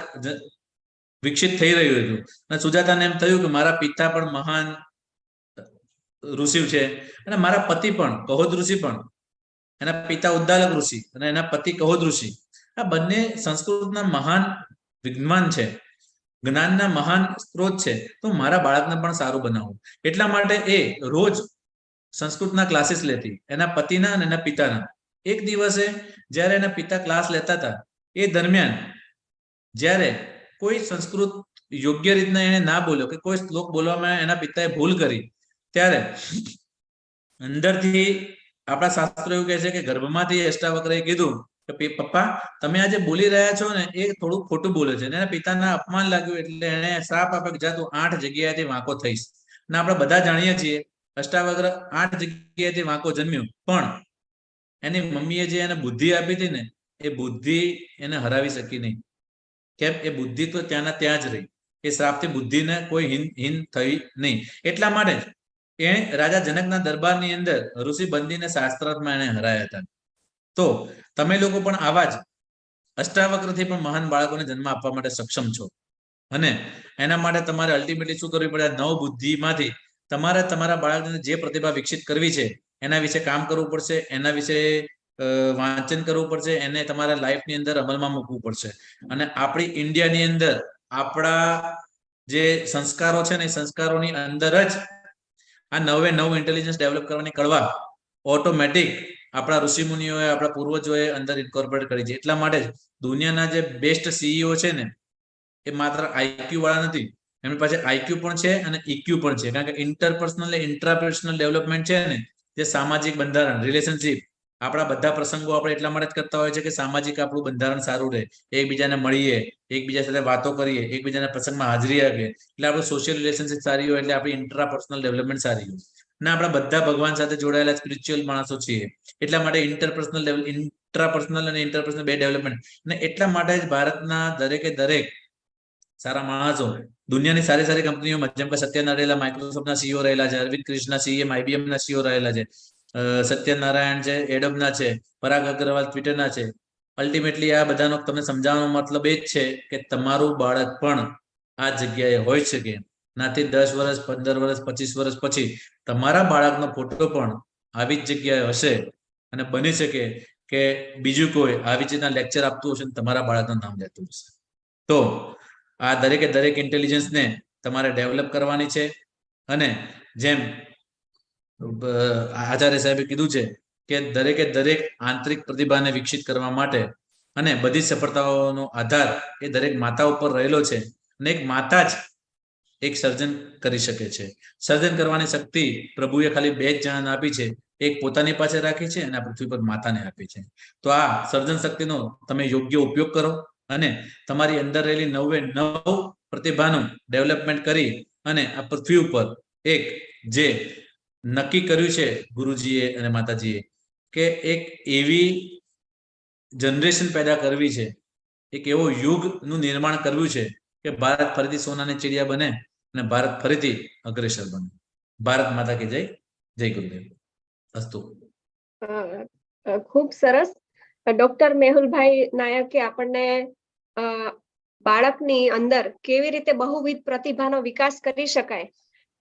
વિકસિત થઈ રહ્યું હતું અને સુજાતાને એમ થયું કે મારા પિતા પણ મહાન ઋષિ છે અને મારા પતિ પણ કહોદ ઋષિ પણ, એના પિતા ઉદ્દાલક ઋષિ અને એના પતિ કહોદ ઋષિ, આ બંને સંસ્કૃતના મહાન વિદ્વાન છે, જ્ઞાનના મહાન સ્ત્રોત છે, તો મારા બાળકને પણ સારું બનાવવું. એટલા માટે એ રોજ સંસ્કૃતના ક્લાસીસ લેતી, એના પતિના અને એના પિતાના. એક દિવસે જ્યારે એના પિતા ક્લાસ લેતા હતા એ દરમિયાન જ્યારે કોઈ સંસ્કૃત યોગ્ય રીતના એને ના બોલ્યો કે કોઈ શ્લોક બોલવામાં એના પિતાએ ભૂલ કરી ત્યારે અંદરથી આપણા શાસ્ત્રો એવું કહે છે કે ગર્ભમાંથી અષ્ટાવક્રએ કીધું કે પપ્પા તમે આજે બોલી રહ્યા છો ને એ થોડું ખોટું બોલે છે. એના પિતાના અપમાન લાગ્યું એટલે એને શ્રાપ આપે કે જા તું 8 જગ્યાએથી વાંકો થઈશ. અને આપણે બધા જાણીએ છીએ અષ્ટાવક્ર 8 જગ્યાએથી વાંકો જન્મ્યો, પણ એની મમ્મીએ જે એને બુદ્ધિ આપી હતી ને એ બુદ્ધિ એને હરાવી શકી નહીં. કેમ? એ બુદ્ધિ તો ત્યાંના ત્યાં જ રહી. એ શ્રાપથી બુદ્ધિને કોઈ હિન થઈ નહીં. એટલા માટે જ એ રાજા જનકના દરબારની અંદર ઋષિ બંદીને શાસ્ત્રાર્થમાં એને હરાયા હતા. તો તમે લોકો પણ આવા જ અષ્ટાવક્રથી પણ મહાન બાળકોને જન્મ આપવા માટે સક્ષમ છો. અને એના માટે તમારે અલ્ટિમેટલી શું કરવું પડે? 9 બુદ્ધિમાંથી તમારે તમારા બાળકને જે પ્રતિભા વિકસિત કરવી છે એના વિશે કામ કરવું પડશે, એના વિશે વાંચન કરવું પડશે, એને તમારા લાઈફની અંદર અમલમાં મૂકવું પડશે. અને આપણી ઇન્ડિયાની અંદર આપણા જે સંસ્કારો છે ને એ સંસ્કારોની અંદર જ આ નવ ઇન્ટેલિજન્સ ડેવલપ કરવાની કળવા ઓટોમેટિક આપણા ઋષિમુનિઓએ, આપણા પૂર્વજોએ અંદર ઇન્કોર્પોરેટ કરી છે. એટલા માટે જ દુનિયાના જે બેસ્ટ સીઈઓ છે ને એ માત્ર આઈક્યુ વાળા નથી, એમની પાસે આઈક્યુ પણ છે અને ઇક્યુ પણ છે. કારણ કે ઇન્ટરપર્સનલ ઇન્ટ્રાપર્સનલ ડેવલપમેન્ટ છે ને, જે સામાજિક બંધારણ, રિલેશનશિપ, આપણા બધા પ્રસંગો આપણે એટલા માટે જ કરતા હોય છે કે સામાજિક આપણું બંધારણ સારું રહે, એકબીજાને મળીએ, એકબીજા સાથે વાતો કરીએ, એકબીજાના પ્રસંગમાં હાજરી આપીએ, એટલે આપણું સોશિયલ રિલેશનશિપ સારી હોય, એટલે આપણી ઇન્ટ્રાપર્સનલ ડેવલપમેન્ટ સારી હોય. અને આપણા બધા ભગવાન સાથે જોડાયેલા સ્પિરિચ્યુઅલ માણસો છીએ, એટલા માટે ઇન્ટ્રાપર્સનલ અને ઇન્ટરપર્સનલ બે ડેવલપમેન્ટ. અને એટલા માટે જ ભારતના દરેકે દરેક સારા માણસો દુનિયાની સારી સારી કંપનીઓમાં, જેમ કે સત્યનારાયણ માઇક્રોસોફ્ટના સીઈઓ રહેલા છે, અરવિંદ કૃષ્ણ સીએમ IBM ના સીઈઓ રહેલા છે, સત્યનારાયણ છે એડોબના છે, પરાગ અગ્રવાલ ટ્વિટરના છે. અલ્ટિમેટલી આ બધાનો તમને સમજાવવાનો મતલબ એ જ છે કે તમારું બાળક પણ આ જગ્યાએ હોઈ શકે. નાથી 10 વર્ષ, 15 વર્ષ, 25 વર્ષ પછી તમારા બાળકનો ફોટો પણ આવી જ જગ્યાએ હશે, અને બની શકે કે બીજું કોઈ આવી રીતના લેક્ચર આપતું હશે, તમારા બાળકનું નામ લેતું હશે. તો આ દરેકે દરેક ઇન્ટેલિજન્સને તમારે ડેવલપ કરવાની છે. અને જેમ આચાર્ય સાહેબે કીધું છે કે દરેકે દરેક આંતરિક પ્રતિભાને વિકસિત કરવા માટે, અને બધી સફળતાઓનો આધાર એ દરેક માતા ઉપર રહેલો છે. અને એક માતા જ એક સર્જન કરી શકે છે. સર્જન કરવાની શક્તિ પ્રભુએ ખાલી 2 જ જણાને આપી છે, એક પોતાની પાસે રાખી છે અને આ પૃથ્વી પર માતાને આપી છે. તો આ સર્જન શક્તિનો તમે યોગ્ય ઉપયોગ કરો અને તમારી અંદર રહેલી 9 પ્રતિભાનું ડેવલપમેન્ટ કરી અને આ પૃથ્વી ઉપર એક જે નક્કી કર્યું છે ગુરુજીએ અને માતાજીએ કે એક એવી જનરેશન પેદા કરવી છે, એક એવો યુગનું નિર્માણ કરવું છે કે ભારત ફરીથી સોનાની ચિડિયા બને અને ભારત ફરીથી અગ્રેસર બને. ભારત માતા કી જય. જય ગુરુદેવ. અસ્તુ. ખૂબ સરસ. ડોક્ટર મેહુલભાઈ નાયકે આપણને બાળકની અંદર કેવી રીતે બહુવિધ પ્રતિભાનો વિકાસ કરી શકાય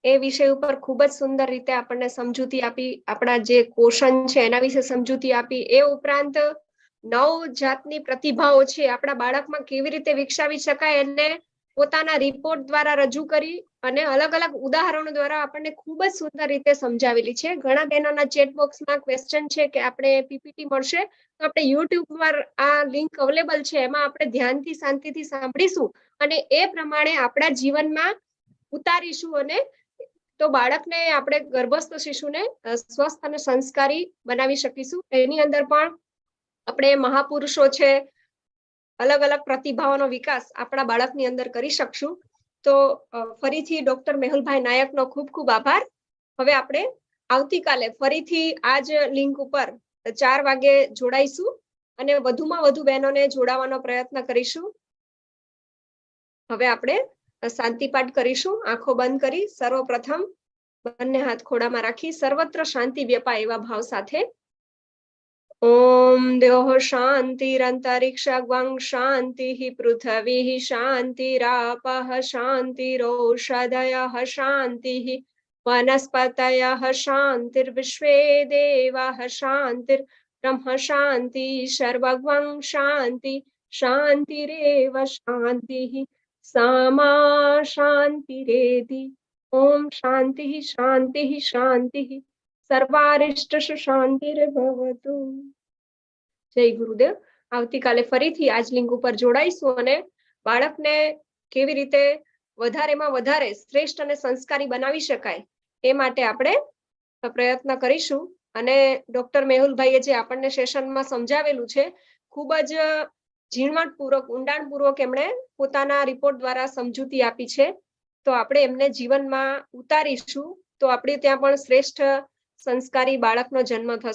એ વિષય ઉપર ખૂબ જ સુંદર રીતે આપણને સમજૂતી આપી. આપણા જે કોશન છે એના વિશે સમજૂતી આપી. એ ઉપરાંત 9 જાતની પ્રતિભાઓ છે આપણા બાળકમાં કેવી રીતે વિકસાવી શકાય એને પોતાના રિપોર્ટ દ્વારા રજૂ કરી અને અલગ અલગ ઉદાહરણો દ્વારા આપણને ખૂબ જ સુંદર રીતે સમજાવેલી છે. ઘણા બહેનોના ચેટ બોક્સમાં ક્વેશ્ચન છે કે આપણે પીપીટી મળશે, તો આપણે યુટ્યુબ પર આ લિંક અવેલેબલ છે, એમાં આપણે ધ્યાનથી શાંતિથી સાંભળીશું અને એ પ્રમાણે આપણા જીવનમાં ઉતારીશું. અને તો બાળકને આપણે ગર્ભસ્થ શિશુને સ્વસ્થ અને સંસ્કારી બનાવી શકીશું. એની અંદર પણ આપણે મહાપુરુષો છે, અલગ અલગ પ્રતિભાઓનો વિકાસ આપણા બાળકની અંદર કરી શકશું. તો ફરીથી ડોક્ટર મેહુલભાઈ નાયકનો ખૂબ ખૂબ આભાર. હવે આપણે આવતીકાલે ફરીથી આ જ લિંક ઉપર 4 વાગે જોડાઈશું અને વધુમાં વધુ બહેનોને જોડાવાનો પ્રયત્ન કરીશું. હવે આપણે શાંતિપાઠ કરીશું. આંખો બંધ કરી સર્વપ્રથમ બંને હાથ ખોડામાં રાખી સર્વત્ર શાંતિ વ્યાપાય એવા ભાવ સાથે ઓમ દ્યોઃ શાંતિરંતરિક્ષગં શાંતિઃ પૃથ્વીઃ શાંતિરાપઃ શાંતિરોષધયઃ શાંતિઃ વનસ્પતયઃ શાંતિર્વિશ્વે દેવાઃ શાંતિર્બ્રહ્મ શાંતિ સર્વગં શાંતિ શાંતિરેવ શાંતિઃ સામા શાંતિરેધિ. ઓમ શાંતિઃ શાંતિઃ શાંતિઃ સર્વારિષ્ટ શાંતિર્ભવતુ. જય ગુરુદેવ. આવતીકાલે ફરીથી આજ લિંક ઉપર જોડાઈશું અને બાળકને કેવી રીતે વધારેમાં વધારે શ્રેષ્ઠ અને સંસ્કારી બનાવી શકાય એ માટે આપણે પ્રયત્ન કરીશું. અને ડોક્ટર મેહુલભાઈએ જે આપણને સેશનમાં સમજાવેલું છે ખૂબ જ ઝીણવટપૂર્વક, ઊંડાણપૂર્વક એમણે પોતાના રિપોર્ટ દ્વારા સમજૂતી આપી છે. તો આપણે એમને જીવનમાં ઉતારીશું તો આપણે ત્યાં પણ શ્રેષ્ઠ સંસ્કારી બાળકનો જન્મ થશે.